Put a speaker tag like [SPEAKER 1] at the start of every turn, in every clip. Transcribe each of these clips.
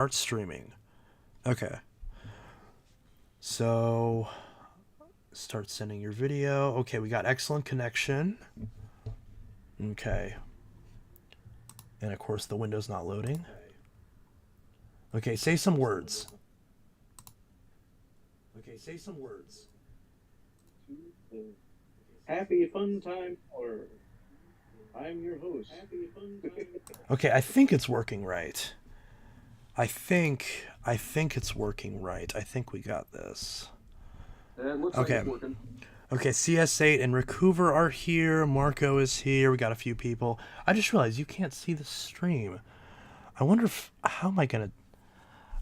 [SPEAKER 1] Start streaming. Okay. So, start sending your video. Okay, we got excellent connection. Okay. And of course, the window's not loading. Okay, say some words. Okay, say some words.
[SPEAKER 2] Happy fun time, or I'm your host. Happy fun time.
[SPEAKER 1] Okay, I think it's working right. I think it's working right. I think we got this.
[SPEAKER 2] It looks like
[SPEAKER 1] Okay.
[SPEAKER 2] it's working.
[SPEAKER 1] Okay, CS8 and Rick Hoover are here. Marco is here. We got a few people. I just realized you can't see the stream. I wonder if how am I gonna?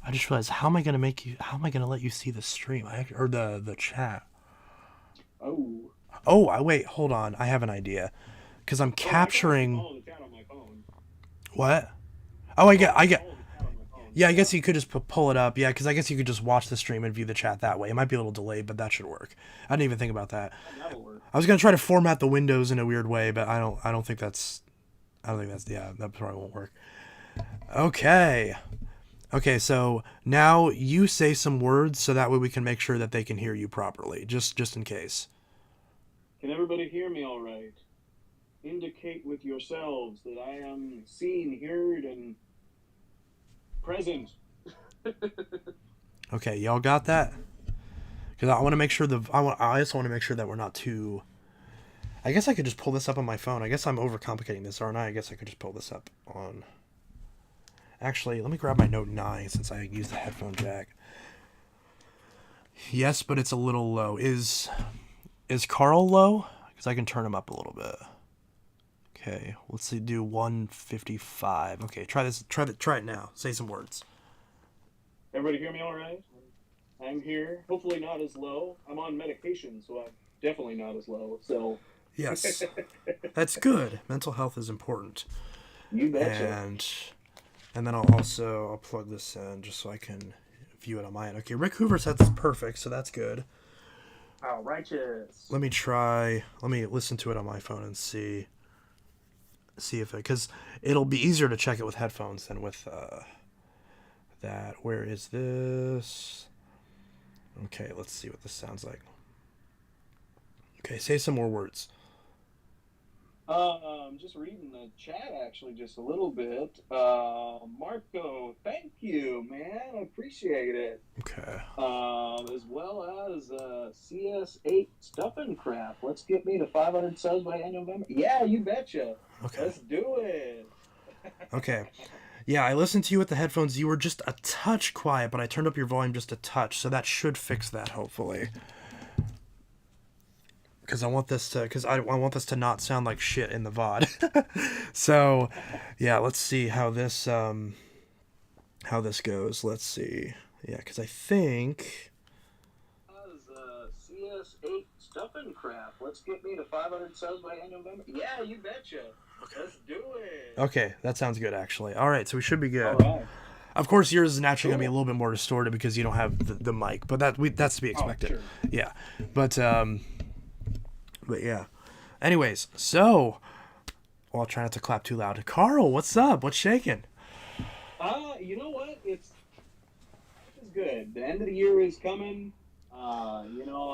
[SPEAKER 1] I just realized how am I gonna make you? How am I gonna let you see the stream? Or the chat.
[SPEAKER 2] Oh.
[SPEAKER 1] Oh, I wait. Hold on. I have an idea. Because I'm
[SPEAKER 2] Oh, I can actually
[SPEAKER 1] capturing.
[SPEAKER 2] follow the chat on my phone.
[SPEAKER 1] What? Oh, I
[SPEAKER 2] Oh,
[SPEAKER 1] get.
[SPEAKER 2] I
[SPEAKER 1] I
[SPEAKER 2] can
[SPEAKER 1] get.
[SPEAKER 2] follow the chat on my phone.
[SPEAKER 1] Yeah, I
[SPEAKER 2] Yeah.
[SPEAKER 1] guess you could just pull it up. Yeah, because I guess you could just watch the stream and view the chat that way. It might be a little delayed, but that should work. I didn't even think about that.
[SPEAKER 2] That'll work.
[SPEAKER 1] I was gonna try to format the windows in a weird way, but I don't. I don't think that's. I don't think that's. Yeah, that probably won't work. Okay. Okay, so now you say some words so that way we can make sure that they can hear you properly, just in case.
[SPEAKER 2] Can everybody hear me all right? Indicate with yourselves that I am seen, heard, and present.
[SPEAKER 1] Okay, y'all got that? Because I want to make sure I also want to make sure that we're not too. I guess I could just pull this up on my phone. I guess I'm overcomplicating this, aren't I? I guess I could just pull this up on. Actually, let me grab my Note 9 since I use the headphone jack. Yes, but it's a little low. Is Carl low? Because I can turn him up a little bit. Okay, let's see. Do 155. Okay, try this. Try it now. Say some words.
[SPEAKER 2] Everybody hear me all right? I'm here. Hopefully not as low. I'm on medication, so I'm definitely not as low. So
[SPEAKER 1] Yes, that's good. Mental health is important.
[SPEAKER 2] you betcha.
[SPEAKER 1] And then I'll plug this in just so I can view it on my end. Okay, Rick Hoover said it's perfect, so that's good.
[SPEAKER 2] Oh, righteous.
[SPEAKER 1] Let me try. Let me listen to it on my phone and see if it, because it'll be easier to check it with headphones than with that. Where is this? Okay, let's see what this sounds like. Okay, say some more words.
[SPEAKER 2] Just reading the chat actually just a little bit. Marco, thank you, man. I appreciate it.
[SPEAKER 1] Okay.
[SPEAKER 2] As well as CS8 stuffing crap. Let's get me to 500 subs by end of November. Yeah, you betcha.
[SPEAKER 1] Okay.
[SPEAKER 2] Let's do it.
[SPEAKER 1] Okay. Yeah, I listened to you with the headphones. You were just a touch quiet, but I turned up your volume just a touch, so that should fix that hopefully. Because I want this to not sound like shit in the VOD. So, yeah, let's see how this goes. Let's see. Yeah, because I think.
[SPEAKER 2] CS8 stuffing crap. Let's get me to 500 subs by end of November. Yeah, you betcha.
[SPEAKER 1] Okay.
[SPEAKER 2] Let's do it.
[SPEAKER 1] Okay, that sounds good actually. All right, so we should be
[SPEAKER 2] All
[SPEAKER 1] good.
[SPEAKER 2] right.
[SPEAKER 1] Of course, yours is naturally gonna be a
[SPEAKER 2] Cool.
[SPEAKER 1] little bit more distorted because you don't have the mic, but that's to be
[SPEAKER 2] Oh,
[SPEAKER 1] expected.
[SPEAKER 2] sure.
[SPEAKER 1] Yeah, but yeah. Anyways, so well, I'll try not to clap too loud. Carl, what's up? What's shaking?
[SPEAKER 2] You know what? It's good. The end of the year is coming.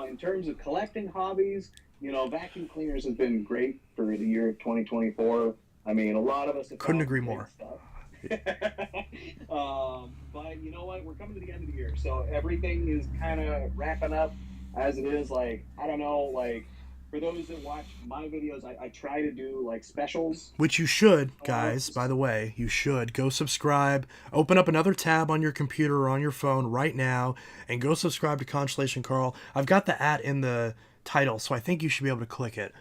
[SPEAKER 2] In terms of collecting hobbies, vacuum cleaners has been great for the year of 2024. I mean, a lot of us have
[SPEAKER 1] Couldn't
[SPEAKER 2] found
[SPEAKER 1] agree
[SPEAKER 2] great
[SPEAKER 1] more.
[SPEAKER 2] stuff. But you know what? We're coming to the end of the year, so everything is kind of wrapping up as it is. Like, I don't know, like for those that watch my videos, I try to do like specials.
[SPEAKER 1] Which you should,
[SPEAKER 2] Uh,
[SPEAKER 1] guys, by the way. You should go subscribe. Open up another tab on your computer or on your phone right now and go subscribe to Constellation Carl. I've got the @ in the title, so I think you should be able to click it.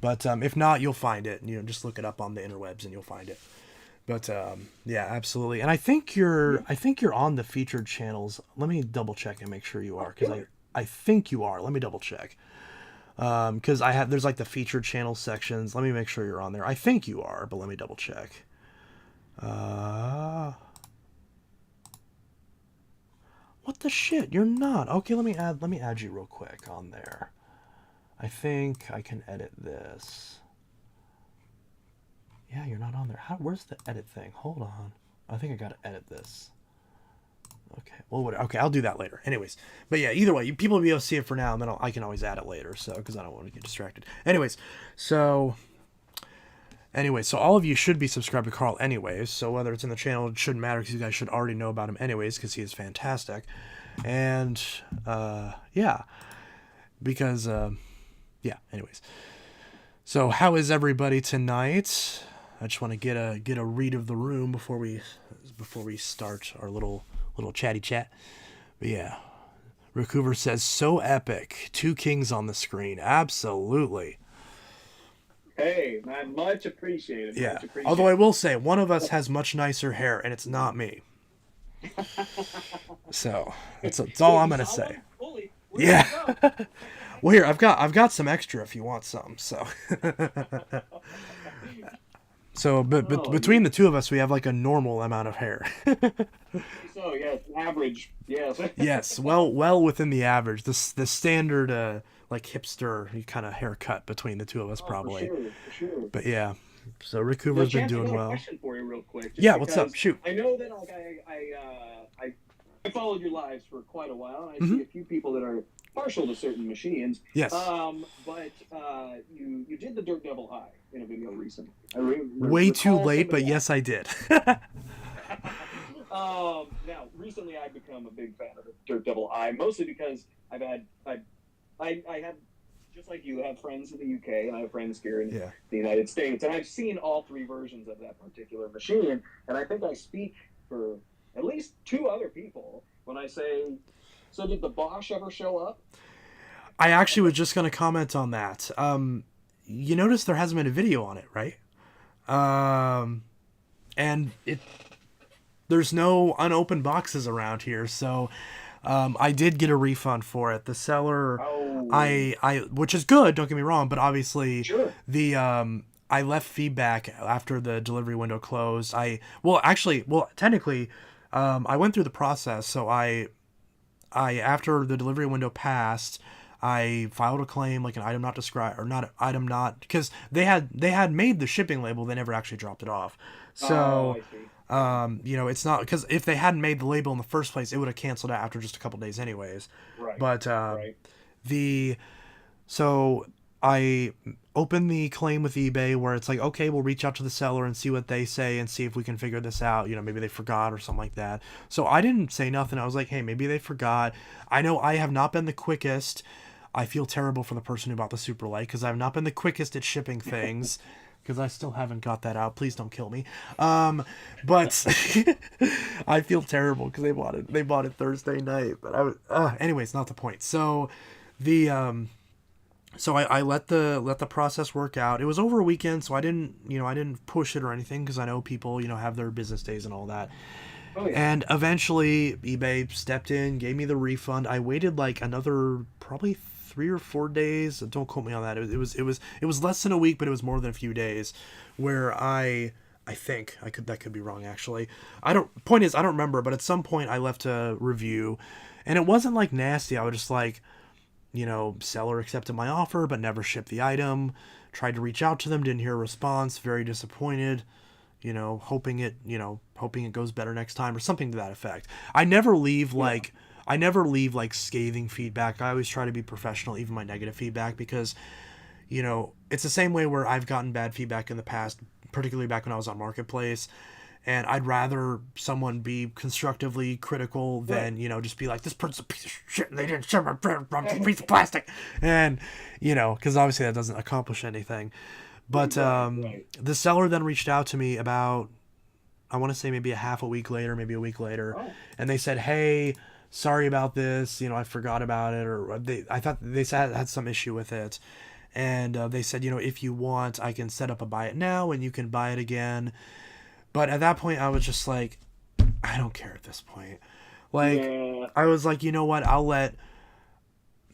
[SPEAKER 1] But if not, you'll find it. Just look it up on the interwebs and you'll find it. But yeah, absolutely. And I think you're on the featured channels. Let me double check and make sure you are, because I think you are. Let me double check. Because there's like the featured channel sections. Let me make sure you're on there. I think you are, but let me double check. What the shit? You're not. Okay, let me add you real quick on there. I think I can edit this. Yeah, you're not on there. Where's the edit thing? Hold on. I think I gotta edit this. Well, okay, I'll do that later. Anyways, but yeah, either way, people will be able to see it for now, and then I can always add it later. So because I don't want to get distracted. So so all of you should be subscribed to Carl anyways. So whether it's in the channel, it shouldn't matter because you guys should already know about him anyways because he is fantastic. And yeah, because yeah. Anyways, so how is everybody tonight? I just want to get a read of the room before we start our little chatty chat. But yeah, Rick Hoover says, so epic. 2 kings on the screen. Absolutely.
[SPEAKER 2] Hey, man, much appreciated.
[SPEAKER 1] Yeah.
[SPEAKER 2] Much appreciated.
[SPEAKER 1] Although I will say, one of us has much nicer hair, and it's not me. So that's all I'm gonna say. Yeah. Well, here I've got some extra if you want some. So. So, but between the two of us, we have like a normal amount of hair.
[SPEAKER 2] So yes, average. Yes.
[SPEAKER 1] Yes, well within the average. The standard like hipster kind of haircut between the two of us probably.
[SPEAKER 2] For sure.
[SPEAKER 1] But yeah, so Rick Hoover's been doing well.
[SPEAKER 2] I got a question for you real quick.
[SPEAKER 1] Yeah, what's up? Shoot.
[SPEAKER 2] I know that like I followed your lives for quite a while, and I see a few people that are partial to certain machines.
[SPEAKER 1] Yes.
[SPEAKER 2] But you did the Dirt Devil Eye in a video recently.
[SPEAKER 1] Way too late, but yes, I did.
[SPEAKER 2] Now, recently I've become a big fan of the Dirt Devil Eye, mostly because I have, just like you, have friends in the UK, and I have friends here in the United States, and I've seen all 3 versions of that particular machine, and I think I speak for at least 2 other people when I say, so did the Bosch ever show up?
[SPEAKER 1] I actually was just going to comment on that. You notice there hasn't been a video on it, right? And there's no unopened boxes around here, so I did get a refund for it. The seller, which is good, don't get me wrong, but obviously I left feedback after the delivery window closed. Technically, I went through the process, so I after the delivery window passed, I filed a claim, like an item not described, or not item not, because they had made the shipping label, they never actually dropped it off. So, it's not, because if they hadn't made the label in the first place, it would have canceled out after just a couple days anyways.
[SPEAKER 2] Right.
[SPEAKER 1] But so I opened the claim with eBay where it's like, okay, we'll reach out to the seller and see what they say and see if we can figure this out. Maybe they forgot or something like that. So I didn't say nothing. I was like, hey, maybe they forgot. I know I have not been the quickest. I feel terrible for the person who bought the Super Light because I've not been the quickest at shipping things because I still haven't got that out. Please don't kill me. But I feel terrible because they bought it Thursday night. But anyways, not the point. So So I let the process work out. It was over a weekend, so I didn't push it or anything because I know people, have their business days and all that.
[SPEAKER 2] Oh, yeah.
[SPEAKER 1] And eventually eBay stepped in, gave me the refund. I waited like another probably 3 or 4 days. Don't quote me on that. It was less than a week, but it was more than a few days where I think that could be wrong actually. Point is I don't remember, but at some point I left a review and it wasn't like nasty. I was just like, seller accepted my offer but never shipped the item. Tried to reach out to them, didn't hear a response, very disappointed, hoping it goes better next time or something to that effect. I never leave like scathing feedback. I always try to be professional, even my negative feedback, because it's the same way where I've gotten bad feedback in the past, particularly back when I was on Marketplace. And I'd rather someone be constructively critical than, just be like, this person's a piece of shit and they didn't ship a piece of plastic. And, because obviously that doesn't accomplish anything. But the seller then reached out to me about, I want to say maybe a week later. Oh. And they said, hey, sorry about this. I forgot about it. Or I thought they had some issue with it. And they said, if you want, I can set up a buy it now and you can buy it again. But at that point, I was just like, I don't care at this point. I was like, you know what?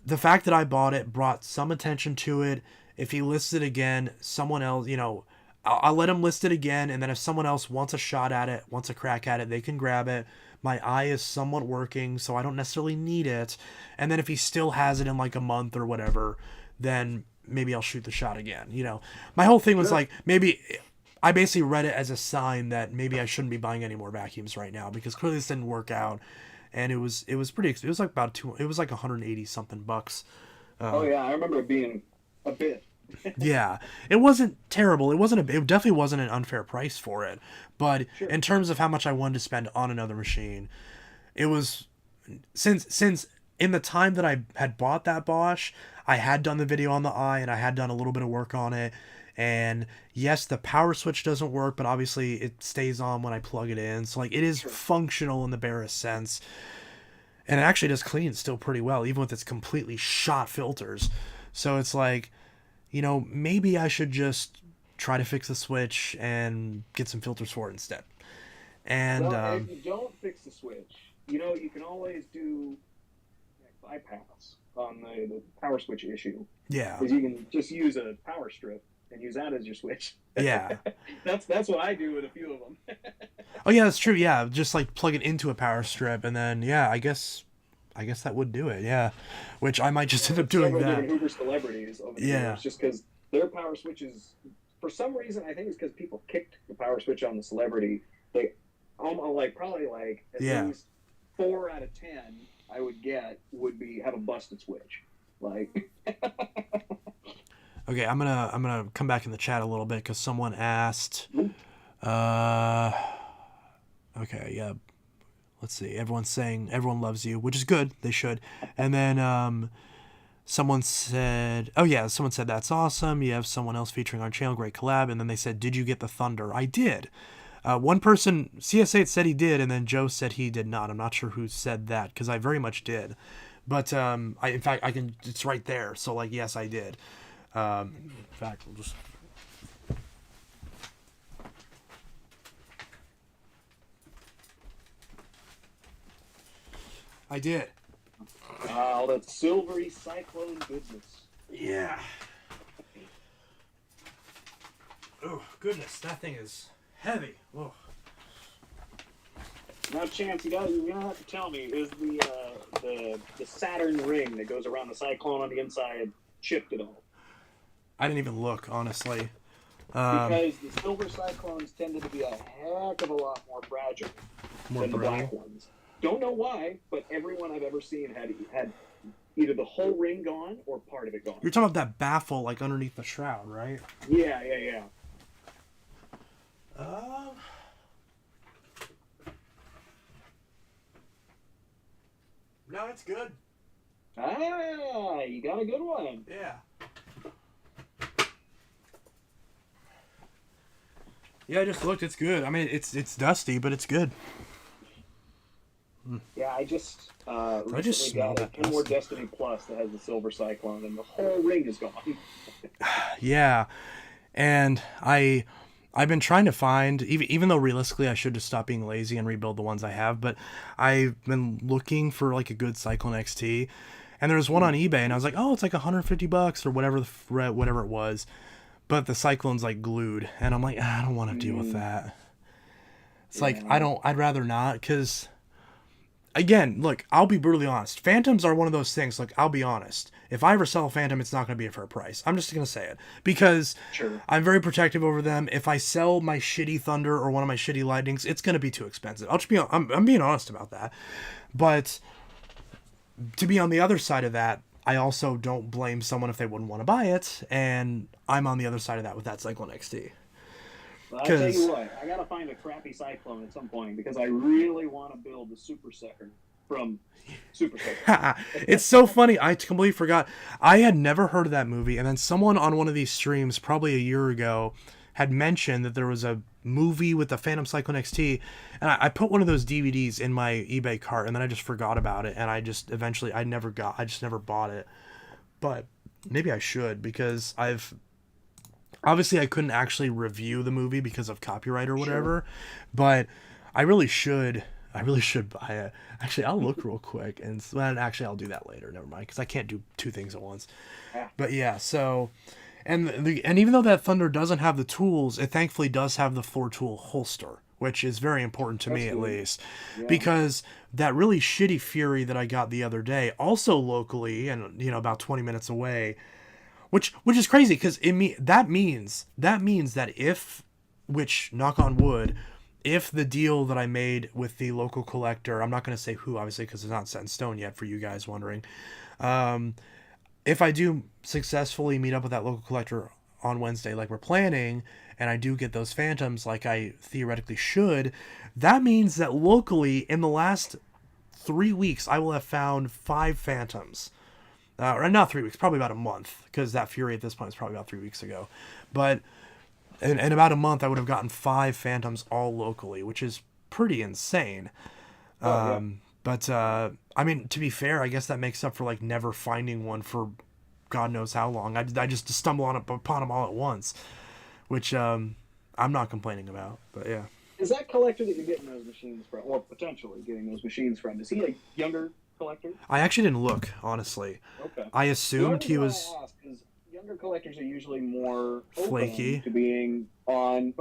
[SPEAKER 1] The fact that I bought it brought some attention to it. If he lists it again, someone else, I'll let him list it again. And then if someone else wants a shot at it, wants a crack at it, they can grab it. My eye is somewhat working, so I don't necessarily need it. And then if he still has it in like a month or whatever, then maybe I'll shoot the shot again. My whole thing was like, maybe I basically read it as a sign that maybe I shouldn't be buying any more vacuums right now because clearly this didn't work out. and it was pretty. It was like about two. It was like 180 something bucks.
[SPEAKER 2] Oh yeah, I remember it being a bit.
[SPEAKER 1] Yeah, it wasn't terrible. It definitely wasn't an unfair price for it. But
[SPEAKER 2] Sure.
[SPEAKER 1] in terms of how much I wanted to spend on another machine, it was since in the time that I had bought that Bosch, I had done the video on the eye and I had done a little bit of work on it. And yes, the power switch doesn't work, but obviously it stays on when I plug it in. So like it is
[SPEAKER 2] Sure.
[SPEAKER 1] functional in the barest sense. And it actually does clean still pretty well, even with its completely shot filters. So it's like, maybe I should just try to fix the switch and get some filters for it instead. And
[SPEAKER 2] Well, if you don't fix the switch, you can always do bypass on the power switch issue.
[SPEAKER 1] yeah,
[SPEAKER 2] Because you can just use a power strip and use that as your switch.
[SPEAKER 1] yeah.
[SPEAKER 2] That's what I do with a few of them.
[SPEAKER 1] Oh yeah, that's true. Yeah, just like plug it into a power strip, and then yeah, I guess that would do it. Yeah, which I might just end up doing
[SPEAKER 2] Several
[SPEAKER 1] that.
[SPEAKER 2] different Uber celebrities over the
[SPEAKER 1] Yeah.
[SPEAKER 2] years, just because their power switches, for some reason, I think it's because people kicked the power switch on the celebrity. They probably at
[SPEAKER 1] Yeah.
[SPEAKER 2] least 4 out of 10 I would get would have a busted switch. Like,
[SPEAKER 1] Okay, I'm gonna come back in the chat a little bit because someone asked. Uh, okay, yeah. Let's see. Everyone's saying everyone loves you, which is good. They should. And then someone said, "Oh yeah," someone said that's awesome. You have someone else featuring our channel, great collab. And then they said, "Did you get the Thunder?" I did. One person, CS8 said he did, and then Joe said he did not. I'm not sure who said that because I very much did. But in fact, I can. It's right there. So like, yes, I did. In fact, we'll just. I did.
[SPEAKER 2] all that silvery cyclone goodness.
[SPEAKER 1] Yeah. Oh goodness, that thing is heavy. Oh.
[SPEAKER 2] Now, Chance, you don't have to tell me. Is the Saturn ring that goes around the cyclone on the inside chipped at all?
[SPEAKER 1] I didn't even look, honestly.
[SPEAKER 2] Because the silver cyclones tended to be a heck of a lot more fragile than the black ones. Don't know why, but everyone I've ever seen had either the whole ring gone or part of it gone.
[SPEAKER 1] You're talking about that baffle, like underneath the shroud, right?
[SPEAKER 2] Yeah.
[SPEAKER 1] No, it's good.
[SPEAKER 2] Ah, you got a good one.
[SPEAKER 1] Yeah. Yeah, I just looked. It's good. I mean, it's dusty, but it's good.
[SPEAKER 2] Yeah, I just
[SPEAKER 1] just
[SPEAKER 2] recently
[SPEAKER 1] smell
[SPEAKER 2] got a
[SPEAKER 1] that
[SPEAKER 2] 10 more
[SPEAKER 1] dust.
[SPEAKER 2] Destiny Plus that has the silver cyclone, and the whole ring is gone.
[SPEAKER 1] Yeah, and I've been trying to find, even though realistically I should just stop being lazy and rebuild the ones I have, but I've been looking for like a good Cyclone XT, and there was one on eBay, and I was like, oh, it's like $150 or whatever it was, but the Cyclone's like glued, and I'm like, I don't want to deal with that. It's like I'd rather not, because again, look, I'll be brutally honest. Phantoms are one of those things. Like, I'll be honest. If I ever sell a Phantom, it's not going to be a fair price. I'm just going to say it. Because
[SPEAKER 2] Sure.
[SPEAKER 1] I'm very protective over them. If I sell my shitty Thunder or one of my shitty Lightnings, it's going to be too expensive. I'm being honest about that. But to be on the other side of that, I also don't blame someone if they wouldn't want to buy it. And I'm on the other side of that with that Cyclone XT.
[SPEAKER 2] Well, I'll tell you what, I gotta find a crappy Cyclone at some point because I really want to build the Super Sucker from Super Sucker.
[SPEAKER 1] It's so funny. I completely forgot. I had never heard of that movie, and then someone on one of these streams, probably a year ago, had mentioned that there was a movie with the Phantom Cyclone XT, and I put one of those DVDs in my eBay cart, and then I just forgot about it, and I just never bought it. But maybe I should, because obviously I couldn't actually review the movie because of copyright or whatever, but I really should buy it. Actually, I'll look real quick, and actually I'll do that later. Never mind, because I can't do two things at once.
[SPEAKER 2] Yeah.
[SPEAKER 1] But yeah, so and even though that Thunder doesn't have the tools, it thankfully does have the 4-tool holster, which is very important to me at least, because that really shitty Fury that I got the other day, also locally and about 20 minutes away, which is crazy because that means that if, which knock on wood, if the deal that I made with the local collector, I'm not going to say who, obviously, because it's not set in stone yet for you guys wondering. Um, if I do successfully meet up with that local collector on Wednesday, like we're planning, and I do get those phantoms like I theoretically should, that means that locally in the last 3 weeks I will have found 5 phantoms. Or not 3 weeks, probably about a month, because that Fury at this point is probably about 3 weeks ago. But in about a month, I would have gotten 5 phantoms all locally, which is pretty insane.
[SPEAKER 2] Oh yeah.
[SPEAKER 1] But I mean, to be fair, I guess that makes up for like never finding one for God knows how long. I just stumble upon them all at once, which I'm not complaining about. But yeah,
[SPEAKER 2] Is that collector that you're getting those machines from, or potentially getting those machines from? Is he a younger collector?
[SPEAKER 1] I actually didn't look, honestly.
[SPEAKER 2] Okay.
[SPEAKER 1] I
[SPEAKER 2] The only
[SPEAKER 1] assumed he
[SPEAKER 2] reason why
[SPEAKER 1] was
[SPEAKER 2] I ask is younger collectors are usually more open
[SPEAKER 1] flaky.
[SPEAKER 2] to being on.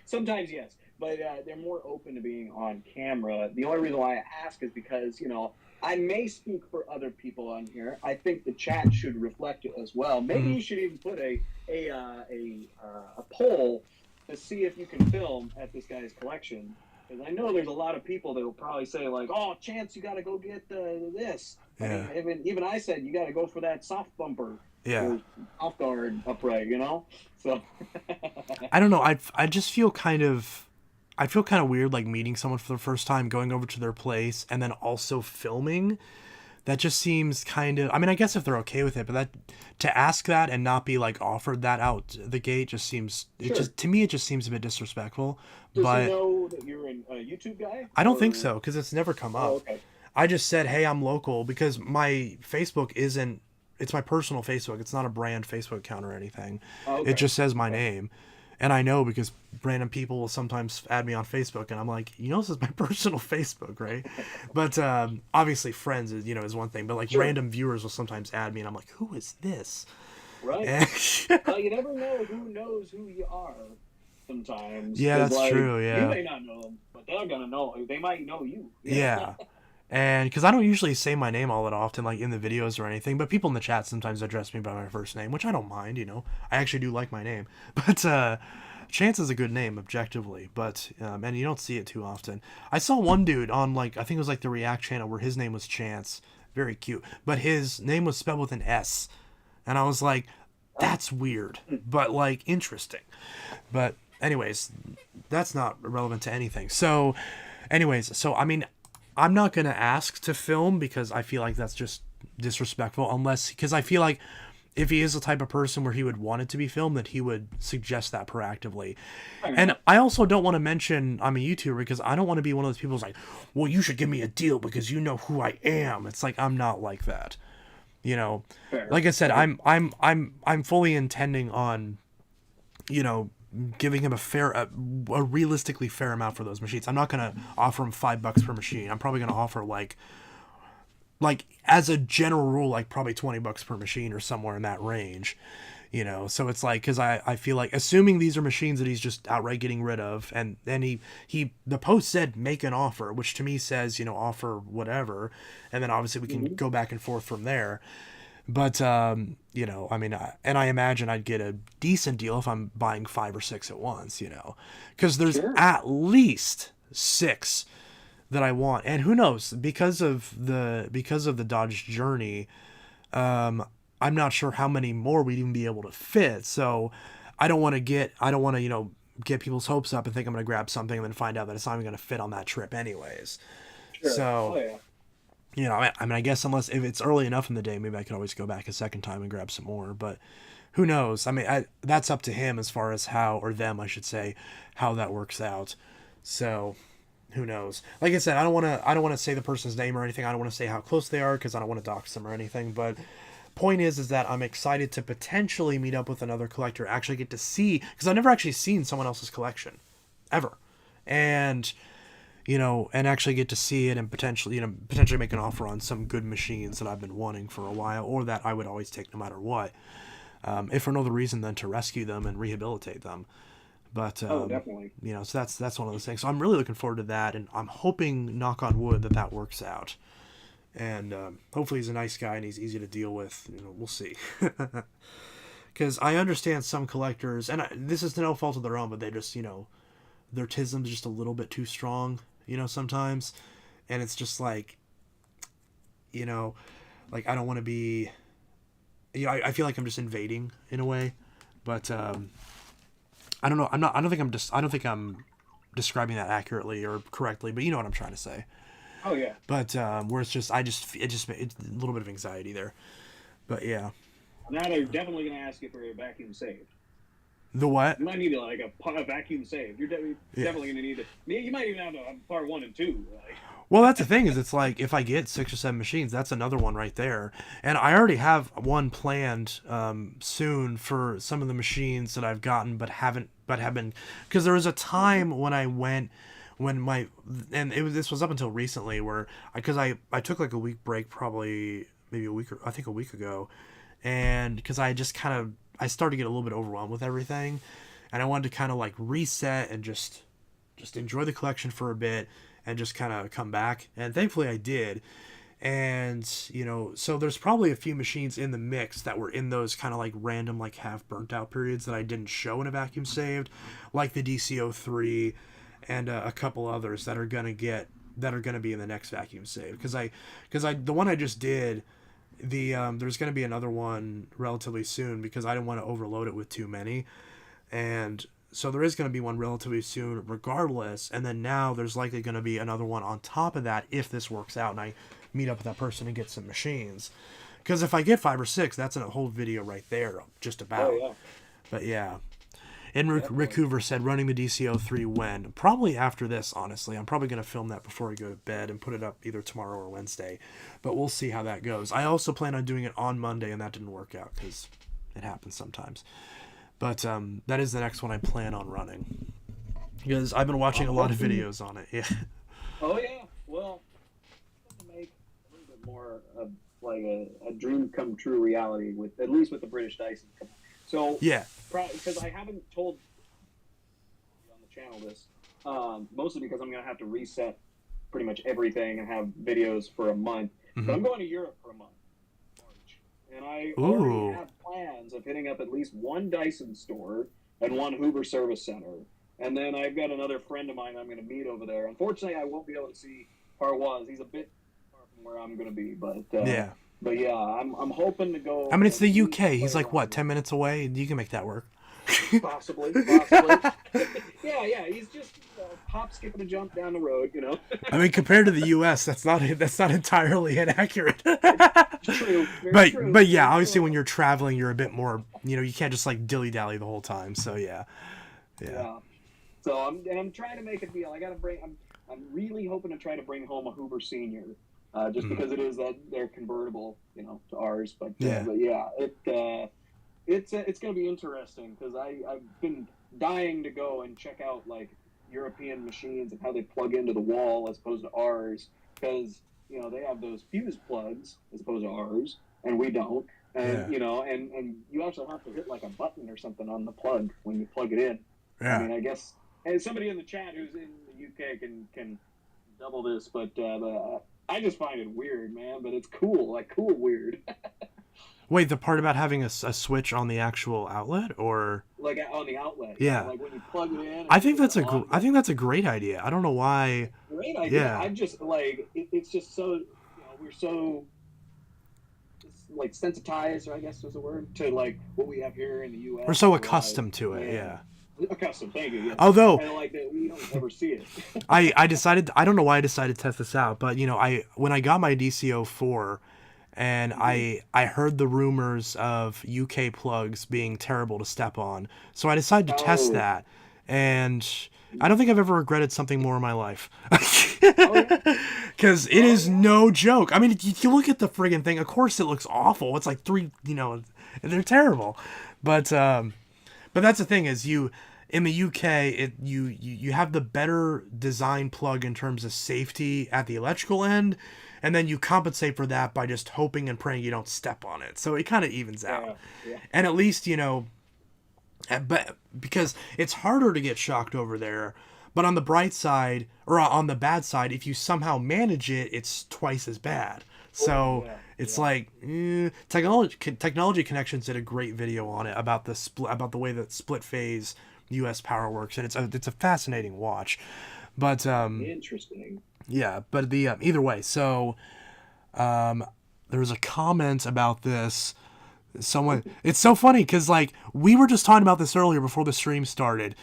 [SPEAKER 2] Sometimes yes, but they're more open to being on camera. The only reason why I ask is because I may speak for other people on here. I think the chat should reflect it as well. Maybe
[SPEAKER 1] Mhm.
[SPEAKER 2] you should even put a poll to see if you can film at this guy's collection. Because I know there's a lot of people that will probably say like, "Oh, Chance, you got to go get this." I
[SPEAKER 1] Yeah,
[SPEAKER 2] mean, even I said you got to go for that soft bumper
[SPEAKER 1] yeah.
[SPEAKER 2] or off guard upright. So
[SPEAKER 1] I don't know. I just feel kind of. I feel kind of weird, like meeting someone for the first time, going over to their place, and then also filming. That just seems kind of. I mean, I guess if they're okay with it, but that to ask that and not be like offered that out the gate just seems. It
[SPEAKER 2] sure.
[SPEAKER 1] just to me it just seems a bit disrespectful.
[SPEAKER 2] Does he
[SPEAKER 1] But
[SPEAKER 2] know that you're a YouTube guy
[SPEAKER 1] I don't think
[SPEAKER 2] or?
[SPEAKER 1] so because it's never come
[SPEAKER 2] Oh,
[SPEAKER 1] up.
[SPEAKER 2] okay.
[SPEAKER 1] I just said, hey, I'm local because my Facebook isn't. It's my personal Facebook. It's not a brand Facebook account or anything.
[SPEAKER 2] Oh,
[SPEAKER 1] It
[SPEAKER 2] okay.
[SPEAKER 1] just says my
[SPEAKER 2] Okay.
[SPEAKER 1] name. And I know because random people will sometimes add me on Facebook, and I'm like, this is my personal Facebook, right? But obviously, friends is one thing, but like
[SPEAKER 2] Sure.
[SPEAKER 1] random viewers will sometimes add me, and I'm like, who is this?
[SPEAKER 2] Right.
[SPEAKER 1] And
[SPEAKER 2] Well, you never know who knows who you are sometimes.
[SPEAKER 1] yeah,
[SPEAKER 2] Because,
[SPEAKER 1] that's
[SPEAKER 2] like,
[SPEAKER 1] true.
[SPEAKER 2] you
[SPEAKER 1] Yeah,
[SPEAKER 2] may not know them, but they're going to know. They might know you.
[SPEAKER 1] yeah. And because I don't usually say my name all that often, like in the videos or anything, but people in the chat sometimes address me by my first name, which I don't mind. I actually do like my name, but Chance is a good name objectively, but and you don't see it too often. I saw one dude on like I think it was like the React channel where his name was Chance, very cute, but his name was spelled with an S, and I was like, that's weird, but like interesting. But anyways, that's not relevant to anything. So, anyways, so I mean, I'm not gonna ask to film because I feel like that's just disrespectful. Unless because I feel like if he is the type of person where he would want it to be filmed, that he would suggest that proactively.
[SPEAKER 2] Fair
[SPEAKER 1] And
[SPEAKER 2] enough.
[SPEAKER 1] I also don't want to mention I'm a YouTuber because I don't want to be one of those people who's like, well, you should give me a deal because you know who I am. It's like I'm not like that. You know,
[SPEAKER 2] Fair.
[SPEAKER 1] like I said,
[SPEAKER 2] Fair.
[SPEAKER 1] I'm fully intending on, you know, giving him a realistically fair amount for those machines. I'm not gonna offer him $5 per machine. I'm probably gonna offer like as a general rule, like probably $20 per machine or somewhere in that range. So it's like because I feel like assuming these are machines that he's just outright getting rid of, and then he the post said make an offer, which to me says offer whatever, and then obviously we can
[SPEAKER 2] Mm-hmm.
[SPEAKER 1] go back and forth from there. But I mean, and I imagine I'd get a decent deal if I'm buying 5 or 6 at once, because there's
[SPEAKER 2] Sure.
[SPEAKER 1] at least 6 that I want, and who knows, because of the Dodge Journey, I'm not sure how many more we'd even be able to fit. So I don't want to get people's hopes up and think I'm going to grab something and then find out that it's not even going to fit on that trip anyways.
[SPEAKER 2] Sure. Oh,
[SPEAKER 1] So
[SPEAKER 2] yeah.
[SPEAKER 1] I guess unless if it's early enough in the day, maybe I could always go back a second time and grab some more. But who knows? I mean, that's up to him as far as how, or them, I should say, how that works out. So who knows? Like I said, I don't want to say the person's name or anything. I don't want to say how close they are because I don't want to dox them or anything. But point is that I'm excited to potentially meet up with another collector, actually get to see because I've never actually seen someone else's collection ever, and and actually get to see it and potentially make an offer on some good machines that I've been wanting for a while or that I would always take no matter what, if for no other reason than to rescue them and rehabilitate them. But
[SPEAKER 2] Oh, definitely.
[SPEAKER 1] so that's one of those things. So I'm really looking forward to that, and I'm hoping, knock on wood, that works out. And hopefully he's a nice guy and he's easy to deal with. We'll see. Because I understand some collectors, and this is no fault of their own, but they just their tism's just a little bit too strong, sometimes. And it's just like, you know, like I don't want to be, I feel like I'm just invading in a way, but I don't know. I don't think I'm describing that accurately or correctly, but you know what I'm trying to say.
[SPEAKER 2] Oh yeah.
[SPEAKER 1] But where it's just, it's a little bit of anxiety there. But yeah.
[SPEAKER 2] Now they're definitely going to ask you for a vacuum saved.
[SPEAKER 1] The what?
[SPEAKER 2] You might need like a vacuum saved. You're definitely going to need it. You might even have to have part 1 and 2. Like.
[SPEAKER 1] Well, that's the thing is it's like if I get 6 or 7 machines, that's another one right there. And I already have one planned soon for some of the machines that I've gotten, but have been, because there was a time when I went, this was up until recently where because I took like a week break, probably maybe a week ago, and because I just I started to get a little bit overwhelmed with everything, and I wanted to kind of like reset and just enjoy the collection for a bit and just kind of come back, and thankfully I did. And so there's probably a few machines in the mix that were in those kind of like random like half burnt out periods that I didn't show in a vacuum saved, like the DC03 and a couple others that are gonna be in the next vacuum save, because the one I just did, there's gonna be another one relatively soon because I didn't want to overload it with too many, and so there is going to be one relatively soon regardless, and then now there's likely going to be another one on top of that if this works out and I meet up with that person and get some machines. Because if I get 5 or 6, that's a whole video right there, just about.
[SPEAKER 2] Oh, yeah.
[SPEAKER 1] But yeah. And Rick Hoover said running the DC03 when? Probably after this, honestly. I'm probably going to film that before I go to bed and put it up either tomorrow or Wednesday. But we'll see how that goes. I also plan on doing it on Monday, and that didn't work out because it happens sometimes. But that is the next one I plan on running. Because I've been watching a lot of videos on it. Yeah.
[SPEAKER 2] Oh, yeah. Well, to make a little bit more of like a dream come true reality, at least with the British Dyson. So,
[SPEAKER 1] yeah.
[SPEAKER 2] Because I haven't told on the channel this, mostly because I'm going to have to reset pretty much everything and have videos for a month. Mm-hmm. But I'm going to Europe for a month. And I already have plans of hitting up at least one Dyson store and one Hoover Service Center. And then I've got another friend of mine I'm going to meet over there. Unfortunately, I won't be able to see Parwaz. He's a bit far from where I'm going to be. But yeah. But yeah, I'm hoping to go.
[SPEAKER 1] I mean, it's the UK. He's like, what, 10 minutes away? You can make that work.
[SPEAKER 2] Possibly. Yeah. He's just hop, skip, and a jump down the road,
[SPEAKER 1] I mean, compared to the U.S., that's not entirely inaccurate.
[SPEAKER 2] True.
[SPEAKER 1] But yeah, obviously when you're traveling, you're a bit more. You can't just like dilly dally the whole time. So yeah.
[SPEAKER 2] So I'm trying to make a deal. I'm really hoping to try to bring home a Hoover Senior, just because it is that they're convertible, to ours. But yeah, it's going to be interesting because I've been dying to go and check out like European machines and how they plug into the wall as opposed to ours, because they have those fuse plugs as opposed to ours, and we don't. And and you actually have to hit like a button or something on the plug when you plug it in.
[SPEAKER 1] Yeah.
[SPEAKER 2] I mean, I guess, and somebody in the chat who's in the UK can double this, but I just find it weird, man. But it's cool, like cool weird.
[SPEAKER 1] Wait, the part about having a switch on the actual outlet, or
[SPEAKER 2] like on the outlet?
[SPEAKER 1] Yeah.
[SPEAKER 2] Like when you plug it in.
[SPEAKER 1] I think that's a great idea. I don't know why.
[SPEAKER 2] Great idea.
[SPEAKER 1] Yeah.
[SPEAKER 2] I'm just like it's just so we're so like sensitized, or I guess is the word, to like what we have here in the U.S.
[SPEAKER 1] We're so accustomed to it. Yeah.
[SPEAKER 2] Accustomed, thank you. Yeah.
[SPEAKER 1] Although,
[SPEAKER 2] and like that, we don't ever see it.
[SPEAKER 1] I decided, I don't know why I decided to test this out, but when I got my DC04, and I heard the rumors of UK plugs being terrible to step on, so I decided to test that, and I don't think I've ever regretted something more in my life. Because it is no joke. I mean, you look at the friggin' thing, of course it looks awful. It's like they're terrible. But that's the thing is in the UK, you have the better design plug in terms of safety at the electrical end, and then you compensate for that by just hoping and praying you don't step on it. So it kind of evens out.
[SPEAKER 2] Yeah.
[SPEAKER 1] And at least, but because it's harder to get shocked over there, but on the bright side, or on the bad side, if you somehow manage it, it's twice as bad. So it's like Technology Connections did a great video on it about the way that split phase U.S. Power Works, and it's a fascinating watch. But
[SPEAKER 2] Interesting.
[SPEAKER 1] yeah, but the either way, so um, there was a comment about this. Someone, it's so funny because like we were just talking about this earlier before the stream started.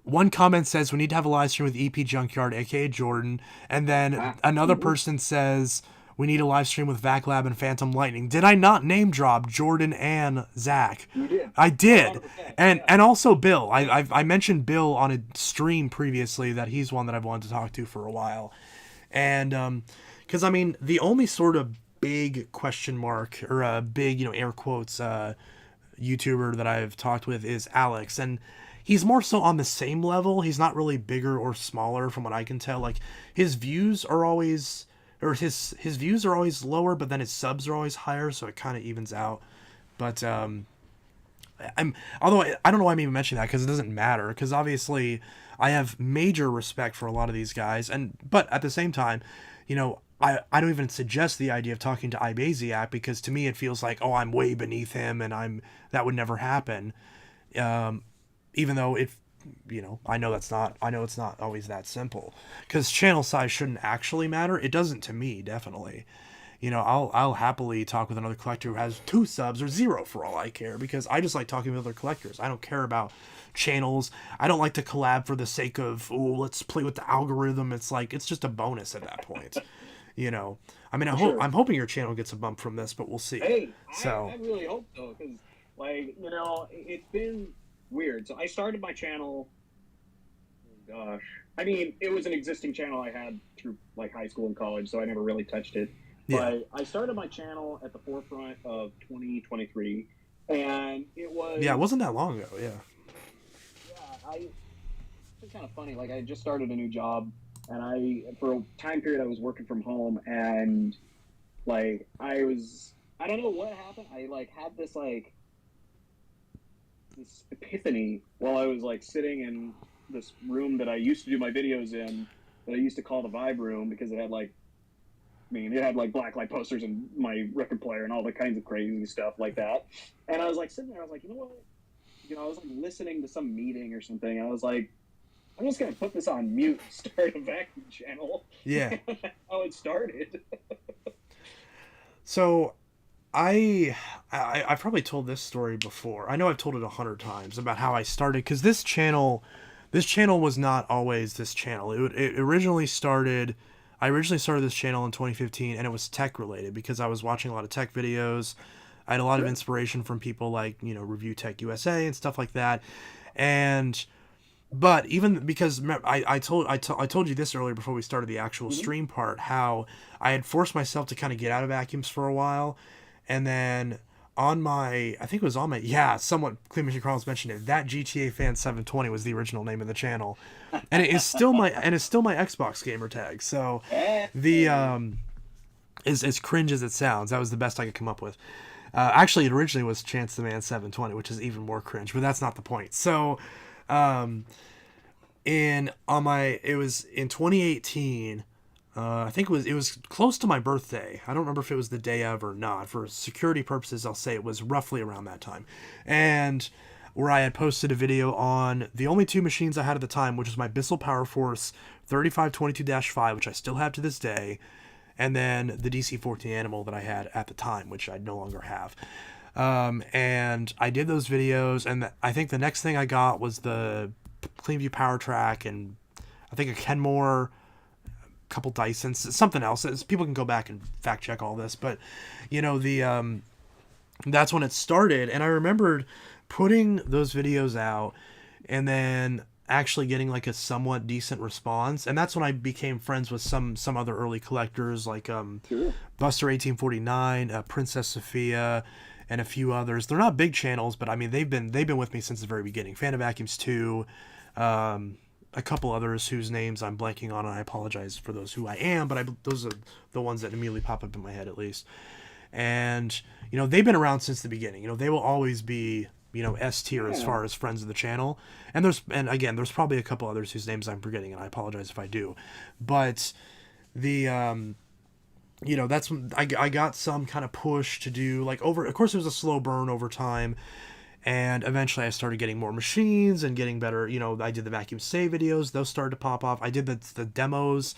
[SPEAKER 1] One comment says we need to have a live stream with EP Junkyard, aka Jordan, and then
[SPEAKER 2] Ah,
[SPEAKER 1] another person says we need a live stream with Vaclab and Phantom Lightning. Did I not name drop Jordan and Zach?
[SPEAKER 2] you did.
[SPEAKER 1] I did,
[SPEAKER 2] 100%.
[SPEAKER 1] and
[SPEAKER 2] Yeah.
[SPEAKER 1] and also Bill. I mentioned Bill on a stream previously that he's one that I've wanted to talk to for a while, and because I mean the only sort of big question mark or a big air quotes YouTuber that I've talked with is Alex, and he's more so on the same level. He's not really bigger or smaller from what I can tell. Like his views are always or his views are always lower, but then his subs are always higher, so it kind of evens out. But I'm although I don't know why I'm even mentioning that because it doesn't matter because obviously I have major respect for a lot of these guys and but at the same time, I don't even suggest the idea of talking to Ibasiak because to me it feels like I'm way beneath him and that would never happen. Even though I know it's not always that simple because channel size shouldn't actually matter. It doesn't to me, definitely. I'll happily talk with another collector who has 2 subs or 0 for all I care because I just like talking with other collectors. I don't care about channels. I don't like to collab for the sake of let's play with the algorithm. It's like it's just a bonus at that point. I mean,
[SPEAKER 2] Sure.
[SPEAKER 1] I'm hoping your channel gets a bump from this, but we'll see.
[SPEAKER 2] Hey,
[SPEAKER 1] So
[SPEAKER 2] I really hope so because, like, it's been weird. So I started my channel. Oh gosh, I mean, it was an existing channel I had through like high school and college, so I never really touched it.
[SPEAKER 1] yeah,
[SPEAKER 2] But I started my channel at the forefront of 2023, and it was
[SPEAKER 1] yeah, it wasn't that long ago. Yeah,
[SPEAKER 2] I it's kind of funny. Like I just started a new job, and for a time period I was working from home, and like I don't know what happened. I like had this epiphany while I was like sitting in this room that I used to do my videos in, that I used to call the Vibe Room because it had like blacklight posters and my record player and all the kinds of crazy stuff like that. And I was like sitting there, I was like, you know what? I was like listening to some meeting or something. And I was like, I'm just gonna put this on mute, start a vacuum channel.
[SPEAKER 1] yeah.
[SPEAKER 2] That's how it started.
[SPEAKER 1] So I've probably told this story before. I know I've told it 100 times about how I started because this channel was not always this channel. It originally started. I originally started this channel in 2015, and it was tech related because I was watching a lot of tech videos. I had a lot of
[SPEAKER 2] Sure.
[SPEAKER 1] inspiration from people like Review Tech USA and stuff like that, and but even because I told you this earlier before we started the actual
[SPEAKER 2] Mm-hmm.
[SPEAKER 1] stream part how I had forced myself to kind of get out of vacuums for a while, and then I think it was on my someone Clean Machine Carlos mentioned it, that GTA Fan 720 was the original name of the channel, and it is still my Xbox gamer tag. So the
[SPEAKER 2] Hey.
[SPEAKER 1] as cringe as it sounds, that was the best I could come up with. Actually, it originally was Chance the Man 720, which is even more cringe, but that's not the point. So, um, it was in 2018. I think it was close to my birthday. I don't remember if it was the day of or not. For security purposes, I'll say it was roughly around that time, and where I had posted a video on the only 2 machines I had at the time, which was my Bissell Power Force 3522-5, which I still have to this day, and then the DC-14 Animal that I had at the time, which I no longer have. And I did those videos, and I think the next thing I got was the Cleanview Power Track, and I think a Kenmore, a couple Dysons, something else. People can go back and fact check all this, but the that's when it started, and I remembered putting those videos out, and then actually getting like a somewhat decent response, and that's when I became friends with some other early collectors like
[SPEAKER 2] Sure.
[SPEAKER 1] Buster 1849, Princess Sophia, and a few others. They're not big channels, but I mean they've been with me since the very beginning. Fan of Vacuums 2, a couple others whose names I'm blanking on, and I apologize for those who I am, but those are the ones that immediately pop up in my head at least. And they've been around since the beginning. They will always be S tier as
[SPEAKER 2] Yeah.
[SPEAKER 1] far as friends of the channel. And again there's probably a couple others whose names I'm forgetting, and I apologize if I do. But the that's when I got some kind of push to do like over. Of course, it was a slow burn over time, And eventually I started getting more machines and getting better. I did the vacuum save videos. Those started to pop off. I did the demos,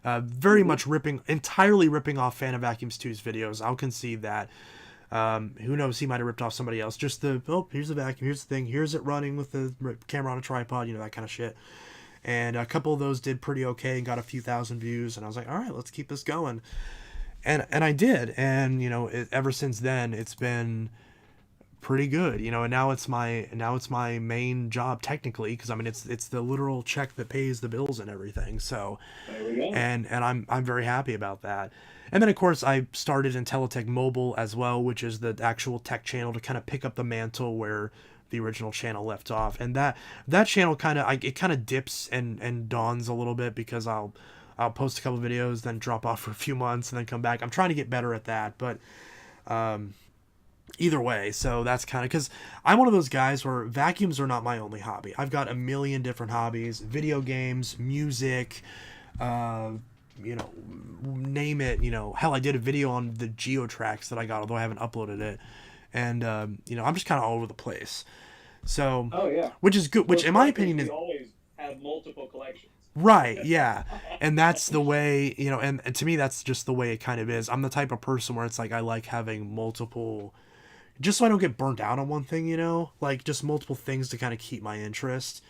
[SPEAKER 1] very much entirely ripping off Fan of Vacuums 2's videos. I'll concede that. Who knows? He might have ripped off somebody else. Just here's the vacuum, here's the thing, here's it running with the camera on a tripod, that kind of shit. And a couple of those did pretty okay and got a few thousand views. And I was like, all right, let's keep this going. And I did. And, ever since then, it's been pretty good, and now it's my main job technically, because I mean it's the literal check that pays the bills and everything. So
[SPEAKER 2] There we go.
[SPEAKER 1] and I'm very happy about that. And then of course I started Intelitech Mobile as well, which is the actual tech channel to kind of pick up the mantle where the original channel left off. And that channel kind of dips and dawns a little bit, because I'll post a couple videos, then drop off for a few months, and then come back. I'm trying to get better at that, but either way, so that's kind of, because I'm one of those guys where vacuums are not my only hobby. I've got a million different hobbies: video games, music, name it. Hell, I did a video on the Geo tracks that I got, although I haven't uploaded it. And I'm just kind of all over the place. So,
[SPEAKER 2] Oh yeah.
[SPEAKER 1] which is good. Which, in my opinion, is
[SPEAKER 2] we always have multiple collections.
[SPEAKER 1] right. Yeah, and that's the way, and to me, that's just the way it kind of is. I'm the type of person where it's like I like having multiple, just so I don't get burnt out on one thing, like just multiple things to kind of keep my interest.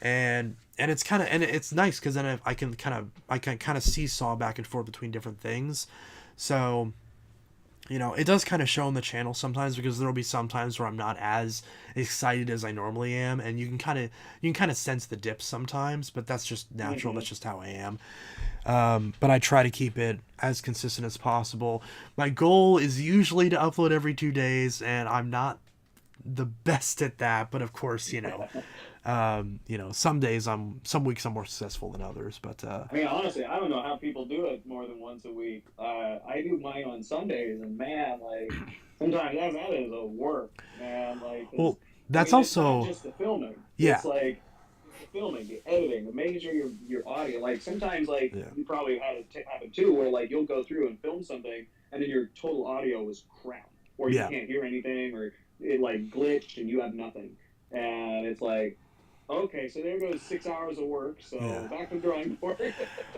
[SPEAKER 1] And it's kind of, and it's nice because then I can kind of seesaw back and forth between different things. So it does kind of show on the channel sometimes, because there'll be some times where I'm not as excited as I normally am, and you can kind of sense the dips sometimes, but that's just natural. That's just how I am. But I try to keep it as consistent as possible. My goal is usually to upload every 2 days, and I'm not the best at that, but of course, some weeks I'm more successful than others, but
[SPEAKER 2] I mean, honestly, I don't know how people do it more than once a week. I do mine on Sundays, and man, like sometimes that is a work, man. Like,
[SPEAKER 1] well, that's
[SPEAKER 2] it's
[SPEAKER 1] also
[SPEAKER 2] not just the filming.
[SPEAKER 1] yeah.
[SPEAKER 2] It's like the filming, the editing, the making sure your audio. Like sometimes, like
[SPEAKER 1] Yeah.
[SPEAKER 2] you probably had it happen too, where like you'll go through and film something, and then your total audio is crap, or you
[SPEAKER 1] Yeah.
[SPEAKER 2] can't hear anything, or it like glitched and you have nothing, and it's like, okay, so there goes 6 hours of work. So
[SPEAKER 1] Yeah.
[SPEAKER 2] back to the drawing board.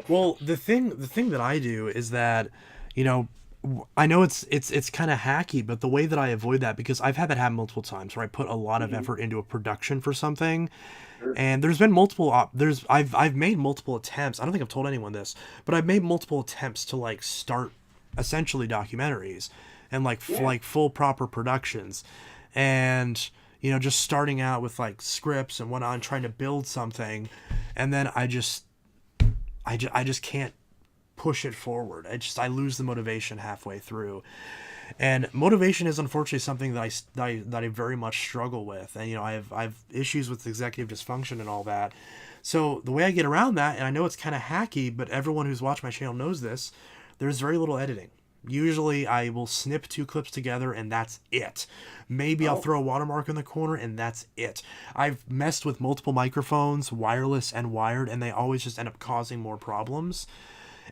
[SPEAKER 1] Well, the thing that I do is that, I know it's kind of hacky, but the way that I avoid that, because I've had that happen multiple times where I put a lot of effort into a production for something,
[SPEAKER 2] Sure.
[SPEAKER 1] and there's been I've made multiple attempts. I don't think I've told anyone this, but I've made multiple attempts to like start essentially documentaries and like like full proper productions, and just starting out with like scripts and whatnot, trying to build something, and then I just can't push it forward. I lose the motivation halfway through. And motivation is unfortunately something that I very much struggle with. And I've issues with executive dysfunction and all that. So the way I get around that, and I know it's kind of hacky, but everyone who's watched my channel knows this, there's very little editing. Usually I will snip 2 clips together and that's it. Maybe I'll throw a watermark in the corner and that's it. I've messed with multiple microphones, wireless and wired, and they always just end up causing more problems.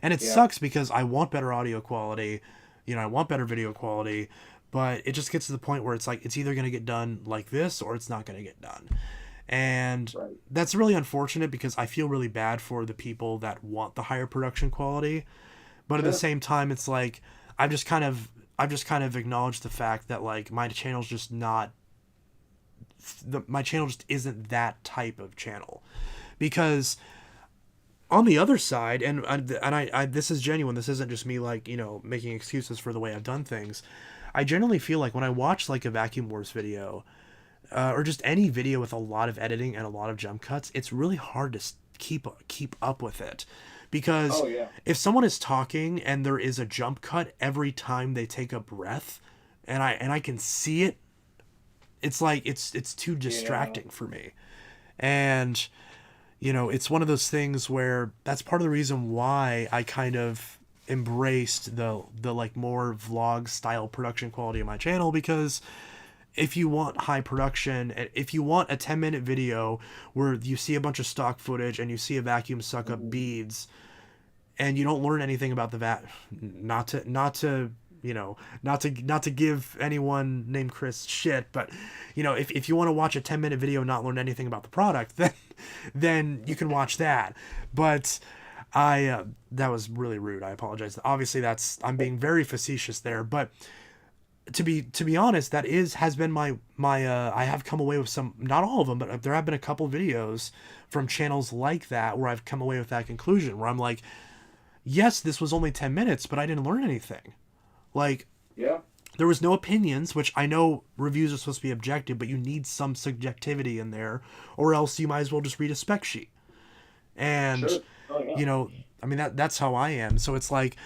[SPEAKER 1] And it sucks because I want better audio quality, I want better video quality, but it just gets to the point where it's like it's either going to get done like this or it's not going to get done. And that's really unfortunate, because I feel really bad for the people that want the higher production quality. But at the same time, it's like I've just kind of acknowledged the fact that like my channel's just not my channel just isn't that type of channel. Because on the other side, and I this is genuine, this isn't just me like making excuses for the way I've done things. I generally feel like when I watch like a Vacuum Wars video, or just any video with a lot of editing and a lot of jump cuts, it's really hard to keep up with it. Because if someone is talking and there is a jump cut every time they take a breath, and I can see it, it's like it's too distracting for me. And it's one of those things where that's part of the reason why I kind of embraced the like more vlog style production quality of my channel. Because if you want high production, if you want a 10-minute video where you see a bunch of stock footage and you see a vacuum suck up beads, and you don't learn anything about the not to not to give anyone named Chris shit, but if you want to watch a 10-minute video and not learn anything about the product, then you can watch that. But that was really rude. I apologize. Obviously, I'm being very facetious there, but to be honest, has been my I have come away with some, not all of them, but there have been a couple videos from channels like that where I've come away with that conclusion where I'm like, yes, this was only 10 minutes, but I didn't learn anything. Like,
[SPEAKER 2] Yeah.
[SPEAKER 1] there was no opinions, which I know reviews are supposed to be objective, but you need some subjectivity in there, or else you might as well just read a spec sheet. And
[SPEAKER 2] Sure. Oh yeah.
[SPEAKER 1] I mean that's how I am. So it's like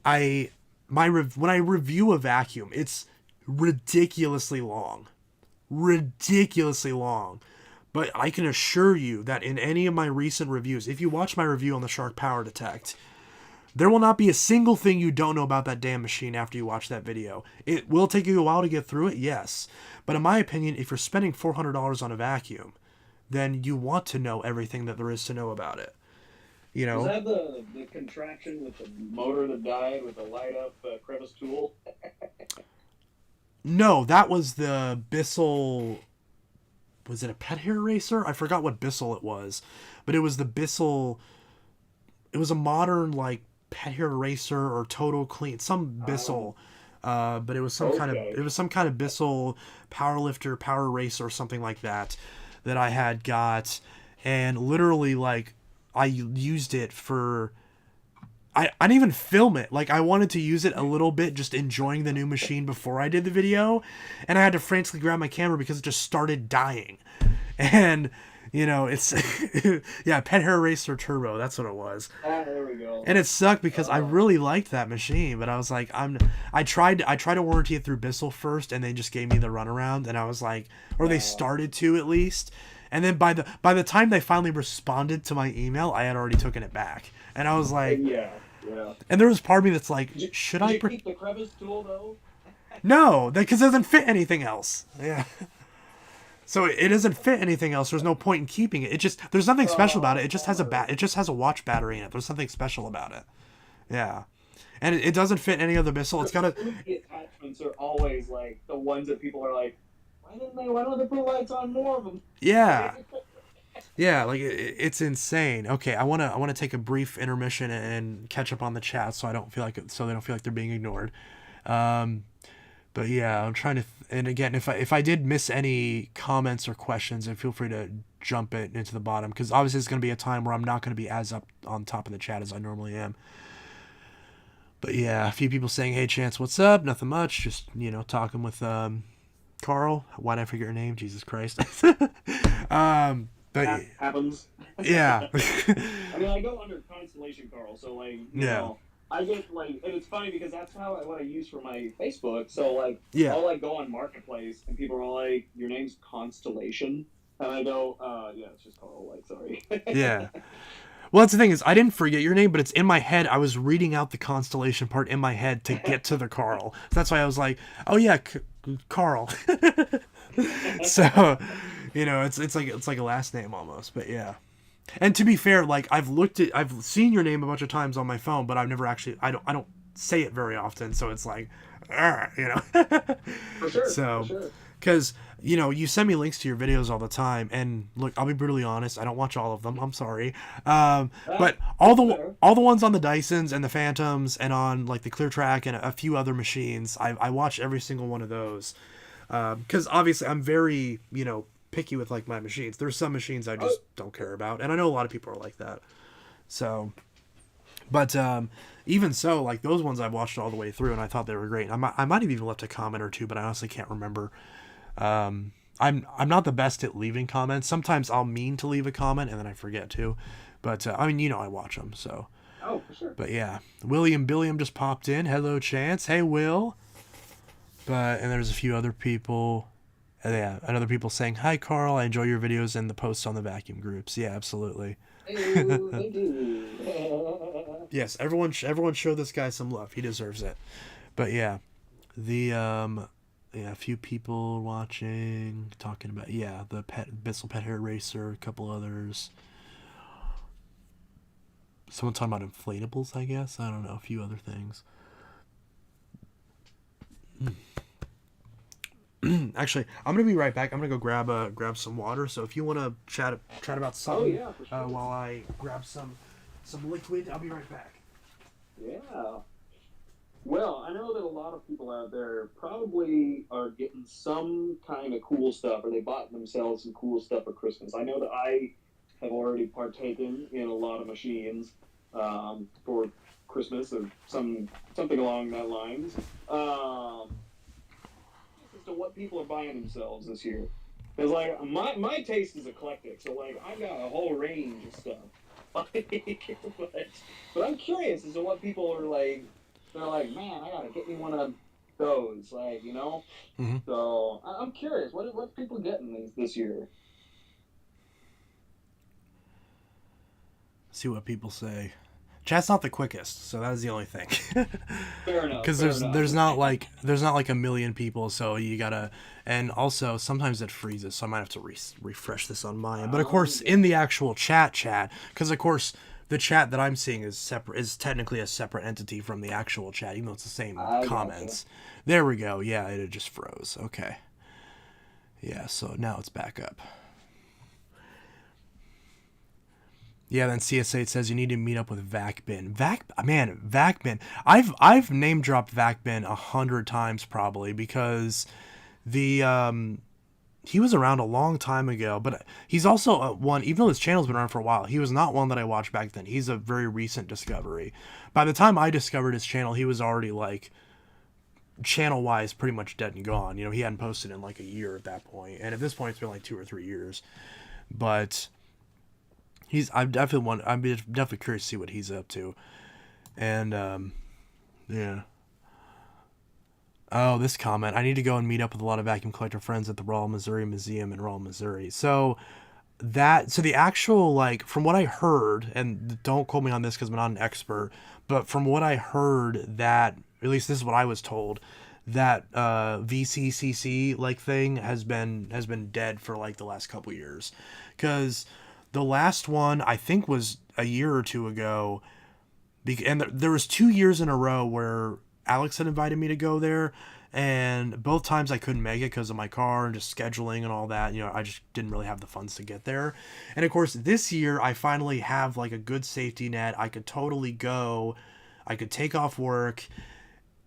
[SPEAKER 1] when I review a vacuum, it's ridiculously long. Ridiculously long. But I can assure you that in any of my recent reviews, if you watch my review on the Shark Power Detect, there will not be a single thing you don't know about that damn machine after you watch that video. It will take you a while to get through it, yes. But in my opinion, if you're spending $400 on a vacuum, then you want to know everything that there is to know about it.
[SPEAKER 2] Was that the contraption with the motor that died with the light up crevice tool?
[SPEAKER 1] No, that was the Bissell. Was it a pet hair eraser? I forgot what Bissell it was, but it was the Bissell. It was a modern like pet hair eraser or total clean, some Bissell. But it was some kind of Bissell powerlifter power eraser or something like that I had got, and literally like I used it for. I didn't even film it. Like, I wanted to use it a little bit, just enjoying the new machine before I did the video. And I had to frantically grab my camera because it just started dying. And, it's... yeah, Pet Hair Racer Turbo. That's what it was.
[SPEAKER 2] There we go.
[SPEAKER 1] And it sucked because I really liked that machine. But I was like, I tried to warranty it through Bissell first, and they just gave me the runaround. And I was like... Or they started to, at least. And then by the time they finally responded to my email, I had already taken it back. And I was like...
[SPEAKER 2] Yeah.
[SPEAKER 1] And there was part of me that's like, should I
[SPEAKER 2] keep the crevice tool though?
[SPEAKER 1] No, because it doesn't fit anything else. Yeah. So it doesn't fit anything else. There's no point in keeping it. There's nothing special about it. It just has a watch battery in it. There's something special about it. Yeah. And it doesn't fit any other Bissell. It's got a...
[SPEAKER 2] The attachments are always like the ones that people are like, why don't they put lights on more of them?
[SPEAKER 1] Yeah. Yeah, like it's insane. Okay, I want to take a brief intermission and catch up on the chat so they don't feel like they're being ignored. But yeah, I'm trying to and again, if I did miss any comments or questions, then feel free to jump it into the bottom, cuz obviously it's going to be a time where I'm not going to be as up on top of the chat as I normally am. But yeah, a few people saying, "Hey Chance, what's up?" Nothing much, just, talking with Carl. Why did I forget your name? Jesus Christ. But
[SPEAKER 2] that happens.
[SPEAKER 1] Yeah.
[SPEAKER 2] I mean, I go under Constellation Carl, so like, you know, I get like, and it's funny because that's what I use for my Facebook. So like, I'll like go on Marketplace and people are like, "Your name's Constellation," and I go, "Yeah, it's just Carl." Like, sorry.
[SPEAKER 1] Yeah. Well, that's the thing is, I didn't forget your name, but it's in my head. I was reading out the Constellation part in my head to get to the Carl. So that's why I was like, "Oh yeah, Carl." So, it's like a last name almost, but yeah. And to be fair, like I've seen your name a bunch of times on my phone, but I've never actually, I don't say it very often, so it's like,
[SPEAKER 2] For sure.
[SPEAKER 1] So,
[SPEAKER 2] for sure.
[SPEAKER 1] because you send me links to your videos all the time, and look, I'll be brutally honest, I don't watch all of them. I'm sorry, but all the ones on the Dysons and the Phantoms and on like the ClearTrack and a few other machines, I watch every single one of those, because obviously I'm very picky with like my machines. There's some machines I just don't care about, and I know a lot of people are like that. So, but even so, like those ones I've watched all the way through, and I thought they were great. I might have even left a comment or two, but I honestly can't remember. I'm not the best at leaving comments. Sometimes I'll mean to leave a comment and then I forget to, but I mean I watch them, so.
[SPEAKER 2] Oh, for sure.
[SPEAKER 1] But yeah, William Billiam just popped in. Hello, Chance. Hey, Will. And there's a few other people. Yeah, and other people saying, "Hi, Carl. I enjoy your videos and the posts on the vacuum groups." Yeah, absolutely.
[SPEAKER 2] Thank you.
[SPEAKER 1] Yes, everyone show this guy some love. He deserves it. But yeah, a few people watching, talking about the Bissell Pet Hair Racer, a couple others. Someone talking about inflatables, I guess. I don't know, a few other things. Actually, I'm gonna be right back. I'm gonna go grab some water. So if you want to chat about
[SPEAKER 2] Oh
[SPEAKER 1] something
[SPEAKER 2] yeah, for sure.
[SPEAKER 1] while I grab some liquid, I'll be right back.
[SPEAKER 2] Yeah. Well, I know that a lot of people out there probably are getting some kind of cool stuff, or they bought themselves some cool stuff for Christmas. I know that I have already partaken in a lot of machines for Christmas, or something along that lines. As to what people are buying themselves this year, because like my taste is eclectic, so like I've got a whole range of stuff. but I'm curious as to what people are like. They're like, man, I gotta get me one of those, like, you know.
[SPEAKER 1] Mm-hmm.
[SPEAKER 2] So I'm curious, what people getting this year?
[SPEAKER 1] See what people say. Chat's not the quickest, so that is the only thing.
[SPEAKER 2] Fair enough,
[SPEAKER 1] Because
[SPEAKER 2] fair
[SPEAKER 1] there's
[SPEAKER 2] enough.
[SPEAKER 1] there's not like a million people, so you gotta. And also sometimes it freezes, so I might have to refresh this on my end. But of course,
[SPEAKER 2] Yeah.
[SPEAKER 1] in the actual chat, because of course the chat that I'm seeing is technically a separate entity from the actual chat, even though it's the same
[SPEAKER 2] I gotcha.
[SPEAKER 1] comments. There we go. Yeah, it just froze. Okay. Yeah, so now it's back up. Yeah, then CSA says you need to meet up with Vacbin. Vacbin. I've name dropped Vacbin 100 times probably because the he was around a long time ago, but he's also one. Even though his channel's been around for a while, he was not one that I watched back then. He's a very recent discovery. By the time I discovered his channel, he was already like channel wise pretty much dead and gone. You know, he hadn't posted in like a year at that point, and at this point it's been like 2 or 3 years. But I'm definitely curious to see what he's up to. And yeah. Oh, this comment. I need to go and meet up with a lot of vacuum collector friends at the Raw Missouri Museum in Raw, Missouri. So the actual, like, from what I heard, and don't quote me on this because I'm not an expert, but from what I heard, that at least this is what I was told, that VCCC like thing has been dead for like the last couple years, because the last one I think was a year or two ago, and there was 2 years in a row where Alex had invited me to go there, and both times I couldn't make it because of my car and just scheduling and all that. You know, I just didn't really have the funds to get there. And of course, this year I finally have like a good safety net. I could totally go. I could take off work,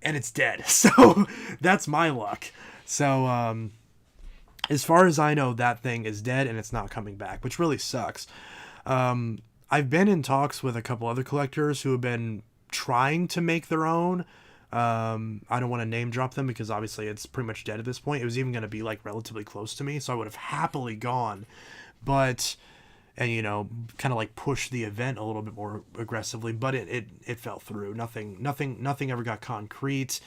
[SPEAKER 1] and it's dead. So that's my luck. So as far as I know, that thing is dead and it's not coming back, which really sucks. I've been in talks with a couple other collectors who have been trying to make their own. I don't want to name drop them because obviously it's pretty much dead at this point. It was even going to be like relatively close to me, so I would have happily gone. But, and you know, kind of like push the event a little bit more aggressively, but it fell through. Nothing ever got concrete.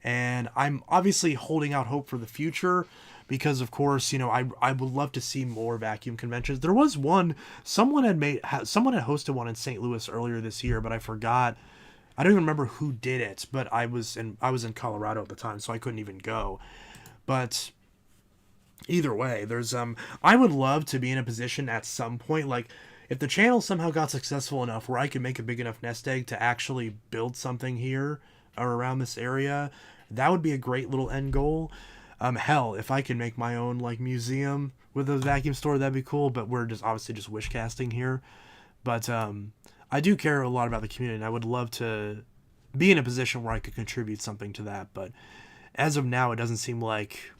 [SPEAKER 1] And I'm obviously holding out hope for the future because of course, you know, I would love to see more vacuum conventions. There was one, someone had hosted one in St. Louis earlier this year, but I forgot. I don't even remember who did it, but I was in Colorado at the time, so I couldn't even go. But either way, there's I would love to be in a position at some point, like if the channel somehow got successful enough where I could make a big enough nest egg to actually build something here or around this area, that would be a great little end goal. Hell, if I could make my own like museum with a vacuum store, that'd be cool. But we're just obviously just wish casting here. But I do care a lot about the community, and I would love to be in a position where I could contribute something to that. But as of now, it doesn't seem like,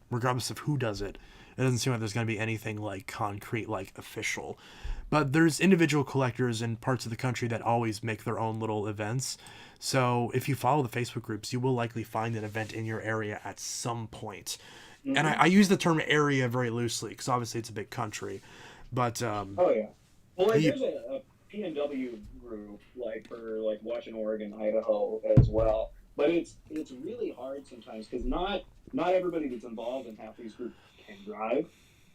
[SPEAKER 1] regardless of who does it, it doesn't seem like there's going to be anything like concrete, like official. But there's individual collectors in parts of the country that always make their own little events. So if you follow the Facebook groups, you will likely find an event in your area at some point. And I use the term area very loosely because obviously it's a big country. But
[SPEAKER 2] Oh yeah. Well, like
[SPEAKER 1] you,
[SPEAKER 2] there's a PNW group like for like watching Oregon, Idaho as well. But it's really hard sometimes because not everybody that's involved in half these groups can drive,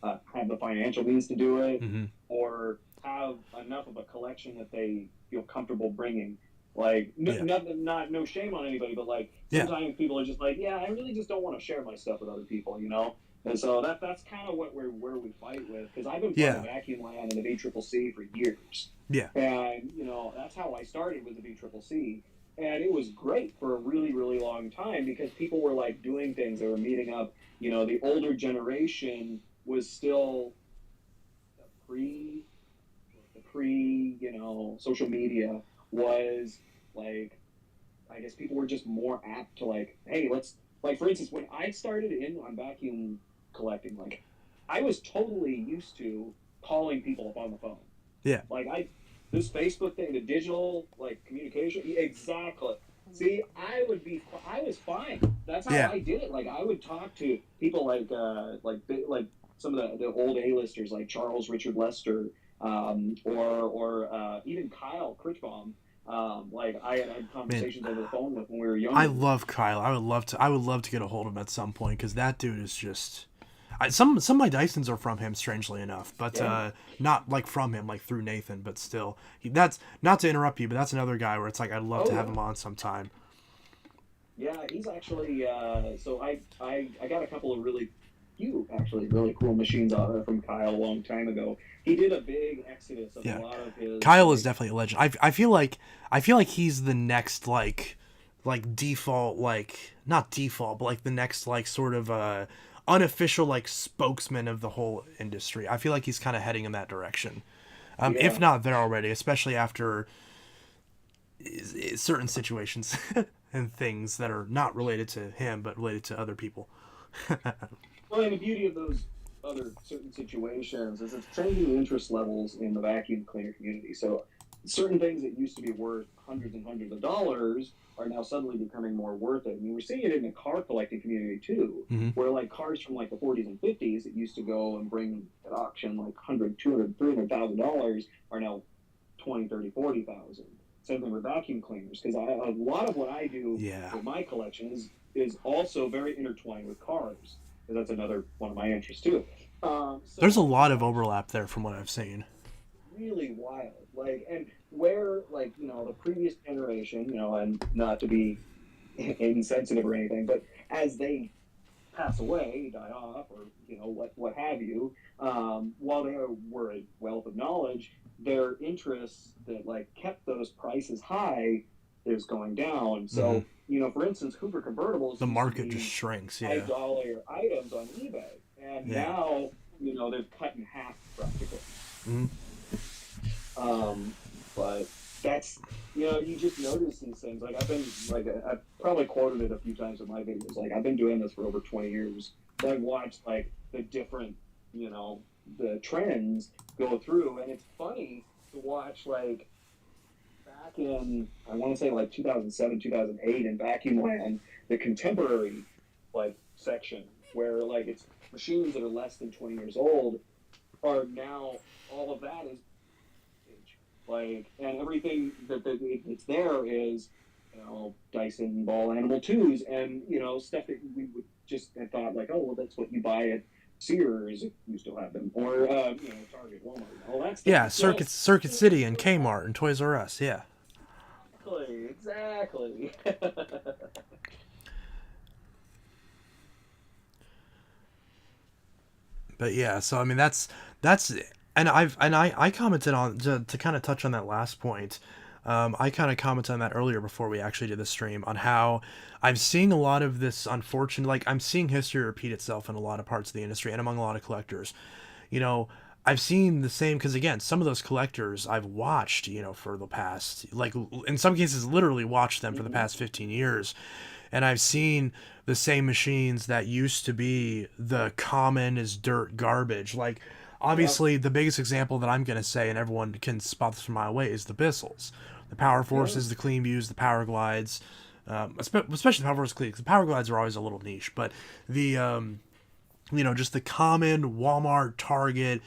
[SPEAKER 2] have the financial means to do it,
[SPEAKER 1] mhm.
[SPEAKER 2] or have enough of a collection that they feel comfortable bringing. Like,
[SPEAKER 1] Yeah,
[SPEAKER 2] not no shame on anybody, but like
[SPEAKER 1] yeah,
[SPEAKER 2] sometimes people are just like, yeah, I really just don't want to share my stuff with other people, you know. And so that's kind of what we're where we fight with because I've been part of
[SPEAKER 1] yeah,
[SPEAKER 2] Vacuum Land and the VCCC for years,
[SPEAKER 1] yeah.
[SPEAKER 2] and you know that's how I started with the VCCC. and it was great for a really really long time because people were like doing things, they were meeting up. The older generation was still pre the pre social media, was like, I guess people were just more apt to like, hey, let's, like, for instance, when I started in on vacuum collecting, like, I was totally used to calling people up on the phone.
[SPEAKER 1] Yeah.
[SPEAKER 2] Like, this Facebook thing, the digital like communication, exactly. See, I was fine. That's how
[SPEAKER 1] Yeah.
[SPEAKER 2] I did it. Like, I would talk to people like some of the old A-listers like Charles Richard Lester, or even Kyle Critchbaum. Like, I had
[SPEAKER 1] Man,
[SPEAKER 2] conversations over the phone with when we were
[SPEAKER 1] I
[SPEAKER 2] younger.
[SPEAKER 1] love Kyle. I would love to get a hold of him at some point because that dude is just. Some of my Dysons are from him, strangely enough, but
[SPEAKER 2] Yeah.
[SPEAKER 1] not like from him, like through Nathan, but still. That's not to interrupt you, but that's another guy where it's like I'd love
[SPEAKER 2] Oh
[SPEAKER 1] to have
[SPEAKER 2] yeah.
[SPEAKER 1] him on sometime.
[SPEAKER 2] Yeah, he's actually. So I got a couple of actually really cool machines from Kyle a long time ago. He did a big exodus of a
[SPEAKER 1] Yeah,
[SPEAKER 2] lot of his
[SPEAKER 1] Kyle is
[SPEAKER 2] like.
[SPEAKER 1] definitely a legend. I feel like he's the next like default, like not default, but like the next like sort of unofficial like spokesman of the whole industry. I feel like he's kind of heading in that direction. If
[SPEAKER 2] Yeah.
[SPEAKER 1] not there already, especially after certain situations and things that are not related to him but related to other people.
[SPEAKER 2] Well, and the beauty of those other certain situations is it's changing interest levels in the vacuum cleaner community. So certain things that used to be worth hundreds and hundreds of dollars are now suddenly becoming more worth it. I mean, we're seeing it in the car collecting community too,
[SPEAKER 1] Mm-hmm.
[SPEAKER 2] where like cars from like the 40s and 50s that used to go and bring at auction like 100, 200, $300,000 are now 20, 30, 40,000. Same thing with vacuum cleaners, because a lot of what I do
[SPEAKER 1] Yeah,
[SPEAKER 2] with my collection is also very intertwined with cars, because that's another one of my interests too.
[SPEAKER 1] there's a
[SPEAKER 2] So
[SPEAKER 1] lot
[SPEAKER 2] it's
[SPEAKER 1] of
[SPEAKER 2] actually
[SPEAKER 1] overlap there from what I've seen.
[SPEAKER 2] really wild. Like, and where, like, the previous generation, and not to be insensitive or anything, but as they pass away, die off, or what have you, while they were a wealth of knowledge, their interests that like kept those prices high is going down.
[SPEAKER 1] Mm-hmm.
[SPEAKER 2] So, for instance, Hoover convertibles
[SPEAKER 1] The
[SPEAKER 2] used to
[SPEAKER 1] market just
[SPEAKER 2] be
[SPEAKER 1] shrinks. Yeah,
[SPEAKER 2] $5 items on eBay, and
[SPEAKER 1] yeah.
[SPEAKER 2] now they've cut in half practically.
[SPEAKER 1] Mm-hmm.
[SPEAKER 2] Um, but that's you just notice these things. Like, I've probably quoted it a few times in my videos. Like, I've been doing this for over 20 years. So I've watched like the different the trends go through, and it's funny to watch like back in, I want to say, like 2007, 2008 in vacuum land, the contemporary like section where like it's machines that are less than 20 years old are now, all of that is vintage. Like, and everything that's there is Dyson ball animal twos, and stuff that we would just have thought like, oh well, that's what you buy at Sears if you still have them, or Target, Walmart, all that stuff
[SPEAKER 1] Yeah,
[SPEAKER 2] is still
[SPEAKER 1] Circuit City and Kmart and Toys R Us. Yeah,
[SPEAKER 2] exactly.
[SPEAKER 1] but yeah. So I mean, that's and I commented on to kind of touch on that last point. I kind of commented on that earlier before we actually did the stream on how I'm seeing a lot of this unfortunate, like I'm seeing history repeat itself in a lot of parts of the industry and among a lot of collectors. You know, I've seen the same because again, some of those collectors I've watched, for the past, like in some cases, literally watched them for the
[SPEAKER 2] Mm-hmm.
[SPEAKER 1] past 15 years, and I've seen the same machines that used to be the common as dirt garbage. Like,
[SPEAKER 2] Yep.
[SPEAKER 1] obviously, the biggest example that I'm going to say, and everyone can spot this from a mile away, is the Bissels. The Power
[SPEAKER 2] Yeah.
[SPEAKER 1] Forces, the Clean Views, the Power Glides, especially the Power Force Clean. The Power Glides are always a little niche, but the just the common Walmart, Target,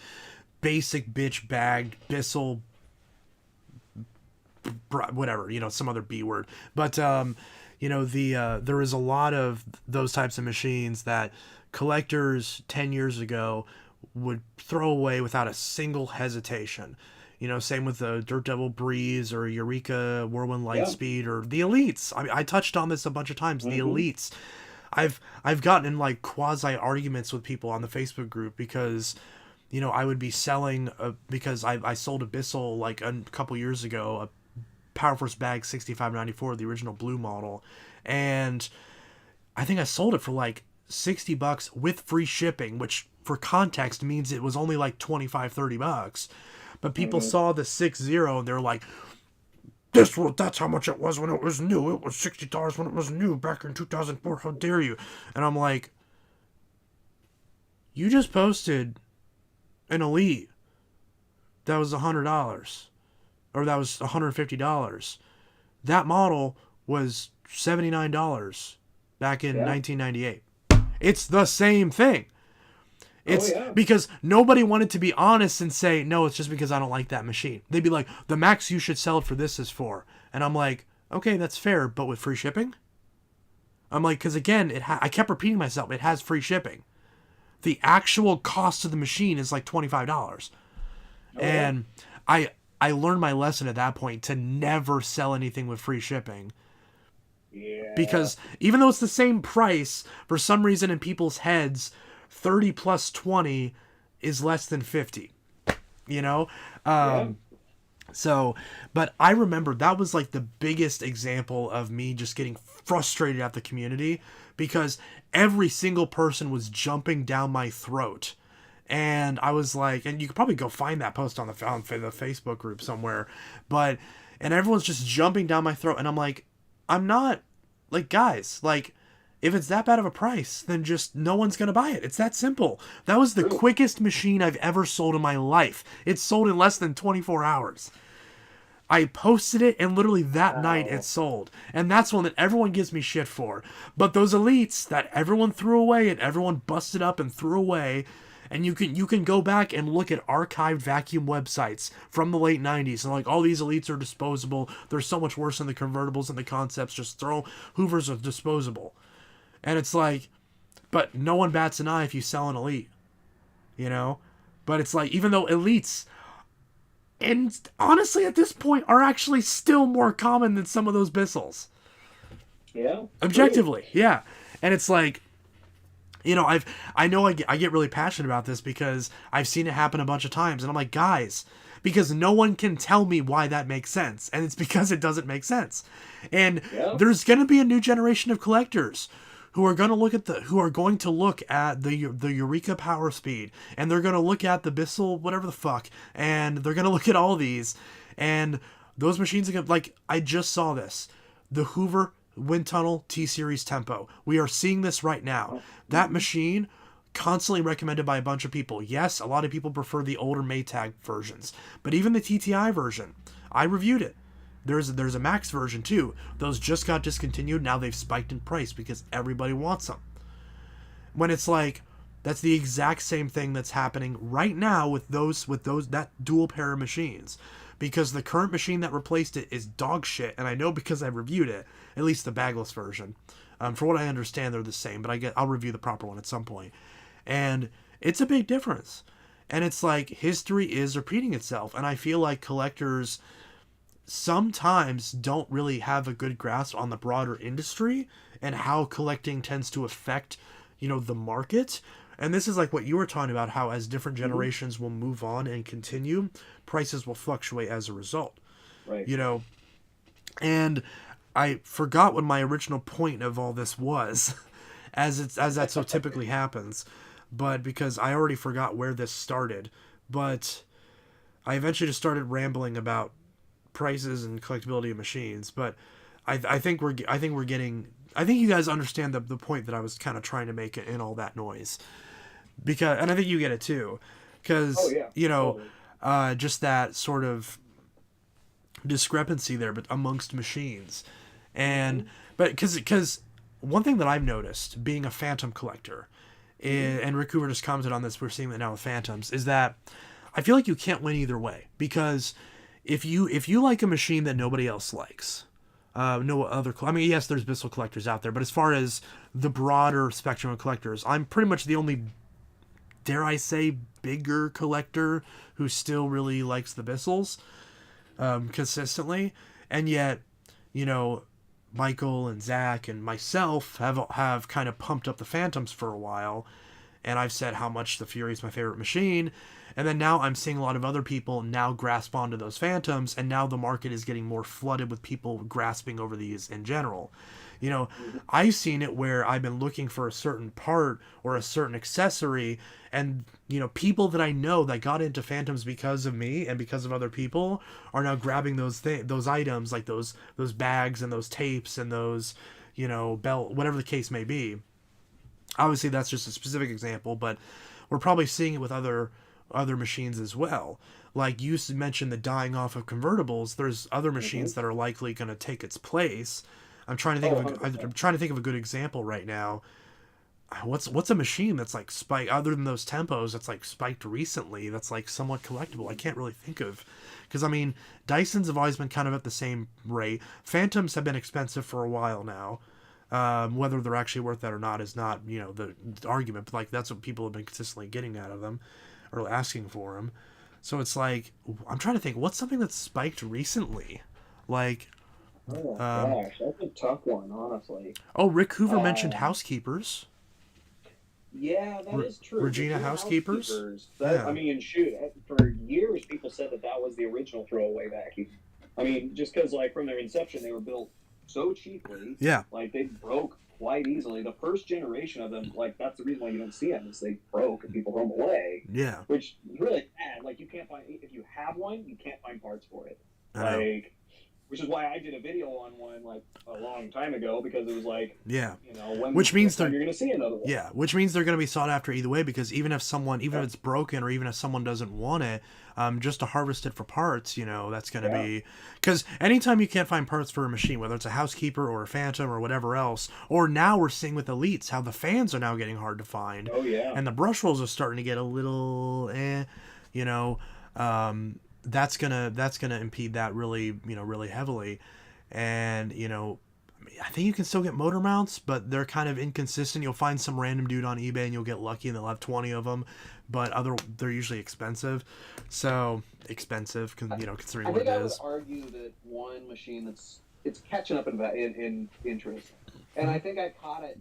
[SPEAKER 1] basic bitch bag, Bissell, whatever, some other B word. But there is a lot of those types of machines that collectors 10 years ago would throw away without a single hesitation. Same with the Dirt Devil Breeze or Eureka Whirlwind
[SPEAKER 2] Yeah.
[SPEAKER 1] Lightspeed or the Elites. I mean, I touched on this a bunch of times. The
[SPEAKER 2] Mm-hmm.
[SPEAKER 1] Elites. I've gotten in like quasi arguments with people on the Facebook group because I would be selling because I sold a Bissell like a couple years ago, Power Force Bag 6594, the original blue model, and I think I sold it for like $60 with free shipping, which for context means it was only like $25-$30. But people saw the 60 and they're like, that's how much it was when it was new. It was $60 when it was new back in 2004. How dare you? And I'm like, you just posted an Elite that was $100, or that was $150. That model was $79 back in 1998. It's the same thing. It's because nobody wanted to be honest and say, no, it's just because I don't like that machine. They'd be like, the max you should sell it for this is for. And I'm like, okay, that's fair, but with free shipping? I'm like, because again, I kept repeating myself, it has free shipping. The actual cost of the machine is like $25. And I learned my lesson at that point to never sell anything with free shipping.
[SPEAKER 2] Yeah.
[SPEAKER 1] Because even though it's the same price, for some reason in people's heads, 30 plus 20 is less than 50, you know? So, but I remember that was like the biggest example of me just getting frustrated at the community, because every single person was jumping down my throat. And I was like, and you could probably go find that post on the Facebook group somewhere, and everyone's just jumping down my throat. And I'm like, I'm not, like, guys, like, if it's that bad of a price, then just no one's going to buy it. It's that simple. That was the quickest machine I've ever sold in my life. It sold in less than 24 hours. I posted it, and literally that night it sold. And that's one that everyone gives me shit for. But those Elites that everyone threw away and everyone busted up and threw away, and you can go back and look at archived vacuum websites from the late 90s, and like, all these Elites are disposable. They're so much worse than the convertibles and the concepts. Just throw Hoovers are disposable. And it's like, but no one bats an eye if you sell an Elite, you know? But it's like, even though Elites, and honestly at this point, are actually still more common than some of those Bissels.
[SPEAKER 2] Yeah.
[SPEAKER 1] Objectively, yeah. And it's like, you know, I know I get really passionate about this because I've seen it happen a bunch of times. And I'm like, guys, because no one can tell me why that makes sense. And it's because it doesn't make sense. And there's going to be a new generation of collectors who are going to look at the Eureka Power Speed, and they're going to look at the Bissell whatever the fuck, and they're going to look at all these, and those machines are going to, like, I just saw this, the Hoover Wind Tunnel T-Series Tempo. We are seeing this right now. That machine, constantly recommended by a bunch of people. Yes, a lot of people prefer the older Maytag versions, but even the TTI version, I reviewed it. There's a Max version too. Those just got discontinued. Now they've spiked in price because everybody wants them. When it's like, that's the exact same thing that's happening right now with that dual pair of machines. Because the current machine that replaced it is dog shit, and I know because I reviewed it, at least the bagless version. For what I understand, they're the same, but I'll review the proper one at some point. And it's a big difference. And it's like, history is repeating itself, and I feel like collectors sometimes don't really have a good grasp on the broader industry and how collecting tends to affect, you know, the market. And this is like what you were talking about, how as different generations will move on and continue, prices will fluctuate as a result.
[SPEAKER 2] Right.
[SPEAKER 1] You know, and I forgot what my original point of all this was, as that so typically happens, but because I already forgot where this started. But I eventually just started rambling about prices and collectability of machines. But I think you guys understand the point that I was kind of trying to make in all that noise, because, and I think you get it too, because you know, just that sort of discrepancy there, but amongst machines. And but because one thing that I've noticed being a Phantom collector, and Rick Hoover just commented on this, we're seeing that now with Phantoms, is that I feel like you can't win either way. Because if you like a machine that nobody else likes, no other, I mean, yes, there's Bissell collectors out there, but as far as the broader spectrum of collectors, I'm pretty much the only, dare I say, bigger collector who still really likes the Bissells consistently. And yet, you know, Michael and Zach and myself have kind of pumped up the Phantoms for a while. and I've said how much the Fury is my favorite machine, and then now I'm seeing a lot of other people now grasp onto those Phantoms, and now the market is getting more flooded with people grasping over these in general. You know, I've seen it where I've been looking for a certain part or a certain accessory, and you know, people that I know that got into Phantoms because of me and because of other people are now grabbing those items, like those bags and those tapes and those, you know, belt, whatever the case may be. Obviously, that's just a specific example, but we're probably seeing it with other machines as well. Like you mentioned, the dying off of convertibles. There's other machines that are likely going to take its place.
[SPEAKER 2] Oh,
[SPEAKER 1] I'm
[SPEAKER 2] 100%.
[SPEAKER 1] trying to think of a good example right now. What's a machine that's like spiked other than those tempos that's like spiked recently that's like somewhat collectible? I can't really think of, because I mean, Dysons have always been kind of at the same rate. Phantoms have been expensive for a while now. Whether they're actually worth that or not is not, you know, the argument, but like that's what people have been consistently getting out of them or asking for them. So it's like I'm trying to think what's something that's spiked recently, like
[SPEAKER 2] Oh my
[SPEAKER 1] um,
[SPEAKER 2] gosh, that's a tough one, honestly.
[SPEAKER 1] oh, Rick Hoover mentioned
[SPEAKER 2] Um,
[SPEAKER 1] housekeepers.
[SPEAKER 2] yeah, that is true.
[SPEAKER 1] Regina
[SPEAKER 2] Regina
[SPEAKER 1] housekeepers.
[SPEAKER 2] Housekeepers. That I
[SPEAKER 1] Yeah,
[SPEAKER 2] mean, shoot, for years people said that that was the original throwaway vacuum. I mean, just because like from their inception they were built so cheaply,
[SPEAKER 1] yeah,
[SPEAKER 2] like they broke quite easily. The first generation of them, like that's the reason why you don't see them is they broke and people throw them away,
[SPEAKER 1] yeah.
[SPEAKER 2] which is really bad. Like you can't find if you have one, you can't find parts for it.
[SPEAKER 1] I know.
[SPEAKER 2] Like which is why I did a video on one like a long time ago because it was like,
[SPEAKER 1] Yeah,
[SPEAKER 2] you know, when
[SPEAKER 1] which means
[SPEAKER 2] next time
[SPEAKER 1] they're
[SPEAKER 2] you're gonna see another one.
[SPEAKER 1] yeah, which means they're going to be sought after either way, because even if it's broken or even if someone doesn't want it, just to harvest it for parts, you know, that's going to
[SPEAKER 2] Yeah.
[SPEAKER 1] be, because anytime you can't find parts for a machine, whether it's a housekeeper or a Phantom or whatever else, or now we're seeing with elites how the fans are now getting hard to find,
[SPEAKER 2] Oh yeah.
[SPEAKER 1] and the brush rolls are starting to get a little you know, that's gonna impede that really, you know, really heavily. And you know, I think you can still get motor mounts, but they're kind of inconsistent. You'll find some random dude on eBay and you'll get lucky and they'll have 20 of them, but they're usually expensive. So expensive, you know, considering
[SPEAKER 2] I
[SPEAKER 1] what
[SPEAKER 2] think
[SPEAKER 1] it
[SPEAKER 2] I would
[SPEAKER 1] is.
[SPEAKER 2] argue that one machine that's it's catching up in interest, and I think I caught it.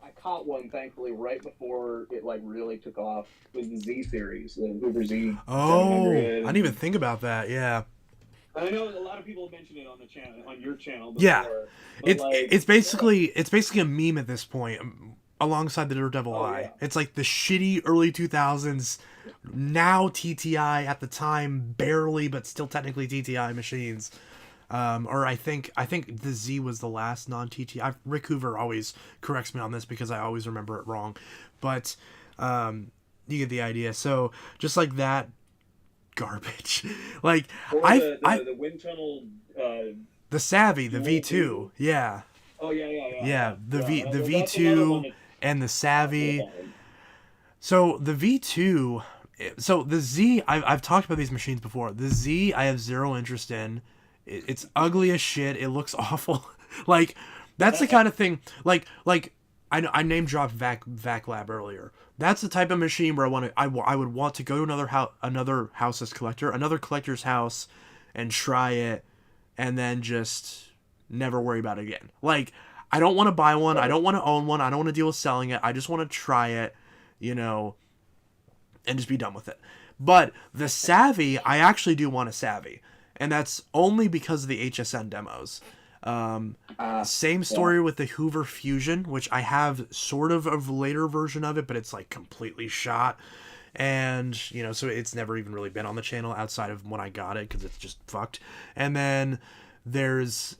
[SPEAKER 2] I caught one thankfully right before it like really took off. Was the Z series, the Hoover Z
[SPEAKER 1] Oh,
[SPEAKER 2] 700,
[SPEAKER 1] I didn't even
[SPEAKER 2] and
[SPEAKER 1] think about that. Yeah,
[SPEAKER 2] I know a lot of people have mentioned it on the channel, on your channel
[SPEAKER 1] yeah.
[SPEAKER 2] before, but
[SPEAKER 1] It's
[SPEAKER 2] yeah.
[SPEAKER 1] basically a meme at this point, alongside the Daredevil
[SPEAKER 2] Oh
[SPEAKER 1] Eye.
[SPEAKER 2] yeah.
[SPEAKER 1] It's like the shitty early 2000s, now TTI, at the time barely but still technically TTI machines. Or I think the Z was the last non TTI. Rick Hoover always corrects me on this because I always remember it wrong, but you get the idea. So just like that garbage, like
[SPEAKER 2] Or
[SPEAKER 1] I I
[SPEAKER 2] the wind tunnel
[SPEAKER 1] the Savvy, the
[SPEAKER 2] dual
[SPEAKER 1] V2,
[SPEAKER 2] tube.
[SPEAKER 1] yeah.
[SPEAKER 2] Oh yeah, yeah, yeah, yeah,
[SPEAKER 1] Yeah,
[SPEAKER 2] yeah.
[SPEAKER 1] the
[SPEAKER 2] That's another one
[SPEAKER 1] V2
[SPEAKER 2] that's
[SPEAKER 1] and the
[SPEAKER 2] impossible to
[SPEAKER 1] Savvy.
[SPEAKER 2] find.
[SPEAKER 1] So the V2, so the Z, I've talked about these machines before. The Z, I have zero interest in. It's ugly as shit. It looks awful. Like that's the kind of thing. Like I name dropped Vac Lab earlier. That's the type of machine where I would want to go to another house's collector, another collector's house, and try it, and then just never worry about it again. Like I don't want to buy one. I
[SPEAKER 2] Right.
[SPEAKER 1] don't want to own one. I don't want to deal with selling it. I just want to try it, you know, and just be done with it. But the Savvy, I actually do want a Savvy, and that's only because of the HSN demos. Um, Same
[SPEAKER 2] Yeah.
[SPEAKER 1] story with the Hoover Fusion, which I have sort of a later version of it, but it's like completely shot. And, you know, so it's never even really been on the channel outside of when I got it because it's just fucked. And then there's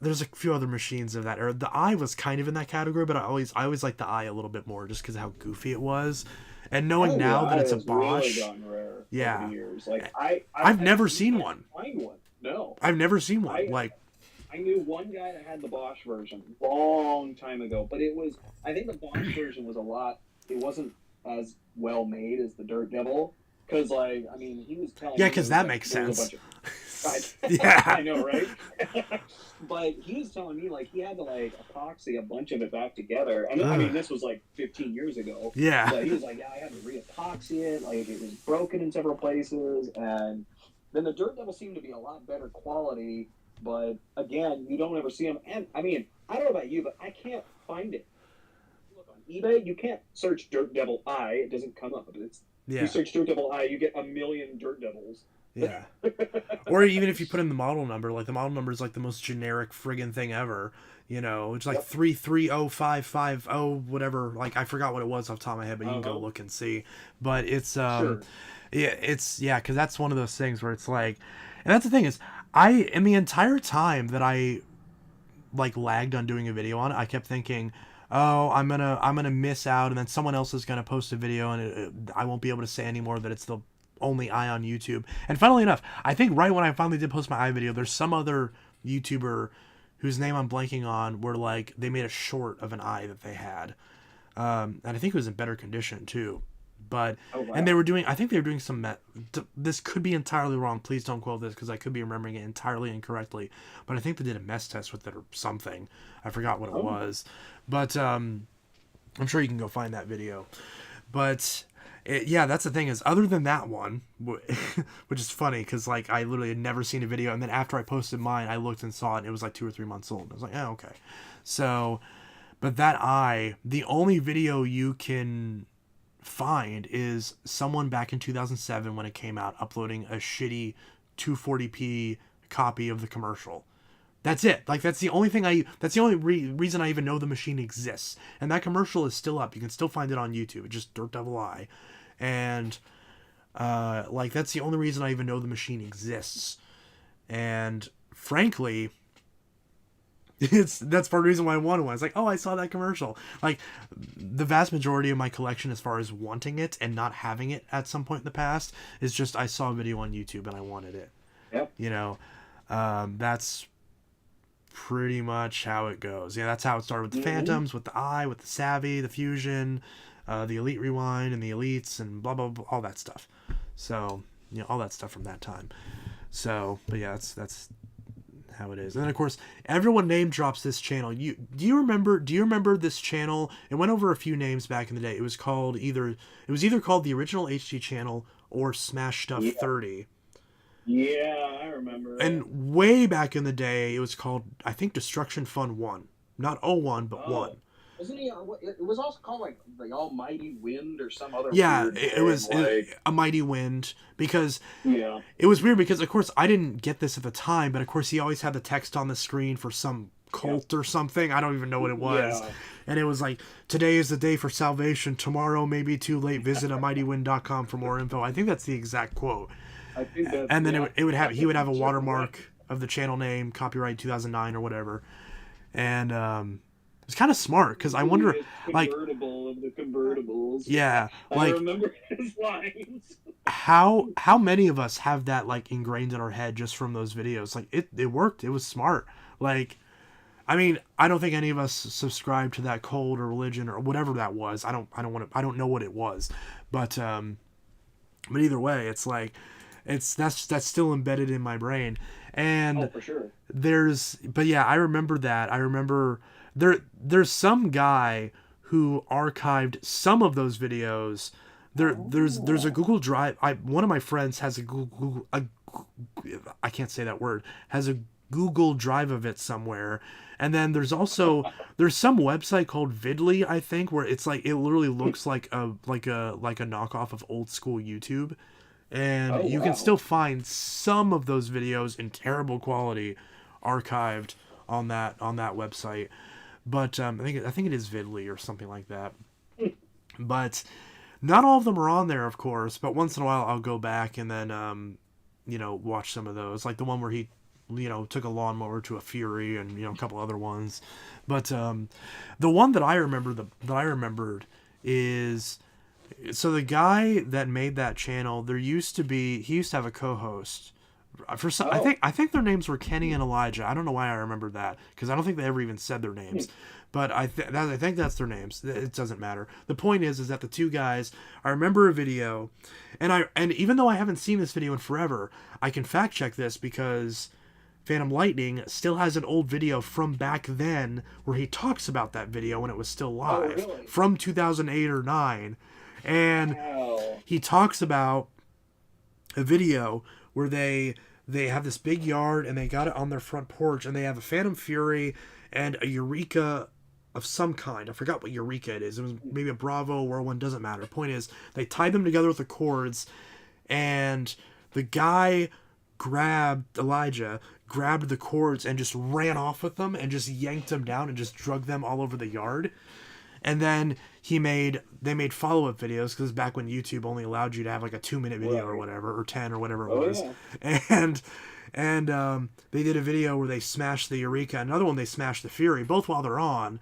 [SPEAKER 1] a few other machines of that era. The Eye was kind of in that category, but I always liked the Eye a little bit more just because of how goofy it was. And
[SPEAKER 2] I
[SPEAKER 1] knowing
[SPEAKER 2] think the
[SPEAKER 1] now that
[SPEAKER 2] eye
[SPEAKER 1] it's a
[SPEAKER 2] has really
[SPEAKER 1] Bosch,
[SPEAKER 2] gotten rare over the
[SPEAKER 1] yeah,
[SPEAKER 2] years. Like
[SPEAKER 1] I've never
[SPEAKER 2] you
[SPEAKER 1] seen
[SPEAKER 2] can't
[SPEAKER 1] one.
[SPEAKER 2] find one. No,
[SPEAKER 1] I've never seen one.
[SPEAKER 2] I
[SPEAKER 1] Like,
[SPEAKER 2] I knew one guy that had the Bosch version long time ago, but it was I think the Bosch version was a lot. It wasn't as well made as the Dirt Devil because like I mean he was telling
[SPEAKER 1] yeah,
[SPEAKER 2] me
[SPEAKER 1] because that makes
[SPEAKER 2] there was a
[SPEAKER 1] sense.
[SPEAKER 2] bunch of I,
[SPEAKER 1] Yeah.
[SPEAKER 2] I know, right? But he was telling me like he had to like epoxy a bunch of it back together. And I
[SPEAKER 1] Ugh.
[SPEAKER 2] mean, this was like 15 years ago.
[SPEAKER 1] Yeah.
[SPEAKER 2] But he was like, yeah, I had to re-epoxy it. Like it was broken in several places. And then the Dirt Devil seemed to be a lot better quality. But again, you don't ever see them. And I mean, I don't know about you, but I can't find it. Look on eBay, you can't search Dirt Devil Eye. It doesn't come up. It's you
[SPEAKER 1] Yeah.
[SPEAKER 2] search Dirt Devil Eye, you get a million Dirt Devils.
[SPEAKER 1] Yeah. Or even if you put in the model number, like the model number is like the most generic friggin' thing ever. You know, it's like
[SPEAKER 2] Yep.
[SPEAKER 1] 330550 whatever. Like I forgot what it was off the top of my head, but you can go
[SPEAKER 2] Uh-huh.
[SPEAKER 1] look and see. But it's
[SPEAKER 2] Sure.
[SPEAKER 1] yeah, because that's one of those things where it's like, and that's the thing is, I in the entire time that I like lagged on doing a video on it, I kept thinking, oh, I'm gonna miss out, and then someone else is gonna post a video, and I won't be able to say anymore that it's the only eye on YouTube. And funnily enough, I think right when I finally did post my eye video, there's some other YouTuber whose name I'm blanking on, where like they made a short of an eye that they had, and I think it was in better condition too. But
[SPEAKER 2] Oh
[SPEAKER 1] and they
[SPEAKER 2] wow.
[SPEAKER 1] were doing, I think they were doing some. This could be entirely wrong. Please don't quote this because I could be remembering it entirely incorrectly. But I think they did a mess test with it or something. I forgot what it
[SPEAKER 2] Oh.
[SPEAKER 1] was. But I'm sure you can go find that video. But yeah, that's the thing is, other than that one, which is funny because like I literally had never seen a video, and then after I posted mine, I looked and saw it, and it was like 2 or 3 months old. I was like, oh okay. So, but that eye, the only video you can find is someone back in 2007 when it came out uploading a shitty 240p copy of the commercial. That's it. Like that's the only thing that's the only reason I even know the machine exists. And that commercial is still up. You can still find it on YouTube. It's just Dirt Devil Eye. And like that's the only reason I even know the machine exists. And frankly, that's part of the reason why I wanted one. It's like, oh, I saw that commercial. Like the vast majority of my collection, as far as wanting it and not having it at some point in the past, is just I saw a video on YouTube and I wanted it.
[SPEAKER 2] Yep.
[SPEAKER 1] You know, that's pretty much how it goes. Yeah, that's how it started with the
[SPEAKER 2] Mm-hmm.
[SPEAKER 1] Phantoms, with the Eye, with the Savvy, the Fusion, the Elite Rewind, and the Elites, and blah blah blah, all that stuff. So all that stuff from that time. So, but yeah, that's how it is. And then of course, everyone name drops this channel. Do you remember this channel? It went over a few names back in the day. It was either called the original HD channel or Smash Stuff
[SPEAKER 2] Yeah.
[SPEAKER 1] 30.
[SPEAKER 2] Yeah, I remember it.
[SPEAKER 1] And way back in the day, it was called, I think, Destruction Fun 1. Not oh 01, but
[SPEAKER 2] Oh.
[SPEAKER 1] 1.
[SPEAKER 2] Wasn't he? It was also called like the Almighty Wind or some other
[SPEAKER 1] Yeah,
[SPEAKER 2] weird
[SPEAKER 1] it
[SPEAKER 2] name.
[SPEAKER 1] was
[SPEAKER 2] Like,
[SPEAKER 1] a mighty wind because
[SPEAKER 2] yeah,
[SPEAKER 1] it was weird because, of course, I didn't get this at the time, but of course, he always had the text on the screen for some
[SPEAKER 2] yeah,
[SPEAKER 1] cult or something. I don't even know what it was.
[SPEAKER 2] yeah.
[SPEAKER 1] And it was like, today is the day for salvation. Tomorrow may be too late. Visit amightywind.com for more info. I think that's the exact quote.
[SPEAKER 2] I think that's
[SPEAKER 1] And then
[SPEAKER 2] yeah.
[SPEAKER 1] it would
[SPEAKER 2] I
[SPEAKER 1] have, he would have a
[SPEAKER 2] check it out.
[SPEAKER 1] watermark of the channel name, copyright 2009 or whatever. And it's kind of smart because I wonder,
[SPEAKER 2] It's
[SPEAKER 1] like,
[SPEAKER 2] convertible of the convertibles.
[SPEAKER 1] yeah,
[SPEAKER 2] I
[SPEAKER 1] like
[SPEAKER 2] remember his lines.
[SPEAKER 1] how many of us have that like ingrained in our head just from those videos? Like it worked. It was smart. Like I mean, I don't think any of us subscribe to that cult or religion or whatever that was. I don't know what it was. But either way, it's like that's still embedded in my brain.
[SPEAKER 2] Oh,
[SPEAKER 1] And
[SPEAKER 2] for sure.
[SPEAKER 1] but yeah, I remember that. I remember there's some guy who archived some of those videos. There's a
[SPEAKER 2] Oh.
[SPEAKER 1] Google Drive. One of my friends has a I can't say that word, has a Google Drive of it somewhere. And then there's some website called Vidly, I think, where it's like it literally looks like a knockoff of old school YouTube. And
[SPEAKER 2] Oh
[SPEAKER 1] you can
[SPEAKER 2] wow.
[SPEAKER 1] still find some of those videos in terrible quality archived on that website. But I think it is Vidly or something like that. But not all of them are on there, of course. But once in a while, I'll go back and then watch some of those, like the one where he took a lawnmower to a Fury, and a couple other ones. But the one that I remembered is, so the guy that made that channel, he used to have a co-host. For some,
[SPEAKER 2] Oh.
[SPEAKER 1] I think their names were Kenny and Elijah. I don't know why I remember that because I don't think they ever even said their names, but I think that's their names. It doesn't matter. The point is that the two guys. I remember a video, and even though I haven't seen this video in forever, I can fact check this because Phantom Lightning still has an old video from back then where he talks about that video when it was still
[SPEAKER 2] Oh
[SPEAKER 1] live
[SPEAKER 2] really?
[SPEAKER 1] from 2008 or 9, and
[SPEAKER 2] Wow.
[SPEAKER 1] he talks about a video where they have this big yard and they got it on their front porch and they have a Phantom Fury and a Eureka of some kind. I forgot what Eureka it is. It was maybe a Bravo, Whirlwind, doesn't matter. Point is, they tied them together with the cords, and the guy Elijah grabbed the cords and just ran off with them and just yanked them down and just drug them all over the yard. And then they made follow-up videos, because back when YouTube only allowed you to have like a 2-minute video or whatever, or 10 or whatever it was. Yeah. And they did a video where they smashed the Eureka, another one they smashed the Fury, both while they're on.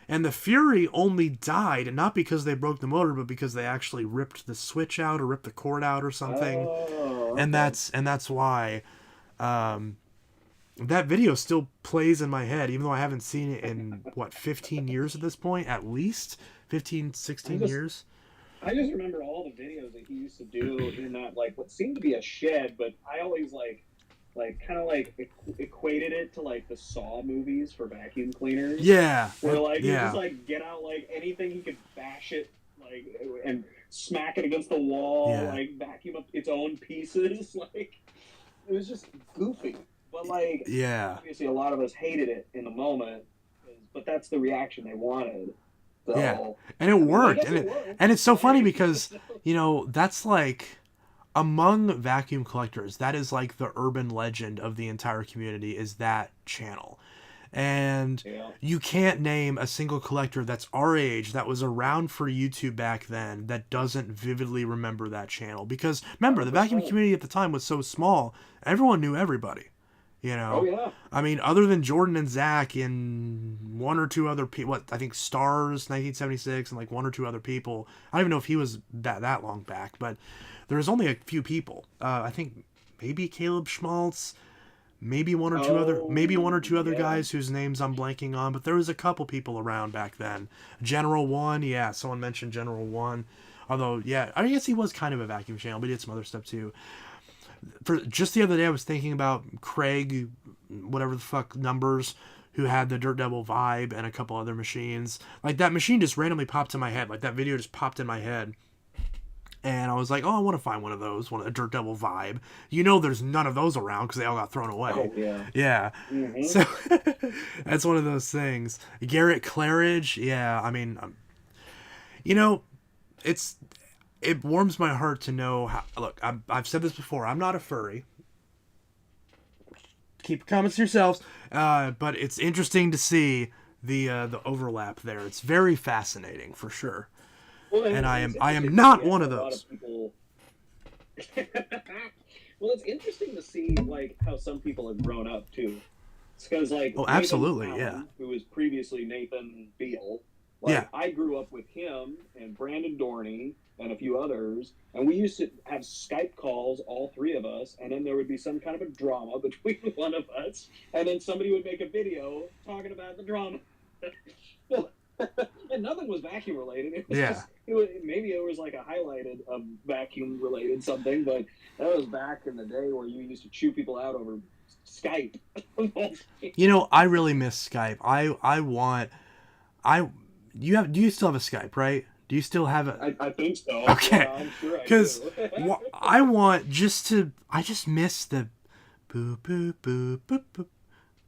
[SPEAKER 1] And the Fury only died, not because they broke the motor, but because they actually ripped the switch out or ripped the cord out or something. Oh, okay. And that's why that video still plays in my head, even though I haven't seen it in, 15 years at this point? At least 15, 16 years?
[SPEAKER 2] I just remember all the videos that he used to do in that, like, what seemed to be a shed, but I always, kind of equated it to, like, the Saw movies for vacuum cleaners.
[SPEAKER 1] Yeah.
[SPEAKER 2] Where, like, you just, like, get out, like, anything he could bash it, like, and smack it against the wall, like, vacuum up its own pieces. Like, it was just goofy. But, like, obviously a lot of us hated it in the moment, but that's the reaction they wanted. So,
[SPEAKER 1] yeah, and it worked. And it's so funny because, that's like, among vacuum collectors, that is like the urban legend of the entire community, is that channel. And you can't name a single collector that's our age, that was around for YouTube back then, that doesn't vividly remember that channel. Because, remember, the vacuum community at the time was so small, everyone knew everybody.
[SPEAKER 2] Oh, yeah.
[SPEAKER 1] I mean, other than Jordan and Zach and one or two other people, I think Stars 1976 and like one or two other people. I don't even know if he was that long back, but there was only a few people. I think maybe Caleb Schmaltz, maybe one or two other guys whose names I'm blanking on, but there was a couple people around back then. General One, someone mentioned General One. Although, I guess he was kind of a vacuum channel, but he did some other stuff too. For just the other day, I was thinking about Craig, whatever the fuck numbers, who had the Dirt Devil Vibe and a couple other machines. Like, that machine just randomly popped in my head. Like, that video just popped in my head. And I was like, I want to find one of those, a Dirt Devil Vibe. There's none of those around because they all got thrown away. Oh, yeah. Yeah. Mm-hmm. So, that's one of those things. Garrett Claridge, I mean, it warms my heart to know how. Look, I've said this before. I'm not a furry. Keep your comments to yourselves. But it's interesting to see the overlap there. It's very fascinating for sure. Well, and I am not one of those.
[SPEAKER 2] Well, it's interesting to see like how some people have grown up too. It's because like
[SPEAKER 1] absolutely,
[SPEAKER 2] Nathan Allen, who was previously Nathan Beal. I grew up with him and Brandon Dorney and a few others, and we used to have Skype calls, all three of us, and then there would be some kind of a drama between one of us, and then somebody would make a video talking about the drama. And nothing was vacuum related. It was just, maybe it was like a highlighted vacuum related something, but that was back in the day where you used to chew people out over Skype.
[SPEAKER 1] I really miss Skype. Do you still have a Skype, right? Do you still have it?
[SPEAKER 2] I think so.
[SPEAKER 1] Okay.
[SPEAKER 2] Yeah, I'm sure I do.
[SPEAKER 1] Because I just miss the boop, boop, boop, boop, boop,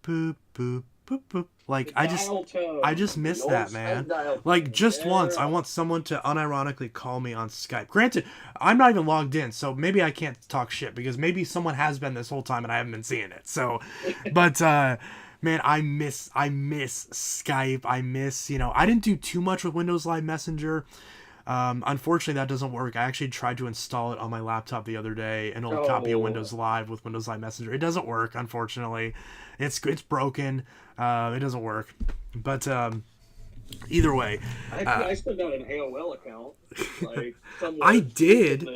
[SPEAKER 1] boop, boop, boop, boop. Like, I just miss that, man. Like, just once, I want someone to unironically call me on Skype. Granted, I'm not even logged in, so maybe I can't talk shit, because maybe someone has been this whole time and I haven't been seeing it. So, but, man, I miss Skype. I miss, I didn't do too much with Windows Live Messenger. Unfortunately, that doesn't work. I actually tried to install it on my laptop the other day, an old copy of Windows Live with Windows Live Messenger. It doesn't work, unfortunately. It's broken. It doesn't work. But either way,
[SPEAKER 2] I still got an AOL account. Like,
[SPEAKER 1] I did.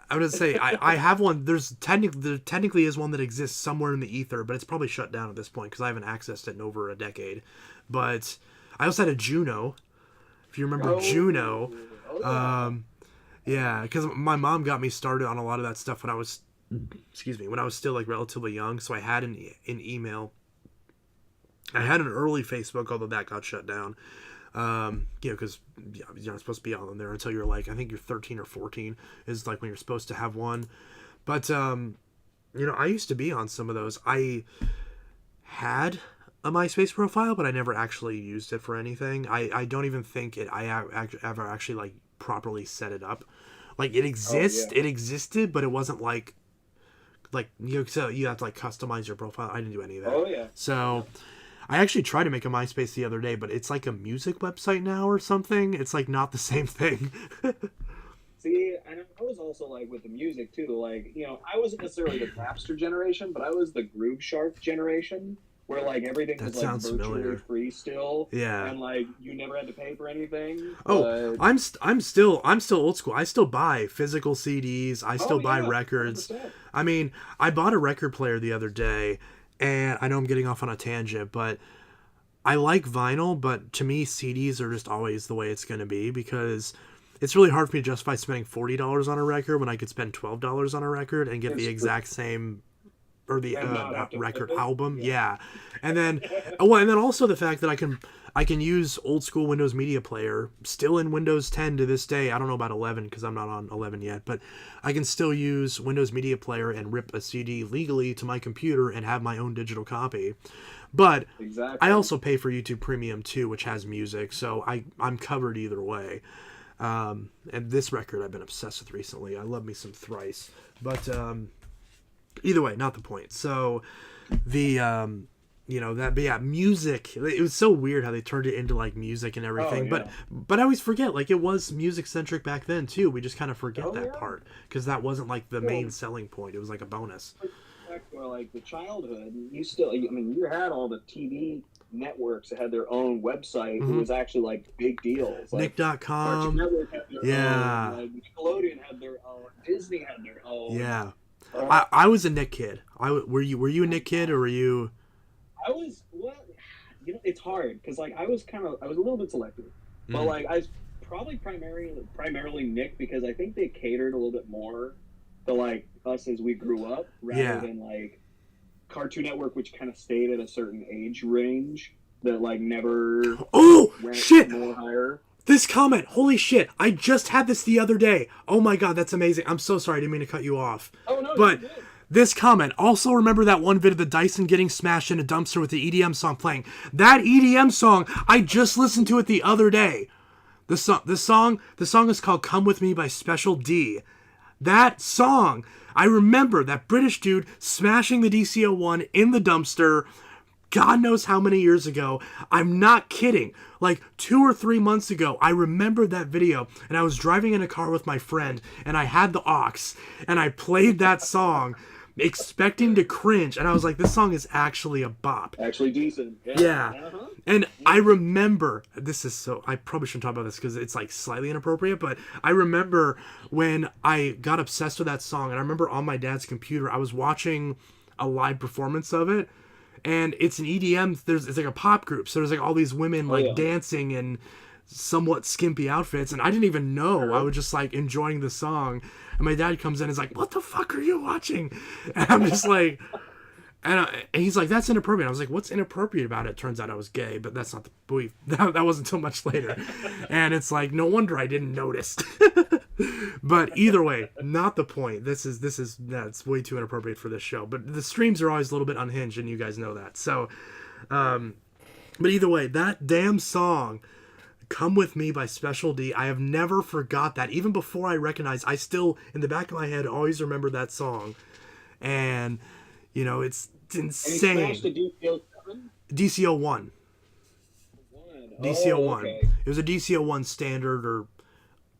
[SPEAKER 1] I was gonna say I have one. There technically is one that exists somewhere in the ether, but it's probably shut down at this point because I haven't accessed it in over a decade. But I also had a Juno. If you remember Juno, because my mom got me started on a lot of that stuff when I was still like relatively young. So I had an email. I had an early Facebook, although that got shut down. Because you're not supposed to be on there until you're like, I think you're 13 or 14 is like when you're supposed to have one. But I used to be on some of those. I had a MySpace profile, but I never actually used it for anything. I don't even think ever actually like properly set it up. Like
[SPEAKER 2] Oh yeah.
[SPEAKER 1] it existed, but it wasn't like so you have to like customize your profile. I didn't do any of that.
[SPEAKER 2] Oh yeah. Yeah.
[SPEAKER 1] So I actually tried to make a MySpace the other day, but it's like a music website now or something. It's like not the same thing.
[SPEAKER 2] See, and I was also like with the music too. Like, I wasn't necessarily the Napster generation, but I was the Groove Shark generation, where like everything
[SPEAKER 1] That
[SPEAKER 2] was like
[SPEAKER 1] sounds
[SPEAKER 2] virtually
[SPEAKER 1] familiar.
[SPEAKER 2] free still,
[SPEAKER 1] Yeah.
[SPEAKER 2] and like you never had to pay for anything.
[SPEAKER 1] Oh,
[SPEAKER 2] But
[SPEAKER 1] I'm still old school. I still buy physical CDs. I
[SPEAKER 2] oh
[SPEAKER 1] still buy
[SPEAKER 2] yeah, 100
[SPEAKER 1] records.
[SPEAKER 2] percent.
[SPEAKER 1] I mean, I bought a record player the other day, and I know I'm getting off on a tangent, but I like vinyl, but to me, CDs are just always the way it's going to be because it's really hard for me to justify spending $40 on a record when I could spend $12 on a record and get the
[SPEAKER 2] It's true,
[SPEAKER 1] exact same or the
[SPEAKER 2] and not have to flip
[SPEAKER 1] record
[SPEAKER 2] it.
[SPEAKER 1] album.
[SPEAKER 2] Yeah.
[SPEAKER 1] Yeah, and then oh, and then also the fact that I can use old school Windows Media Player still in Windows 10 to this day. I don't know about 11 because I'm not on 11 yet, but I can still use Windows Media Player and rip a CD legally to my computer and have my own digital copy. But I
[SPEAKER 2] Exactly.
[SPEAKER 1] also pay for YouTube Premium too, which has music, so I'm covered either way. And this record I've been obsessed with recently. I love me some Thrice, but either way, not the point. So the that, but yeah, music. It was so weird how they turned it into like music and
[SPEAKER 2] Oh
[SPEAKER 1] everything. But
[SPEAKER 2] yeah.
[SPEAKER 1] I always forget like it was music centric back then too. We just kind of forget
[SPEAKER 2] Oh
[SPEAKER 1] that
[SPEAKER 2] yeah.
[SPEAKER 1] part because that wasn't like the
[SPEAKER 2] Well,
[SPEAKER 1] main selling point. It was like a bonus.
[SPEAKER 2] back to like the childhood, you still, I mean, you had all the TV networks that had their own website. It
[SPEAKER 1] Mm-hmm.
[SPEAKER 2] was actually like big deals. Like Cartoon
[SPEAKER 1] Nick.com.
[SPEAKER 2] Network had their own,
[SPEAKER 1] Yeah,
[SPEAKER 2] like Nickelodeon had their own, Disney had their own.
[SPEAKER 1] yeah.
[SPEAKER 2] Uh,
[SPEAKER 1] I was a Nick kid. Were you a Nick kid or were you?
[SPEAKER 2] I was well, it's hard because like I was a little bit selective, but
[SPEAKER 1] Mm,
[SPEAKER 2] like I was probably primarily Nick because I think they catered a little bit more to like us as we grew up rather
[SPEAKER 1] yeah.
[SPEAKER 2] than like Cartoon Network, which kind of stayed at a certain age range that like never
[SPEAKER 1] Oh
[SPEAKER 2] went
[SPEAKER 1] shit!
[SPEAKER 2] more higher.
[SPEAKER 1] This comment, holy shit! I just had this the other day. Oh my god, that's amazing. I'm so sorry, I didn't mean to cut you off,
[SPEAKER 2] Oh no, you're
[SPEAKER 1] but
[SPEAKER 2] good.
[SPEAKER 1] this comment, also remember that one vid of the Dyson getting smashed in a dumpster with the EDM song playing. That EDM song, I just listened to it the other day. The song is called "Come with Me" by Special D. That song, I remember that British dude smashing the DCO1 in the dumpster. God knows how many years ago. I'm not kidding. Like 2 or 3 months ago, I remembered that video, and I was driving in a car with my friend, and I had the aux, and I played that song, expecting to cringe, and I was like, "This song is actually a bop."
[SPEAKER 2] Actually decent. Yeah.
[SPEAKER 1] Yeah.
[SPEAKER 2] Uh-huh.
[SPEAKER 1] And I remember, this is so, I probably shouldn't talk about this because it's like slightly inappropriate, but I remember when I got obsessed with that song, and I remember on my dad's computer, I was watching a live performance of it, and it's an EDM, it's like a pop group, so there's like all these women
[SPEAKER 2] Oh
[SPEAKER 1] like
[SPEAKER 2] yeah.
[SPEAKER 1] dancing in somewhat skimpy outfits, and I didn't even know. I
[SPEAKER 2] Sure.
[SPEAKER 1] was just like enjoying the song, and my dad comes in and is like, "What the fuck are you watching?" And I'm just like, and he's like, "That's inappropriate." I was like, "What's inappropriate about it?" Turns out I was gay, but that's not the belief. That wasn't until much later. And it's like, no wonder I didn't notice. But either way, not the point. This is that's way too inappropriate for this show. But the streams are always a little bit unhinged, and you guys know that. So, but either way, that damn song, "Come With Me" by Special D, I have never forgot that. Even before I recognized, I still, in the back of my head, always remember that song. And, it's
[SPEAKER 2] And he smashed
[SPEAKER 1] insane.
[SPEAKER 2] the DPO7.
[SPEAKER 1] DCO1.
[SPEAKER 2] One. Oh,
[SPEAKER 1] DCO1.
[SPEAKER 2] okay.
[SPEAKER 1] It was a DCO1 standard, or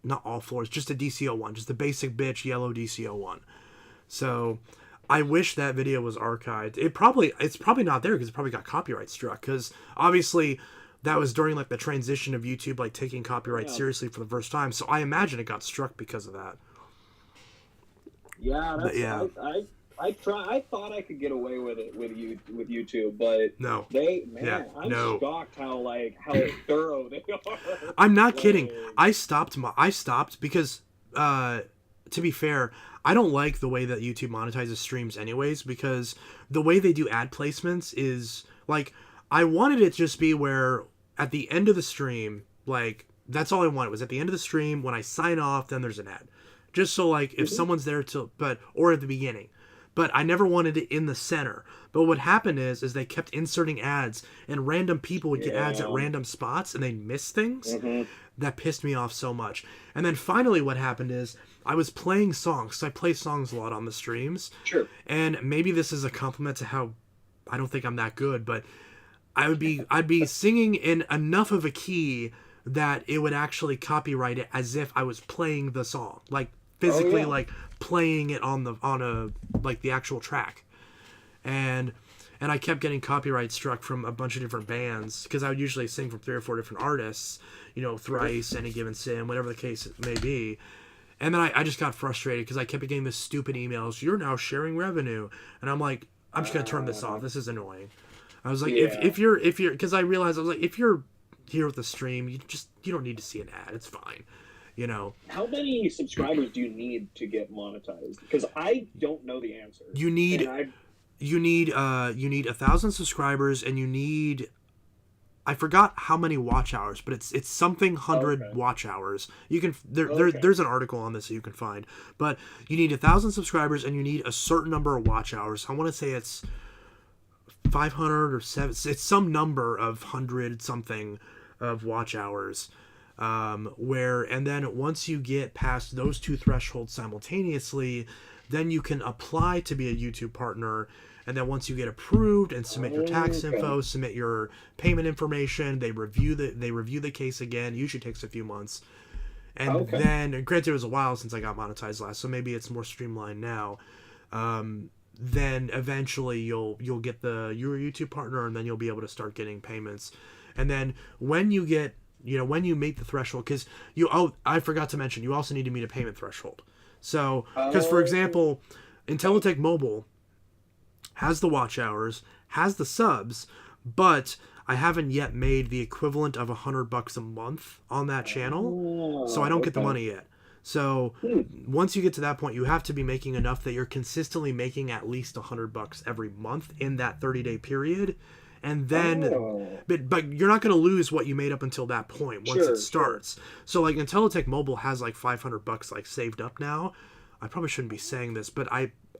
[SPEAKER 1] not all floors, just a DCO1. Just the basic bitch yellow DCO1. So I wish that video was archived. It's probably not there because it probably got copyright struck. Because obviously that was during like the transition of YouTube like taking copyright
[SPEAKER 2] Yeah.
[SPEAKER 1] seriously for the first time. So I imagine it got struck because of that.
[SPEAKER 2] Yeah,
[SPEAKER 1] But
[SPEAKER 2] that's
[SPEAKER 1] yeah,
[SPEAKER 2] I thought I could get away with it with YouTube, but
[SPEAKER 1] no, yeah,
[SPEAKER 2] I'm
[SPEAKER 1] no.
[SPEAKER 2] shocked how thorough they are.
[SPEAKER 1] I'm not kidding.
[SPEAKER 2] Like,
[SPEAKER 1] I stopped because to be fair, I don't like the way that YouTube monetizes streams anyways, because the way they do ad placements is like, I wanted it to just be where at the end of the stream, like that's all I wanted was at the end of the stream when I sign off, then there's an ad. Just so like if
[SPEAKER 2] mhm.
[SPEAKER 1] someone's there till or at the beginning. but I never wanted it in the center. But what happened is they kept inserting ads, and random people would get ads at
[SPEAKER 2] Yeah.
[SPEAKER 1] random spots, and they'd miss things.
[SPEAKER 2] Mm-hmm.
[SPEAKER 1] That pissed me off so much. And then finally what happened is I was playing songs. So I play songs a lot on the streams.
[SPEAKER 2] Sure.
[SPEAKER 1] And maybe this is a compliment to how I don't think I'm that good, but I'd be singing in enough of a key that it would actually copyright it as if I was playing the song. Like physically like playing it on a like the actual track. And I kept getting copyright struck from a bunch of different bands because I would usually sing from 3 or 4 different artists, you know, Thrice, Any Given Sin, whatever the case may be. And then I just got frustrated because I kept getting this stupid emails, you're now sharing revenue. And I'm like, I'm just going to turn this off. This is annoying. I was like, if you're, because I realized, I was like, if you're here with the stream, you don't need to see an ad. It's fine. You know,
[SPEAKER 3] how many subscribers do you need to get monetized? Because I don't know the answer.
[SPEAKER 1] You need 1,000 subscribers, and you need, I forgot how many watch hours, but it's something 100 watch hours. You can there's an article on this that you can find, but you need 1,000 subscribers and you need a certain number of watch hours. I want to say it's 500 or 7. It's some number of 100 something of watch hours. And then once you get past those two thresholds simultaneously, then you can apply to be a YouTube partner. And then once you get approved and submit your tax info, submit your payment information, they review the case again. Usually takes a few months. And then, granted, it was a while since I got monetized last, so maybe it's more streamlined now. Then eventually you'll get your YouTube partner, and then you'll be able to start getting payments. And then when you get, when you meet the threshold, because I forgot to mention, you also need to meet a payment threshold. So, because for example, Intelitech Mobile has the watch hours, has the subs, but I haven't yet made the equivalent of $100 a month on that channel, so I don't get the money yet. So once you get to that point, you have to be making enough that you're consistently making at least $100 every month in that 30-day period. And then, but you're not going to lose what you made up until that point once it starts. So like Intelitech Mobile has like $500 like saved up now. I probably shouldn't be saying this, but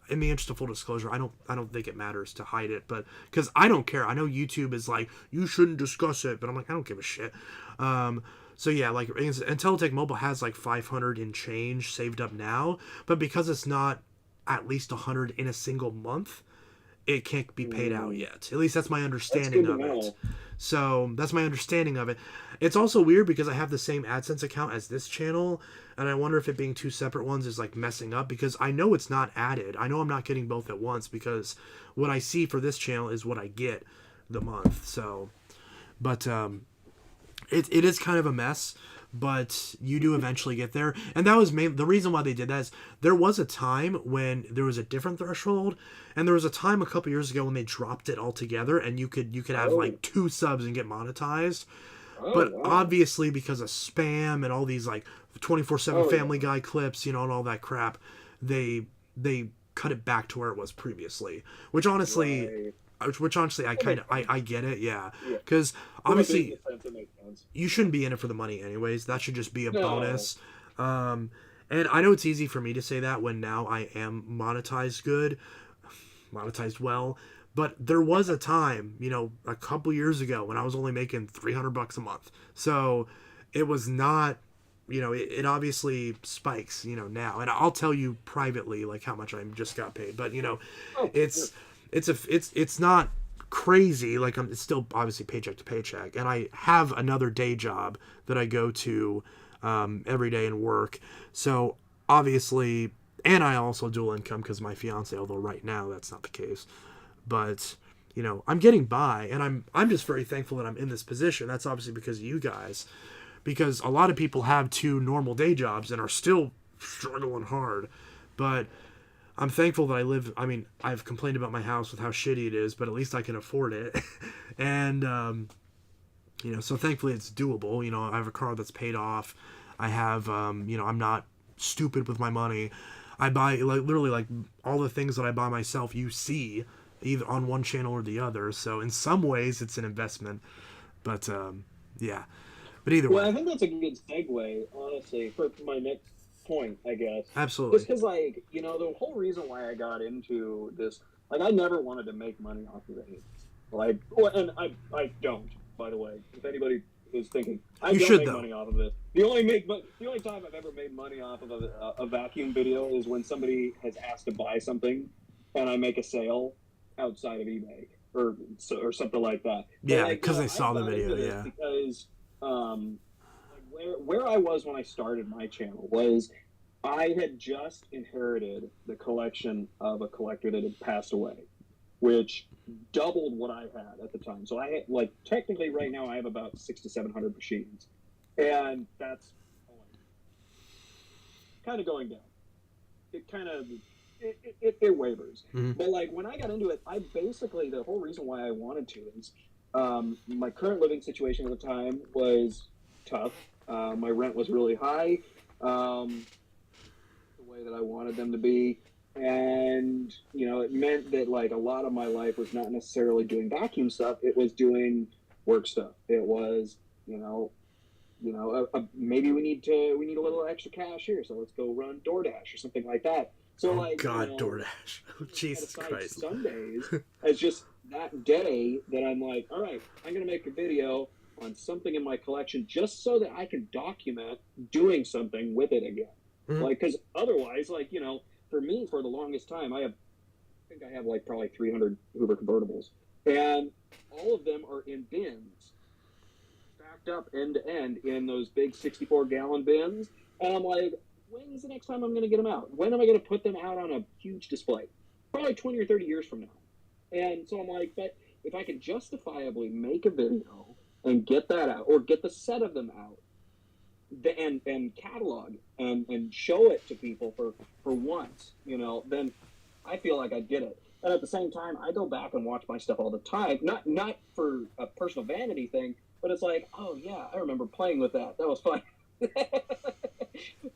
[SPEAKER 1] in the interest of full disclosure, I don't think it matters to hide it, but because I don't care. I know YouTube is like, you shouldn't discuss it, but I'm like, I don't give a shit. So yeah, like Intelitech Mobile has like 500 and change saved up now, but because it's not at least 100 in a single month, it can't be paid out yet. At least that's my understanding of it. So that's my understanding of it. It's also weird because I have the same AdSense account as this channel, and I wonder if it being two separate ones is like messing up, because I know it's not added. I know I'm not getting both at once, because what I see for this channel is what I get the month. So, but it is kind of a mess, but you do eventually get there. And that was the reason why they did that is there was a time when there was a different threshold, and there was a time a couple years ago when they dropped it altogether, and you could have like 2 subs and get monetized. But obviously because of spam and all these like 24/7 Family Guy clips, and all that crap, they cut it back to where it was previously, which honestly I kind of I get it, because obviously you shouldn't be in it for the money anyways. That should just be a bonus. And I know it's easy for me to say that when now I am monetized well, but there was a time, a couple years ago when I was only making $300 a month. So it was not, it obviously spikes, now, and I'll tell you privately like how much I just got paid, but it's not crazy. Like it's still obviously paycheck to paycheck, and I have another day job that I go to every day and work. So obviously, and I also dual income because my fiance, although right now that's not the case, but I'm getting by, and I'm just very thankful that I'm in this position. That's obviously because of you guys, because a lot of people have 2 normal day jobs and are still struggling hard, but I'm thankful that I've complained about my house with how shitty it is, but at least I can afford it. And, so thankfully it's doable. I have a car that's paid off. I have, I'm not stupid with my money. I buy literally all the things that I buy myself, you see either on one channel or the other. So in some ways it's an investment, but, yeah, but either way.
[SPEAKER 3] I think that's a good segue, honestly, for my next point, I guess.
[SPEAKER 1] Absolutely.
[SPEAKER 3] Just because, like, you know, the whole reason why I got into this, like, I never wanted to make money off of it. Like, well, and I don't, by the way. If anybody is thinking, I
[SPEAKER 1] You
[SPEAKER 3] don't
[SPEAKER 1] should
[SPEAKER 3] make
[SPEAKER 1] though.
[SPEAKER 3] money off of it. The only time I've ever made money off of a vacuum video is when somebody has asked to buy something, and I make a sale outside of eBay or something like that. But
[SPEAKER 1] Yeah,
[SPEAKER 3] like,
[SPEAKER 1] because
[SPEAKER 3] no,
[SPEAKER 1] they
[SPEAKER 3] I
[SPEAKER 1] saw the
[SPEAKER 3] got
[SPEAKER 1] video.
[SPEAKER 3] into this
[SPEAKER 1] Yeah.
[SPEAKER 3] because like where I was when I started my channel was I had just inherited the collection of a collector that had passed away, which doubled what I had at the time. So I had, like, technically right now I have about 600 to 700 machines, and that's kind of going down. It kind of it wavers.
[SPEAKER 1] Mm-hmm.
[SPEAKER 3] But like when I got into it, I basically, the whole reason why I wanted to is my current living situation at the time was tough. My rent was really high. The way that I wanted them to be. And, you know, it meant that like a lot of my life was not necessarily doing vacuum stuff. It was doing work stuff. It was, maybe we need a little extra cash here, so let's go run DoorDash or something like that. So
[SPEAKER 1] Oh
[SPEAKER 3] like,
[SPEAKER 1] God, DoorDash. Oh,
[SPEAKER 3] set
[SPEAKER 1] Jesus
[SPEAKER 3] aside
[SPEAKER 1] Christ.
[SPEAKER 3] Sundays as just that day that I'm like, all right, I'm gonna make a video on something in my collection just so that I can document doing something with it again.
[SPEAKER 1] Mm-hmm.
[SPEAKER 3] Like, because otherwise, like, for me, for the longest time, I think I have like probably 300 Hoover convertibles, and all of them are in bins, stacked up end to end in those big 64-gallon bins. And I'm like, when's the next time I'm going to get them out? When am I going to put them out on a huge display? Probably 20 or 30 years from now. And so I'm like, but if I can justifiably make a video and get that out, or get the set of them out, and catalog and show it to people for once, then I feel like I did it. And at the same time, I go back and watch my stuff all the time, not for a personal vanity thing, but it's like, oh yeah, I remember playing with that. That was fun.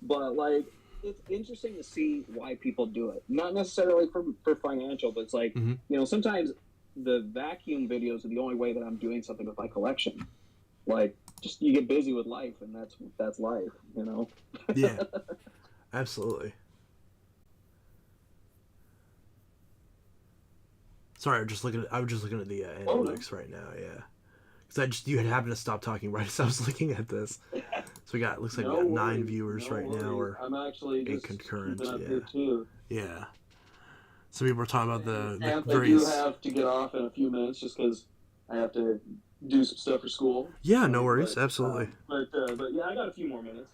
[SPEAKER 3] But like, it's interesting to see why people do it. Not necessarily for financial, but it's like, sometimes the vacuum videos are the only way that I'm doing something with my collection. Like, just you get busy with life, and that's life,
[SPEAKER 1] Yeah, absolutely. Sorry, I was just looking at the analytics right now. Yeah, because you had happened to stop talking right as I was looking at this. So looks like we got 9 viewers right now, or
[SPEAKER 3] I'm actually
[SPEAKER 1] 8 concurrent.
[SPEAKER 3] up
[SPEAKER 1] Yeah,
[SPEAKER 3] here too.
[SPEAKER 1] yeah. Some people are talking about the
[SPEAKER 3] And
[SPEAKER 1] various.
[SPEAKER 3] I do have to get off in a few minutes just because I have to do some stuff for school.
[SPEAKER 1] Yeah, no worries, absolutely.
[SPEAKER 3] But yeah, I got a few more minutes.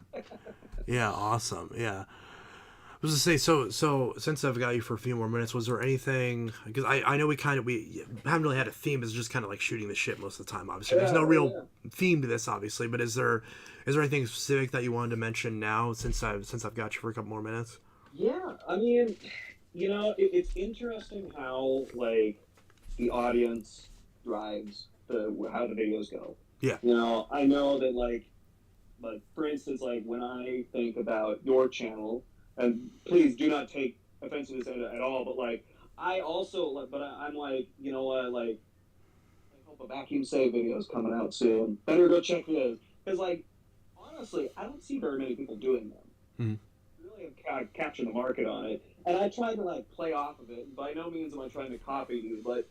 [SPEAKER 1] Yeah, awesome. Yeah. I was to say, so since I've got you for a few more minutes, was there anything? Because I know we haven't really had a theme. It's just kind of like shooting the shit most of the time. Obviously, there's no real theme to this, obviously. But is there anything specific that you wanted to mention now since I've got you for a couple more minutes?
[SPEAKER 3] Yeah, I mean, it's interesting how like the audience drives how the videos go.
[SPEAKER 1] Yeah.
[SPEAKER 3] I know that like for instance, like when I think about your channel, and please do not take offense to this at all, but like I also I'm like, you know what, like I hope a vacuum save video is coming out soon. Better go check those, because like honestly, I don't see very many people doing them. Really have captured the market on it, and I try to like play off of it. By no means am I trying to copy you, but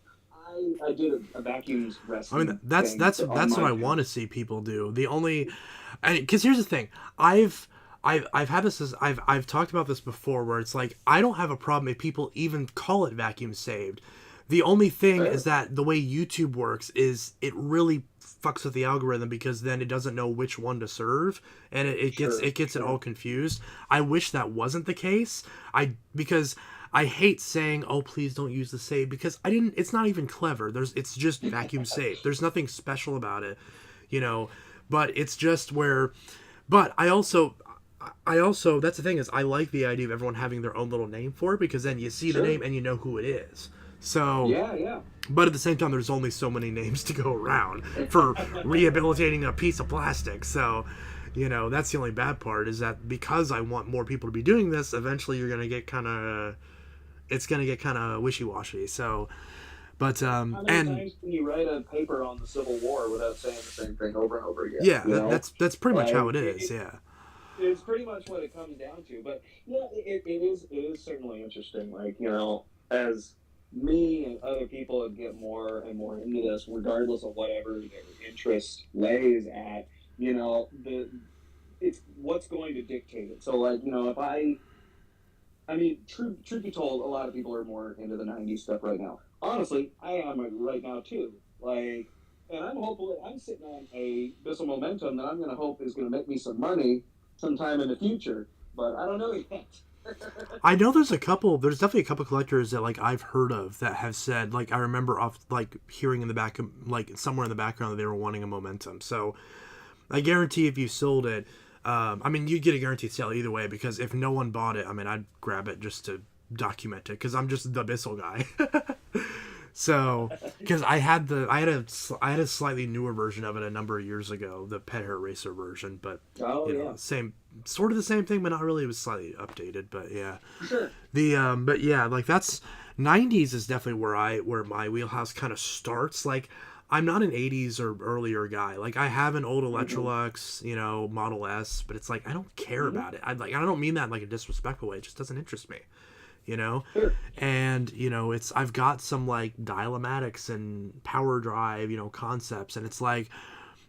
[SPEAKER 3] I did a vacuums wrestling.
[SPEAKER 1] I mean, that's what I want to see people do. Because here's the thing, I've had this I've talked about this before, where it's like I don't have a problem if people even call it vacuum saved. The only thing is that the way YouTube works is it really fucks with the algorithm, because then it doesn't know which one to serve, and it gets it all confused. I wish that wasn't the case. Because I hate saying, "Oh, please don't use the save," because it's not even clever. It's just vacuum save. There's nothing special about it, But it's just where. But I also that's the thing, is I like the idea of everyone having their own little name for it, because then you see the name and you know who it is. So
[SPEAKER 3] yeah.
[SPEAKER 1] But at the same time, there's only so many names to go around for rehabilitating a piece of plastic. So, that's the only bad part, is that because I want more people to be doing this, eventually you're gonna get kind of wishy-washy. So, but
[SPEAKER 3] how many times can you write a paper on the Civil War without saying the same thing over and over again?
[SPEAKER 1] Yeah, that's pretty much how it is. Yeah.
[SPEAKER 3] it's pretty much what it comes down to. But yeah, it is certainly interesting. Like, as me and other people get more and more into this, regardless of whatever their interest lays at, the it's what's going to dictate it. So, like, if I mean, truth be told, a lot of people are more into the '90s stuff right now. Honestly, I am right now too. Like, and I'm sitting on a Bissell momentum that I'm going to hope is going to make me some money sometime in the future, but I don't know yet.
[SPEAKER 1] I know there's definitely a couple collectors that like I've heard of that have said, like, I remember off like hearing in the back of, like, somewhere in the background that they were wanting a momentum. So I guarantee if you sold it, I mean, you'd get a guaranteed sale either way, because if no one bought it, I mean, I'd grab it just to document it, because I'm just the Bissell guy. So, because I had a slightly newer version of it a number of years ago, the Pet Hair Racer version, but
[SPEAKER 3] Yeah.
[SPEAKER 1] same, sort of the same thing, but not really. It was slightly updated, but yeah.
[SPEAKER 3] Sure.
[SPEAKER 1] But yeah, like that's '90s is definitely where my wheelhouse kind of starts. Like, I'm not an '80s or earlier guy. Like, I have an old Electrolux, Model S, but it's like I don't care about it. I don't mean that in like a disrespectful way. It just doesn't interest me.
[SPEAKER 3] Sure.
[SPEAKER 1] And I've got some like dial-o-matics and power drive concepts, and it's like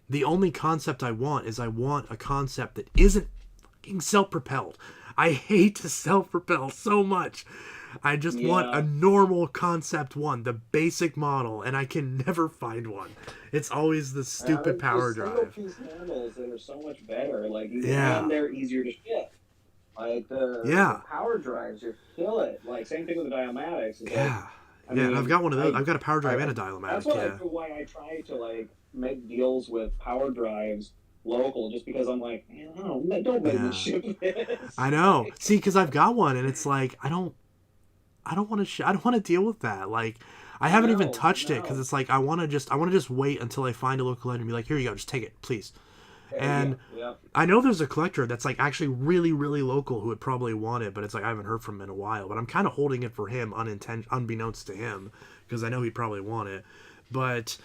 [SPEAKER 1] the only concept I want is a concept that isn't fucking self-propelled. I hate to self-propel so much. I just want a normal concept one, the basic model, and I can never find one. It's always the stupid power drive.
[SPEAKER 3] Single piece handles that are so much better. Like,
[SPEAKER 1] Yeah.
[SPEAKER 3] and they're easier to ship. Like the power drives, you feel it. Like, same thing with the diamatics.
[SPEAKER 1] Yeah. And I've got one of those. I've got a power drive and a
[SPEAKER 3] That's
[SPEAKER 1] dial-o-matic.
[SPEAKER 3] why I try to like make deals with power drives local, just because I'm like, man, don't make me ship this.
[SPEAKER 1] I know. See, because I've got one, and it's like I don't want to. I don't want to deal with that. Like, I haven't even touched it, because it's like I want to just wait until I find a local collector and be like, here you go, just take it, please. And I know there's a collector that's like actually really, really local who would probably want it, but it's like I haven't heard from him in a while. But I'm kind of holding it for him, unbeknownst to him, because I know he'd probably want it. But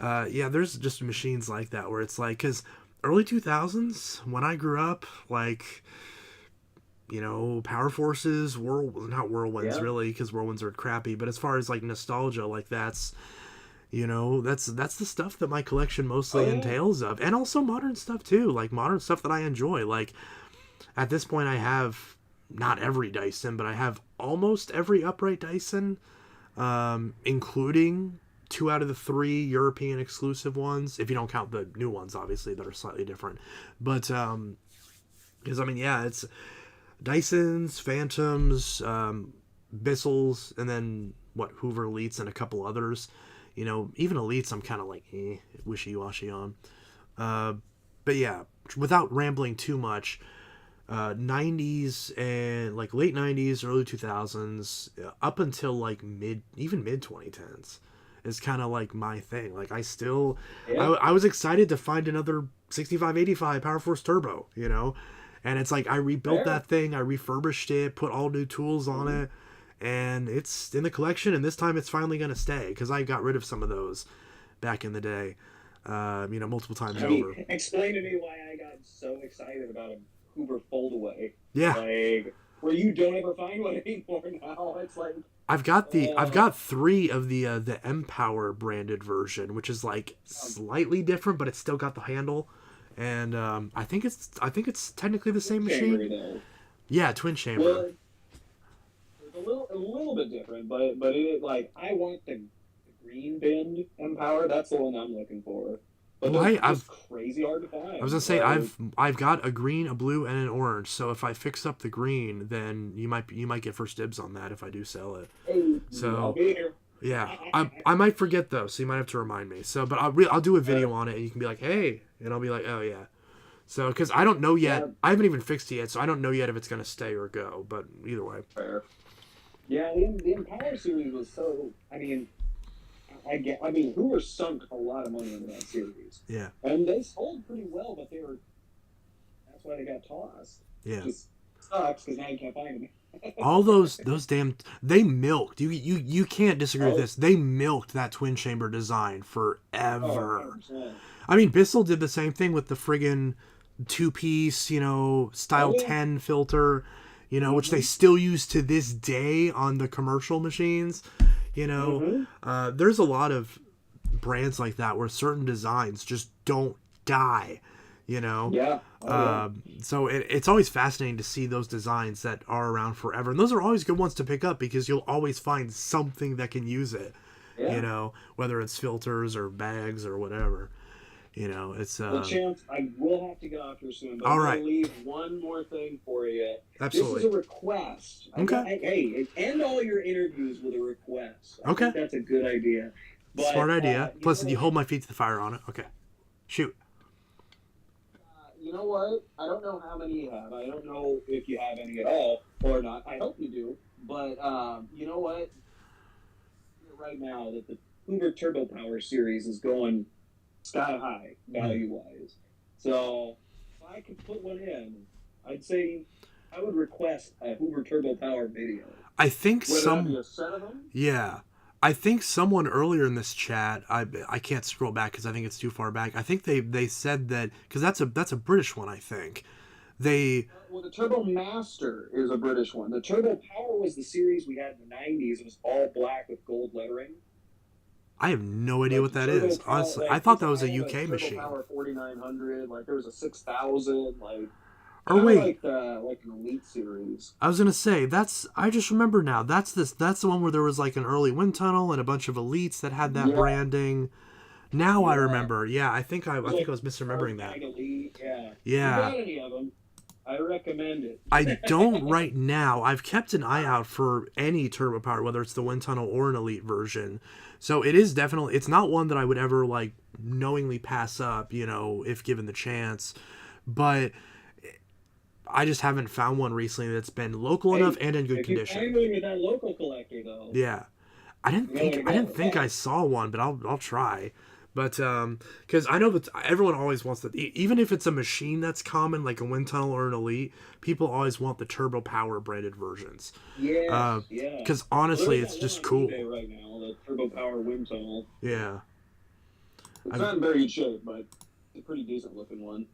[SPEAKER 1] there's just machines like that where it's like, because early 2000s when I grew up, like, Power Forces, not Whirlwinds really, because Whirlwinds are crappy. But as far as like nostalgia, like that's the stuff that my collection mostly entails of, and also modern stuff too, like modern stuff that I enjoy. Like, at this point I have not every Dyson, but I have almost every upright Dyson, including 2 out of the 3 European exclusive ones, if you don't count the new ones obviously that are slightly different. But because I mean, it's Dysons, Phantoms, Bissells, and then Hoover Elites and a couple others. Even Elites I'm kind of like wishy-washy on. But yeah, without rambling too much, 90s and like late 90s, early 2000s, up until like mid 2010s is kind of like my thing. Like, I still, I was excited to find another 6585 Power Force Turbo, and it's like I rebuilt that thing, I refurbished it, put all new tools on it, and it's in the collection, and this time it's finally going to stay, because I got rid of some of those back in the day, multiple times over.
[SPEAKER 3] Explain to me why I got so excited about a Hoover foldaway.
[SPEAKER 1] Yeah.
[SPEAKER 3] Like, where you don't ever find one anymore now. It's like,
[SPEAKER 1] I've got 3 of the Empower branded version, which is like slightly different, but it's still got the handle, and I think it's technically the same machine. Yeah, twin chamber.
[SPEAKER 3] Well, it's a little bit different, but it, like, I want the green binned Empower. That's the one I'm looking for. But it's crazy hard to find.
[SPEAKER 1] I was gonna say, I've got a green, a blue, and an orange. So if I fix up the green, then you might get first dibs on that if I do sell it.
[SPEAKER 3] Hey,
[SPEAKER 1] so
[SPEAKER 3] I'll be here.
[SPEAKER 1] Yeah, I might forget though, so you might have to remind me. So, but I'll do a video on it, and you can be like, hey, and I'll be like, oh yeah. So, because I don't know yet, I haven't even fixed it yet, so I don't know yet if it's gonna stay or go. But either way.
[SPEAKER 3] Fair. Yeah, the Empower series was so. I mean, Hoover sunk a lot of money into that series.
[SPEAKER 1] Yeah.
[SPEAKER 3] And they sold pretty well, but that's why they got tossed.
[SPEAKER 1] Yeah.
[SPEAKER 3] Just sucks, because now you can't find them.
[SPEAKER 1] All those damn, they milked, you can't disagree with this, they milked that twin chamber design forever.
[SPEAKER 3] Oh,
[SPEAKER 1] I mean, Bissell did the same thing with the friggin' 2-piece, style
[SPEAKER 2] Oh, yeah.
[SPEAKER 1] 10 filter, which they
[SPEAKER 2] Mm-hmm.
[SPEAKER 1] still use to this day on the commercial machines.
[SPEAKER 2] Mm-hmm.
[SPEAKER 1] There's a lot of brands like that where certain designs just don't die, you know.
[SPEAKER 2] Yeah. Oh, yeah.
[SPEAKER 1] So it's always fascinating to see those designs that are around forever, and those are always good ones to pick up because you'll always find something that can use it,
[SPEAKER 2] Yeah.
[SPEAKER 1] whether it's filters or bags or whatever. It's
[SPEAKER 2] Well, Chance, I will have to get off here soon, but
[SPEAKER 1] all
[SPEAKER 2] I'm going
[SPEAKER 1] right.
[SPEAKER 2] to leave one more thing for you. This is
[SPEAKER 1] Absolutely.
[SPEAKER 2] a request.
[SPEAKER 1] Okay.
[SPEAKER 2] Hey, end all your interviews with a request. I
[SPEAKER 1] Okay.
[SPEAKER 2] think that's a good idea.
[SPEAKER 1] Smart
[SPEAKER 2] But
[SPEAKER 1] idea.
[SPEAKER 2] you
[SPEAKER 1] Plus,
[SPEAKER 2] know
[SPEAKER 1] you
[SPEAKER 2] what?
[SPEAKER 1] hold my feet to the fire on it. Okay. Shoot.
[SPEAKER 2] You know what? I don't know how many you have. I don't know if you have any at all or not. I hope you do. But you know what? Right now that the Hoover Turbo Power series is going sky high value wise. So if I could put one in, I'd say I would request a Hoover Turbo Power video.
[SPEAKER 1] I think
[SPEAKER 2] Whether that be a set of them.
[SPEAKER 1] Yeah. I think someone earlier in this chat, I can't scroll back because I think it's too far back. I think they said that because that's a British one. I think they
[SPEAKER 2] Well, the Turbo Master is a British one. The Turbo Power was the series we had in the '90s. It was all black with gold lettering.
[SPEAKER 1] I have no idea what
[SPEAKER 2] The
[SPEAKER 1] that
[SPEAKER 2] Turbo
[SPEAKER 1] is.
[SPEAKER 2] Power,
[SPEAKER 1] Honestly, I
[SPEAKER 2] like,
[SPEAKER 1] thought that was
[SPEAKER 2] I
[SPEAKER 1] a
[SPEAKER 2] had
[SPEAKER 1] UK
[SPEAKER 2] Turbo
[SPEAKER 1] machine.
[SPEAKER 2] Power 4900. Like there was a 6000. Like
[SPEAKER 1] Or
[SPEAKER 2] kind of
[SPEAKER 1] wait,
[SPEAKER 2] like an Elite series.
[SPEAKER 1] I was gonna say I just remember now. That's the one where there was like an early wind tunnel and a bunch of elites that had that
[SPEAKER 2] Yeah.
[SPEAKER 1] branding. Now I
[SPEAKER 2] Yeah.
[SPEAKER 1] remember. Yeah, I think I was misremembering that.
[SPEAKER 2] Elite, yeah. If
[SPEAKER 1] Yeah.
[SPEAKER 2] you got any of them, I recommend it.
[SPEAKER 1] I don't right now. I've kept an eye out for any turbo power, whether it's the wind tunnel or an elite version. So it is definitely, it's not one that I would ever like knowingly pass up, if given the chance. But I just haven't found one recently that's been local enough and in good
[SPEAKER 2] if you
[SPEAKER 1] condition.
[SPEAKER 2] find one with that local collector though,
[SPEAKER 1] Yeah. I didn't
[SPEAKER 2] you know
[SPEAKER 1] think
[SPEAKER 2] where to
[SPEAKER 1] I didn't
[SPEAKER 2] go.
[SPEAKER 1] think I saw one, but I'll try. But because I know that everyone always wants that, even if it's a machine that's common, like a wind tunnel or an elite, people always want the turbo power branded versions.
[SPEAKER 2] Yes, yeah.
[SPEAKER 1] Because honestly,
[SPEAKER 2] Well,
[SPEAKER 1] it's
[SPEAKER 2] there's
[SPEAKER 1] just
[SPEAKER 2] that one on
[SPEAKER 1] cool.
[SPEAKER 2] eBay right now, the Turbo Power wind tunnel.
[SPEAKER 1] Yeah,
[SPEAKER 2] It's not in very good shape, but it's a pretty decent looking one.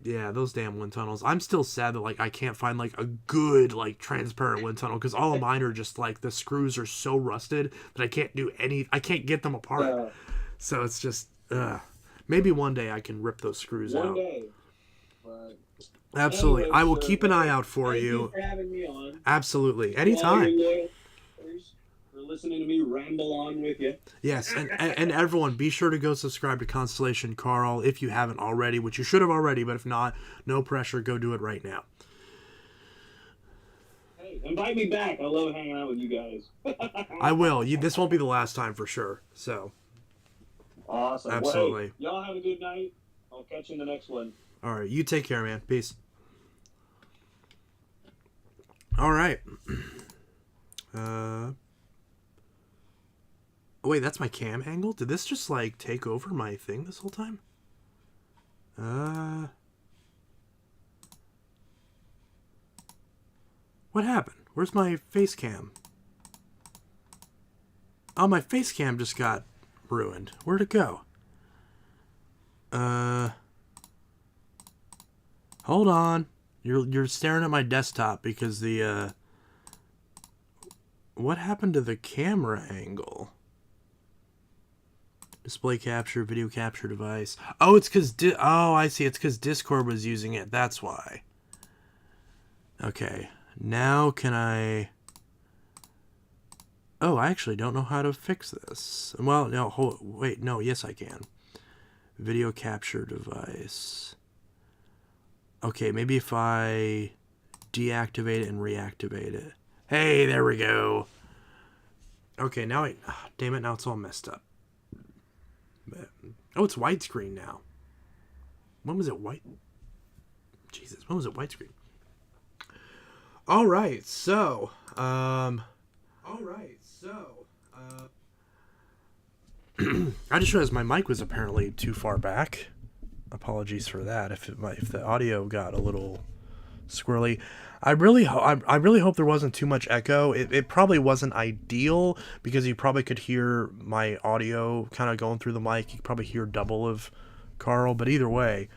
[SPEAKER 1] yeah, those damn wind tunnels. I'm still sad that like I can't find like a good like transparent wind tunnel because all of mine are just like the screws are so rusted that I can't get them apart. So it's just maybe one day I can rip those screws out.
[SPEAKER 2] One day. But
[SPEAKER 1] Absolutely.
[SPEAKER 2] anyways,
[SPEAKER 1] I will keep an eye out for
[SPEAKER 2] thank
[SPEAKER 1] you.
[SPEAKER 2] for having me on.
[SPEAKER 1] Absolutely.
[SPEAKER 2] To all
[SPEAKER 1] Anytime.
[SPEAKER 2] your loyal listeners for listening to me ramble on with you.
[SPEAKER 1] Yes, and everyone, be sure to go subscribe to Constellation Carl if you haven't already, which you should have already, but if not, no pressure. Go do it right now.
[SPEAKER 2] Hey, invite me back. I love hanging out with you guys.
[SPEAKER 1] I will. This won't be the last time for sure. So,
[SPEAKER 2] Awesome.
[SPEAKER 1] Absolutely.
[SPEAKER 2] Well, hey, y'all have a good night. I'll catch you in the next one.
[SPEAKER 1] all right. You take care, man. Peace. All right. Oh, wait, that's my cam angle? Did this just, like, take over my thing this whole time? What happened? Where's my face cam? Oh, my face cam just got ruined. Where'd it go? Hold on. You're staring at my desktop because the, what happened to the camera angle? Display capture, video capture device. Oh, it's because, oh, I see. It's because Discord was using it. That's why. Okay. Now can I... Oh, I actually don't know how to fix this. Well, no, wait, no, yes I can. Video capture device. Okay, maybe if I deactivate it and reactivate it. Hey, there we go. Okay, now damn it, now it's all messed up. Oh, it's widescreen now. When was it white? Jesus, when was it widescreen? All right, so, I just realized my mic was apparently too far back. Apologies for that. If the audio got a little squirrely, I really hope there wasn't too much echo. It probably wasn't ideal because you probably could hear my audio kind of going through the mic. You could probably hear double of Carl, but either way,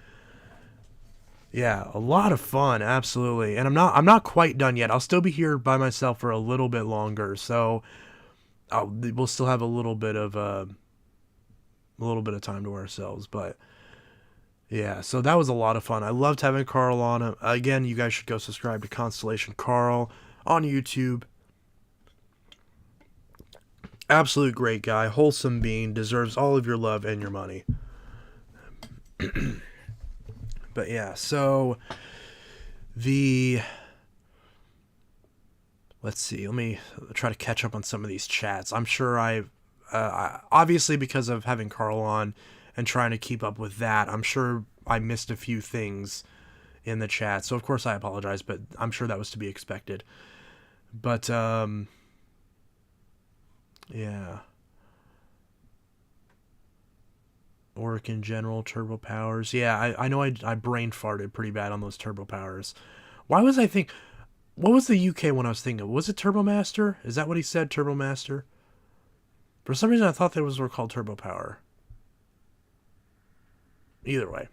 [SPEAKER 1] Yeah, a lot of fun, absolutely. And I'm not quite done yet. I'll still be here by myself for a little bit longer, so we'll still have a little bit of time to ourselves. But yeah, so that was a lot of fun. I loved having Carl on. Again, you guys should go subscribe to Constellation Carl on YouTube. Absolute great guy, wholesome being, deserves all of your love and your money. But yeah, so the let's see. Let me try to catch up on some of these chats. I'm sure obviously because of having Carl on and trying to keep up with that, I'm sure I missed a few things in the chat. So of course I apologize, but I'm sure that was to be expected. But yeah. Oric in general, turbo powers. Yeah, I know I brain farted pretty bad on those turbo powers. Why was I think? What was the UK one I was thinking of? Was it Turbo Master? Is that what he said, Turbo Master? For some reason I thought they were called Turbo Power. Either way.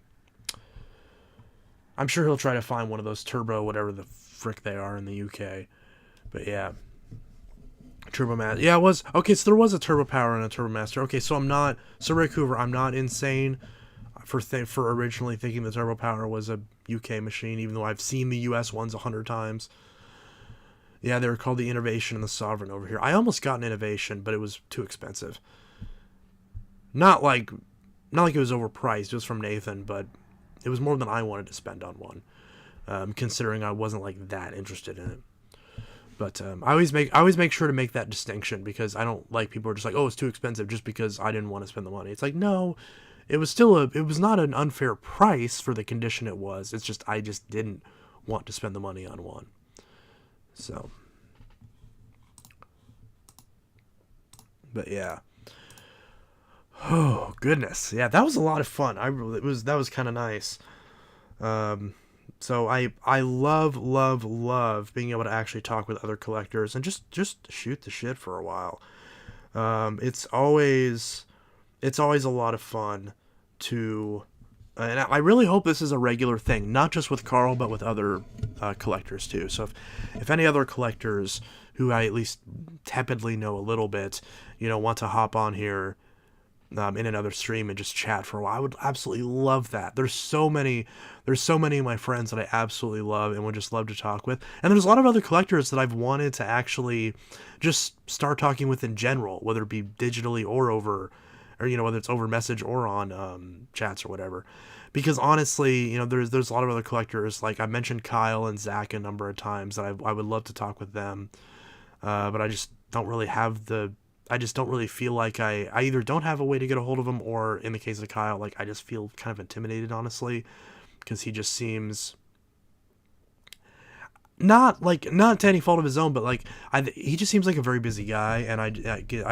[SPEAKER 1] I'm sure he'll try to find one of those turbo, whatever the frick they are in the UK. But yeah. Turbo Master. Yeah, it was. Okay, so there was a Turbo Power and a Turbo Master. Okay, so Rick Hoover, I'm not insane for originally thinking the Turbo Power was a UK machine, even though I've seen the US ones 100 times. Yeah, they were called the Innovation and the Sovereign over here. I almost got an Innovation, but it was too expensive. Not like it was overpriced. It was from Nathan, but it was more than I wanted to spend on one, considering I wasn't like that interested in it. But I always make sure to make that distinction, because I don't like people who are just like, oh, it's too expensive just because I didn't want to spend the money. It's like, no, it was not an unfair price for the condition it was. It's just I just didn't want to spend the money on one. So, but yeah. Oh goodness, yeah, that was a lot of fun. That was kind of nice. So I love being able to actually talk with other collectors and just shoot the shit for a while. It's always a lot of fun to, and I really hope this is a regular thing, not just with Carl, but with other collectors too. So if any other collectors who I at least tepidly know a little bit, want to hop on here in another stream and just chat for a while, I would absolutely love that. There's so many of my friends that I absolutely love and would just love to talk with. And there's a lot of other collectors that I've wanted to actually just start talking with in general, whether it be digitally or whether it's over message or on chats or whatever. Because honestly, there's a lot of other collectors, like I mentioned Kyle and Zach a number of times, that I would love to talk with them. But I just don't really feel like I either don't have a way to get a hold of him, or in the case of Kyle, like I just feel kind of intimidated, honestly, because he just seems not to any fault of his own, but like he just seems like a very busy guy, and I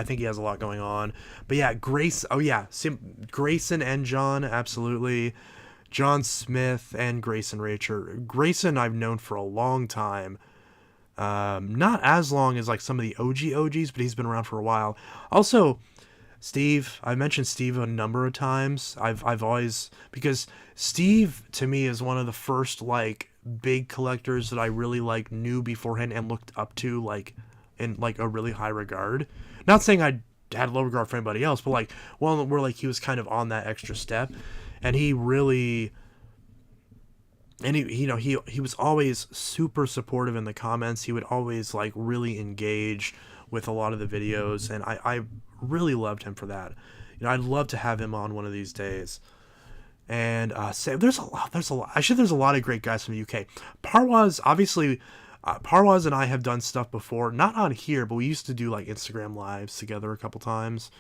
[SPEAKER 1] think he has a lot going on. But yeah, Grayson and John, absolutely. John Smith and Grayson Racher. Grayson I've known for a long time. Not as long as like some of the OGs, but he's been around for a while. Also, Steve, I mentioned Steve a number of times. I've always, because Steve to me is one of the first like big collectors that I really like knew beforehand and looked up to like in like a really high regard. Not saying I had low regard for anybody else, but like, well, we're like, he was kind of on that extra step, and he really. And he was always super supportive in the comments. He would always like really engage with a lot of the videos, and I really loved him for that. I'd love to have him on one of these days. And there's a lot. Actually, there's a lot of great guys from the UK. Parwaz, obviously, Parwaz and I have done stuff before, not on here, but we used to do like Instagram lives together a couple times.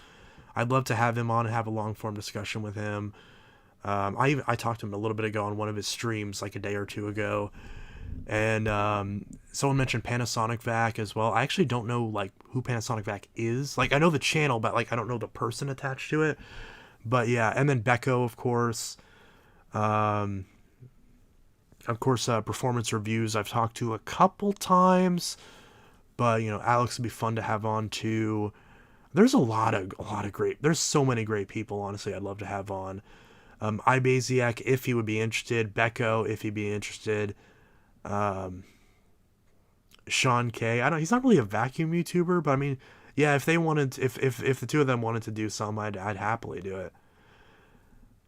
[SPEAKER 1] I'd love to have him on and have a long form discussion with him. I talked to him a little bit ago on one of his streams, like a day or two ago, and someone mentioned Panasonic Vac as well. I actually don't know like who Panasonic Vac is. Like I know the channel, but like I don't know the person attached to it. But yeah, and then Becco, of course. Performance reviews I've talked to a couple times, but Alex would be fun to have on too. There's a lot of great. There's so many great people. Honestly, I'd love to have on. Ibaziak, if he would be interested. Becco, if he'd be interested. Sean K. I don't. He's not really a vacuum YouTuber, but I mean, yeah. If they wanted, if the two of them wanted to do some, I'd happily do it.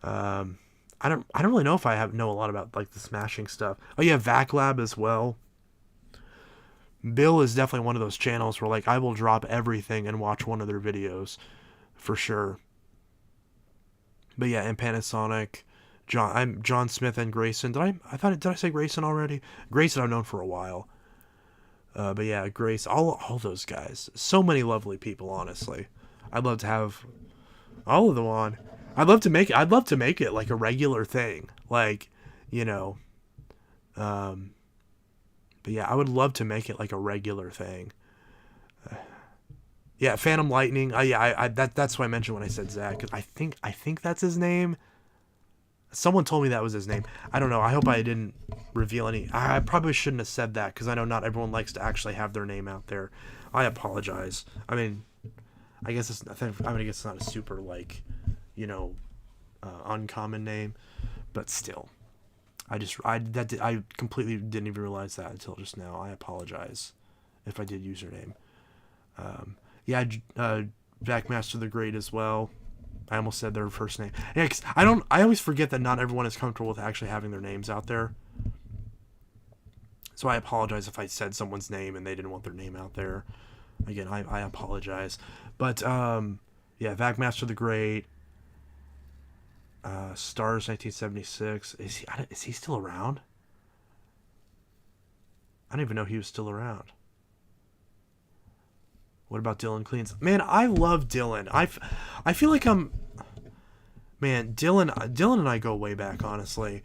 [SPEAKER 1] I don't really know if I know a lot about like the smashing stuff. Oh yeah, VacLab as well. Bill is definitely one of those channels where like I will drop everything and watch one of their videos, for sure. But yeah, and Panasonic, I'm John Smith and Grayson. Did I say Grayson already? Grayson I've known for a while. But yeah, Grace, all those guys, so many lovely people. Honestly, I'd love to have all of them on. I'd love to make it like a regular thing, like, you know. But yeah, I would love to make it like a regular thing. Yeah, Phantom Lightning. That's what I mentioned when I said Zach. 'Cause I think that's his name. Someone told me that was his name. I don't know. I hope I didn't reveal any. I probably shouldn't have said that because I know not everyone likes to actually have their name out there. I apologize. I mean, I guess it's. I guess it's not a super like, you know, uncommon name, but still, I completely didn't even realize that until just now. I apologize if I did use your name. Yeah, Jackmaster the Great as well. I almost said their first name. Yeah, 'cause I always forget that not everyone is comfortable with actually having their names out there. So I apologize if I said someone's name and they didn't want their name out there. Again, I apologize. But yeah, Vacmaster the Great, Stars 1976. Is he still around? I don't even know he was still around. What about Dylan Cleans? Man, I love Dylan. I feel like man, Dylan and I go way back, honestly.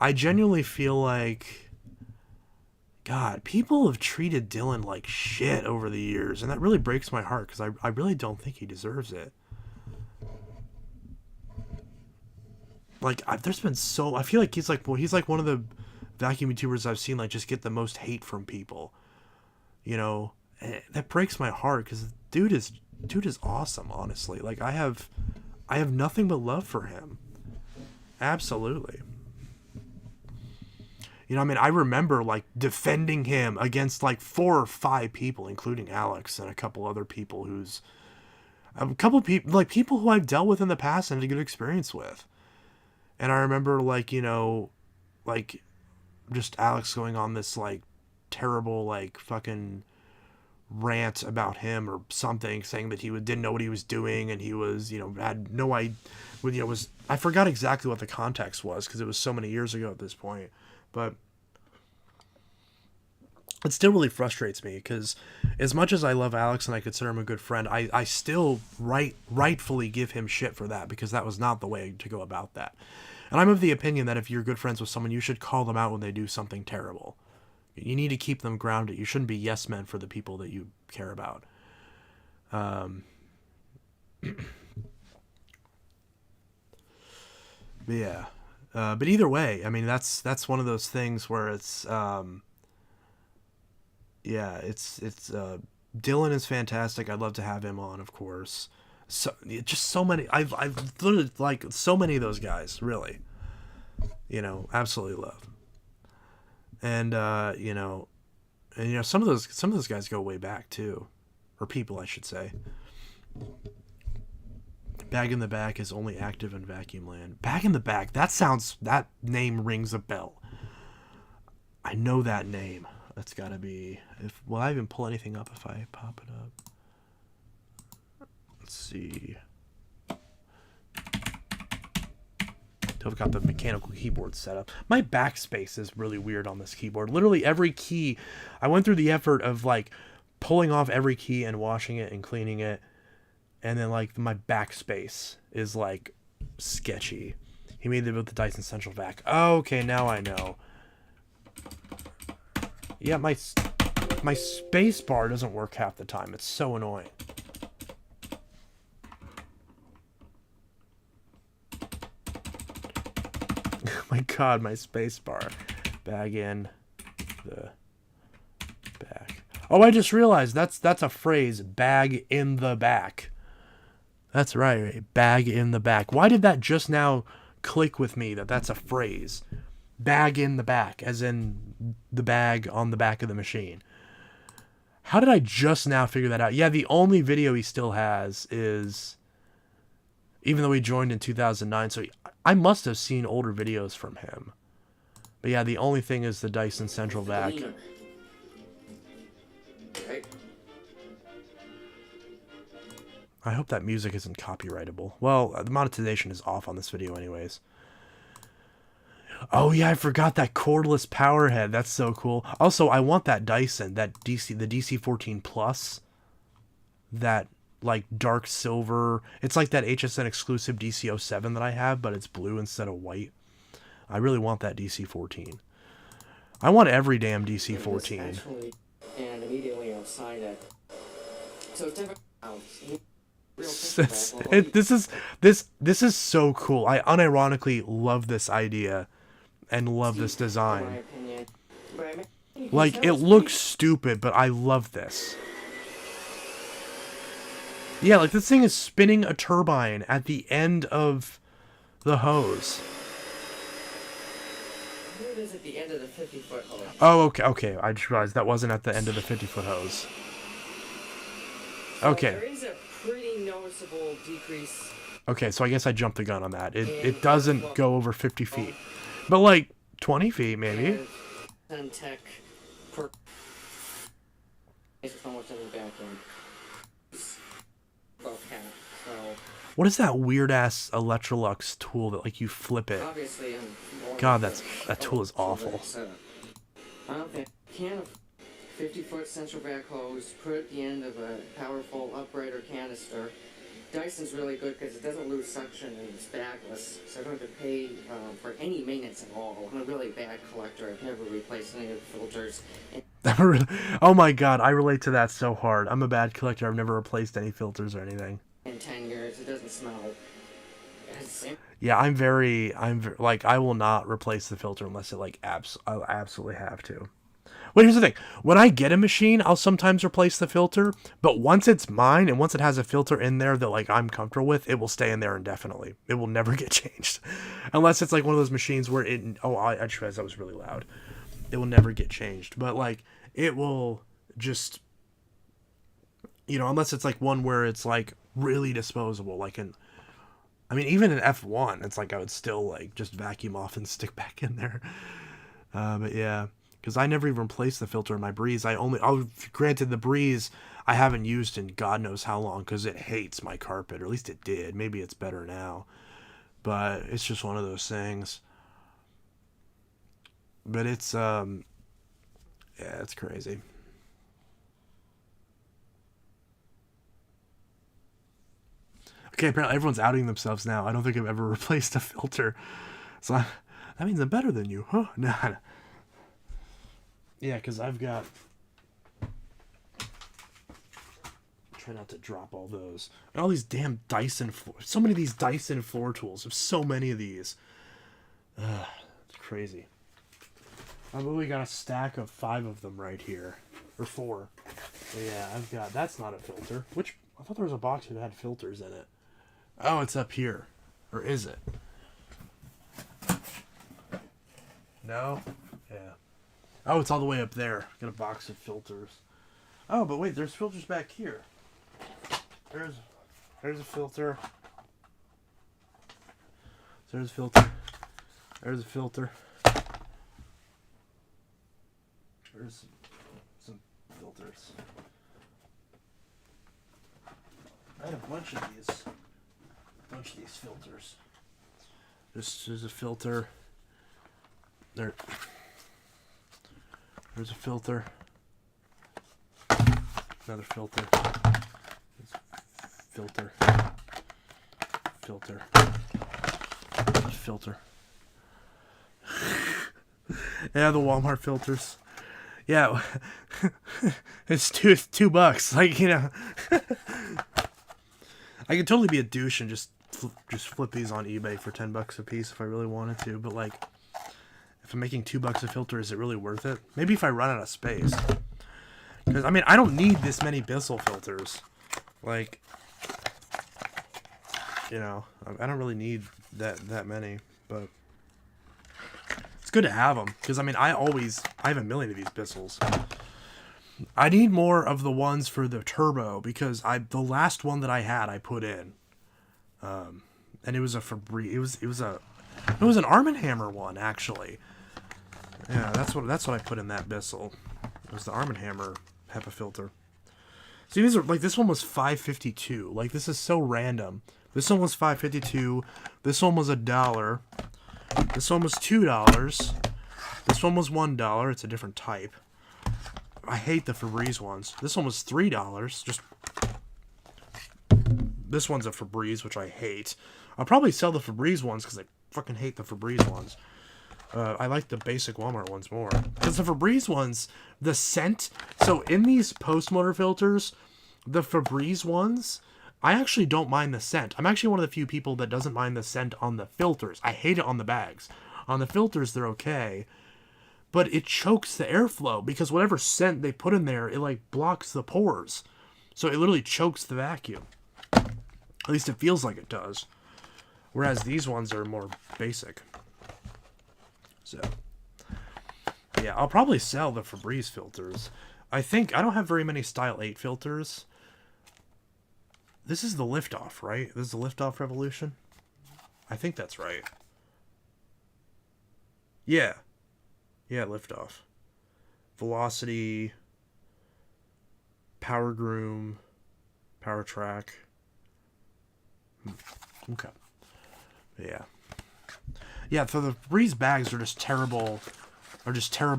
[SPEAKER 1] I genuinely feel like, God, people have treated Dylan like shit over the years, and that really breaks my heart because I really don't think he deserves it. Like, there's been I feel like he's like one of the vacuum YouTubers I've seen like just get the most hate from people. You know, that breaks my heart because dude is awesome. Honestly, like I have nothing but love for him. Absolutely. You know, I mean, I remember like defending him against like 4 or 5 people, including Alex and a couple other people people who I've dealt with in the past and had a good experience with. And I remember like, you know, like just Alex going on this like terrible like fucking rant about him or something, saying that he didn't know what he was doing and he was, you know, had no idea. You know, I forgot exactly what the context was because it was so many years ago at this point, but it still really frustrates me because as much as I love Alex and I consider him a good friend, I still rightfully give him shit for that because that was not the way to go about that. And I'm of the opinion that if you're good friends with someone, you should call them out when they do something terrible. You need to keep them grounded. You shouldn't be yes men for the people that you care about. Yeah. But either way, I mean, that's one of those things where it's, yeah, it's Dylan is fantastic. I'd love to have him on, of course. So just so many. I've literally like so many of those guys. Really, you know, absolutely love. And you know, some of those guys go way back too, or people I should say. Bag in the Back is only active in Vacuum Land. Bag in the Back. That name rings a bell. I know that name. That's gotta be. Will I even pull anything up if I pop it up? Let's see. I've got the mechanical keyboard set up. My backspace is really weird on this keyboard. Literally every key, I went through the effort of like pulling off every key and washing it and cleaning it, and then like my backspace is like sketchy. He made it with the Dyson Central Vac. Oh, okay, now I know. Yeah, my space bar doesn't work half the time. It's so annoying. My God, my space bar. Bag in the back. Oh, I just realized that's a phrase. Bag in the back. That's right. Bag in the back. Why did that just now click with me that that's a phrase. Bag in the back, as in the bag on the back of the machine. How did I just now figure that out? Yeah, the only video he still has is, even though he joined in 2009, so I must have seen older videos from him. But yeah, the only thing is the Dyson Central Vac.
[SPEAKER 4] Right.
[SPEAKER 1] I hope that music isn't copyrightable. Well, the monetization is off on this video anyways. Oh yeah, I forgot that cordless power head. That's so cool. Also, I want that Dyson, the DC14 Plus. That, like, dark silver. It's like that HSN exclusive DC07 that I have, but it's blue instead of white. I really want that DC14. I want every damn DC14.
[SPEAKER 4] Actually, and immediately outside it. So it's different.
[SPEAKER 1] This is so cool. I unironically love this idea and love this design. Like, it looks stupid, but I love this. Yeah, like, this thing is spinning a turbine at the end of the hose.
[SPEAKER 4] It is at the end of the 50-foot hose.
[SPEAKER 1] Oh, okay. I just realized that wasn't at the end of the 50-foot hose. Okay.
[SPEAKER 4] There is a pretty noticeable decrease.
[SPEAKER 1] Okay, so I guess I jumped the gun on that. It doesn't go over 50 feet. But, like, 20 feet, maybe.
[SPEAKER 4] And tech per... It's almost in the back end. Both have, so...
[SPEAKER 1] What is that weird-ass Electrolux tool that, like, you flip it?
[SPEAKER 4] Obviously,
[SPEAKER 1] God, that tool is awful.
[SPEAKER 4] I don't think can of 50-foot central vac hose put at the end of a powerful upright or canister. Dyson's really good because it doesn't lose suction and it's bagless, so I don't have to pay for any maintenance at all. I'm a really bad collector. I've never replaced any of the filters.
[SPEAKER 1] Oh my god, I relate to that so hard. I'm a bad collector. I've never replaced any filters or anything.
[SPEAKER 4] In 10 years, it doesn't smell.
[SPEAKER 1] Yeah, I'm very, like, I will not replace the filter unless it, like, I'll absolutely have to. Well, here's the thing. When I get a machine, I'll sometimes replace the filter, but once it's mine and once it has a filter in there that, like, I'm comfortable with, it will stay in there indefinitely. It will never get changed. Unless it's, like, one of those machines where it... Oh, I just realized that was really loud. It will never get changed. But, like, it will just... You know, unless it's, like, one where it's, like, really disposable. Like, I mean, even in F1, it's like I would still, like, just vacuum off and stick back in there. But, yeah... Because I never even replaced the filter in my Breeze. Granted, the Breeze I haven't used in God knows how long because it hates my carpet, or at least it did. Maybe it's better now. But it's just one of those things. But it's, yeah, it's crazy. Okay, apparently everyone's outing themselves now. I don't think I've ever replaced a filter. So that means I'm better than you. Huh? Nah. Yeah, because I've got... Try not to drop all those. And all these damn Dyson floor... So many of these Dyson floor tools. There's so many of these. It's crazy. I've only got a stack of 5 of them right here. Or 4. But yeah, I've got... That's not a filter. Which... I thought there was a box that had filters in it. Oh, it's up here. Or is it? No? Yeah. Oh, it's all the way up there. Got a box of filters. Oh, but wait, there's filters back here. There's a filter. There's a filter. There's a filter. There's some filters. I had a bunch of these. Filters. There's a filter. There's a filter. Another filter. Filter. Filter. A filter. Yeah, the Walmart filters. Yeah. It's $2. Like, you know. I could totally be a douche and just flip these on eBay for $10 a piece if I really wanted to, but like, if I'm making $2 a filter, is it really worth it? Maybe if I run out of space. Because, I mean, I don't need this many Bissell filters. Like, you know, I don't really need that many. but it's good to have them because I mean I have a million of these Bissells. I need more of the ones for the turbo because the last one that I had I put in, and it was a Febreze. It was an Arm & Hammer one actually. Yeah, that's what I put in that Bissell. It was the Arm & Hammer HEPA filter. See, these are like this one was $5.52. Like this is so random. This one was $5.52. This one was $1. This one was $2. This one was $1. It's a different type. I hate the Febreze ones. This one was $3. Just this one's a Febreze, which I hate. I'll probably sell the Febreze ones because I fucking hate the Febreze ones. I like the basic Walmart ones more. Because the Febreze ones, the scent... So, in these post-motor filters, the Febreze ones, I actually don't mind the scent. I'm actually one of the few people that doesn't mind the scent on the filters. I hate it on the bags. On the filters, they're okay. But it chokes the airflow, because whatever scent they put in there, it, like, blocks the pores. So, it literally chokes the vacuum. At least it feels like it does. Whereas these ones are more basic. So, yeah, I'll probably sell the Febreze filters. I don't have very many Style 8 filters. This is the Liftoff, right? This is the Liftoff Revolution? I think that's right. Yeah. Yeah, Liftoff. Velocity. Power Groom. Power Track. Okay. Yeah. Yeah, so the Febreze bags are just terrible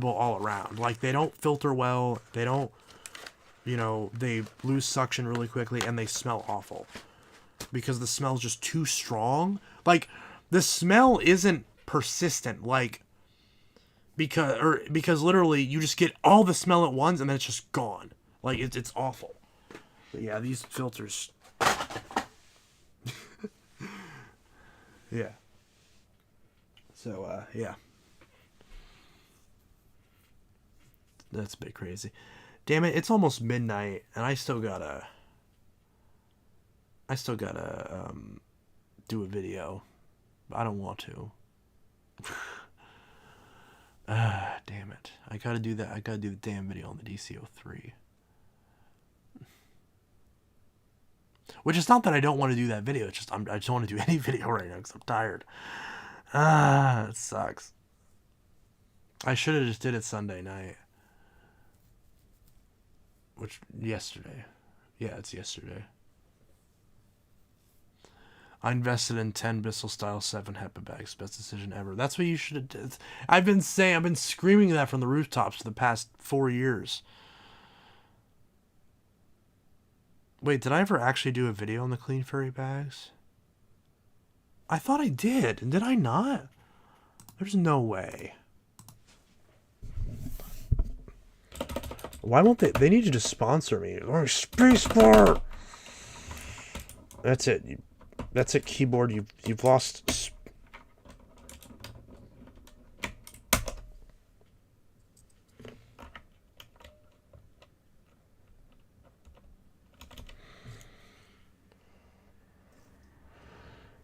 [SPEAKER 1] all around. Like, they don't filter well, they don't, they lose suction really quickly, and they smell awful. Because the smell's just too strong. Like, the smell isn't persistent, like, because literally, you just get all the smell at once, and then it's just gone. Like, it's awful. But yeah, these filters... yeah. So, yeah. That's a bit crazy. Damn it, it's almost midnight, and I still gotta do a video. I don't want to. Damn it. I gotta do that. I gotta do the damn video on the DC-03. Which is not that I don't want to do that video. It's just I just don't want to do any video right now because I'm tired. It sucks. I should have just did it Sunday night. Which, yesterday. Yeah, it's yesterday. I invested in 10 Bissell Style 7 HEPA bags. Best decision ever. That's what you should have did. I've been screaming that from the rooftops for the past 4 years. Wait, did I ever actually do a video on the Clean Fairy bags? I thought I did. Did I not? There's no way. Why won't they? They need to just sponsor me. Oh, Spacebar! That's it. That's it, keyboard. You've lost...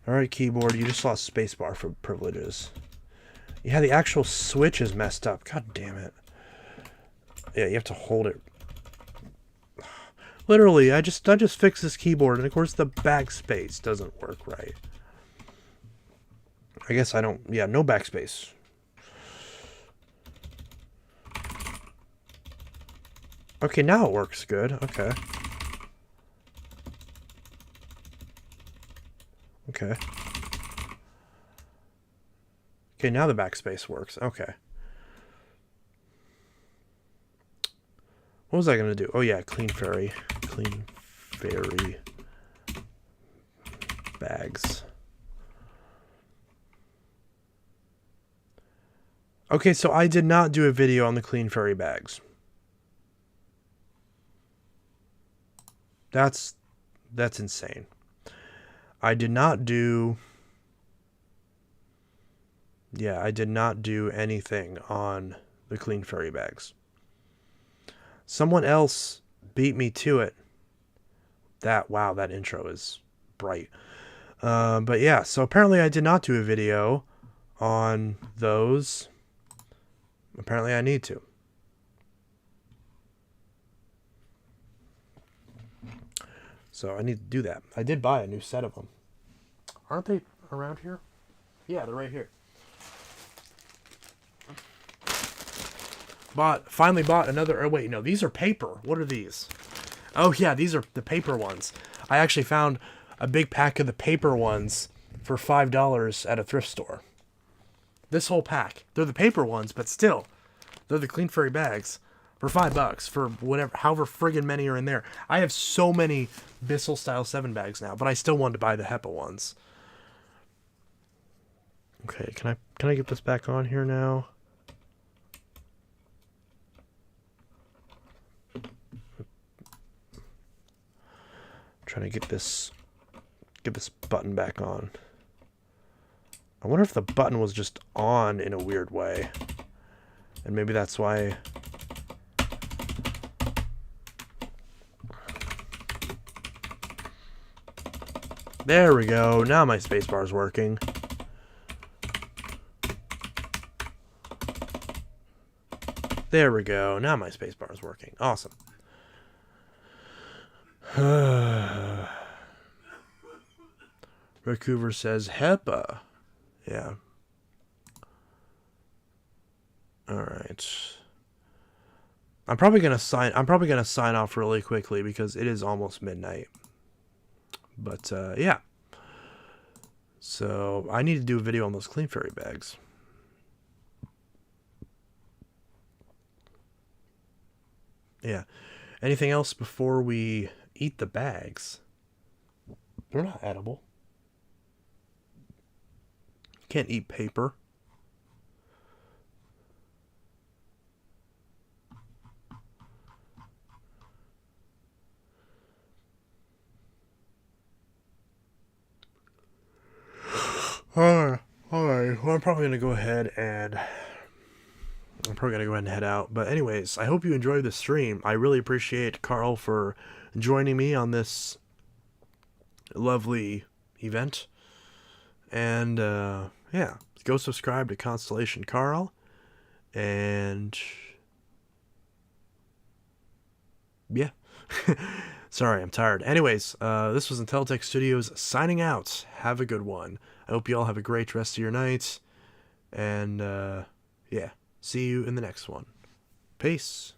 [SPEAKER 1] Alright, keyboard, you just lost spacebar for privileges. Yeah, the actual switch is messed up. God damn it. Yeah, you have to hold it. Literally, I just fixed this keyboard, and of course the backspace doesn't work right. I guess I don't... Yeah, no backspace. Okay, now it works good. Okay. Okay. Okay, now the backspace works. Okay. What was I going to do? Oh, yeah, Clean Fairy. Clean Fairy bags. Okay, so I did not do a video on the Clean Fairy bags. That's insane. I did not do... Yeah, I did not do anything on the Clean Fairy bags. Someone else beat me to it. Wow, that intro is bright. But yeah, so apparently I did not do a video on those. Apparently I need to. So I need to do that. I did buy a new set of them. Aren't they around here? Yeah, they're right here. Finally bought another. Oh wait, no, these are paper. What are these? Oh yeah, these are the paper ones. I actually found a big pack of the paper ones for $5 at a thrift store. This whole pack. They're the paper ones, but still, they're the Clean Fairy bags for $5 for whatever, however friggin' many are in there. I have so many Bissell Style 7 bags now, but I still wanted to buy the HEPA ones. Okay, can I get this back on here now? Trying to get this button back on. I wonder if the button was just on in a weird way. And maybe that's why. There we go. Now my spacebar is working. There we go. Now my spacebar is working. Awesome. Vancouver says HEPA. Yeah. All right. I'm probably gonna sign off really quickly because it is almost midnight. But yeah. So I need to do a video on those Clean Fairy bags. Yeah. Anything else before we eat the bags? They're not edible. Can't eat paper. Alright. Well, I'm probably gonna go ahead and head out. But anyways, I hope you enjoyed the stream. I really appreciate Carl for joining me on this lovely event. And yeah, go subscribe to Constellation Carl. And yeah. Sorry, I'm tired. Anyways, this was Intelitech Studios signing out. Have a good one. I hope you all have a great rest of your night. And yeah, see you in the next one. Peace.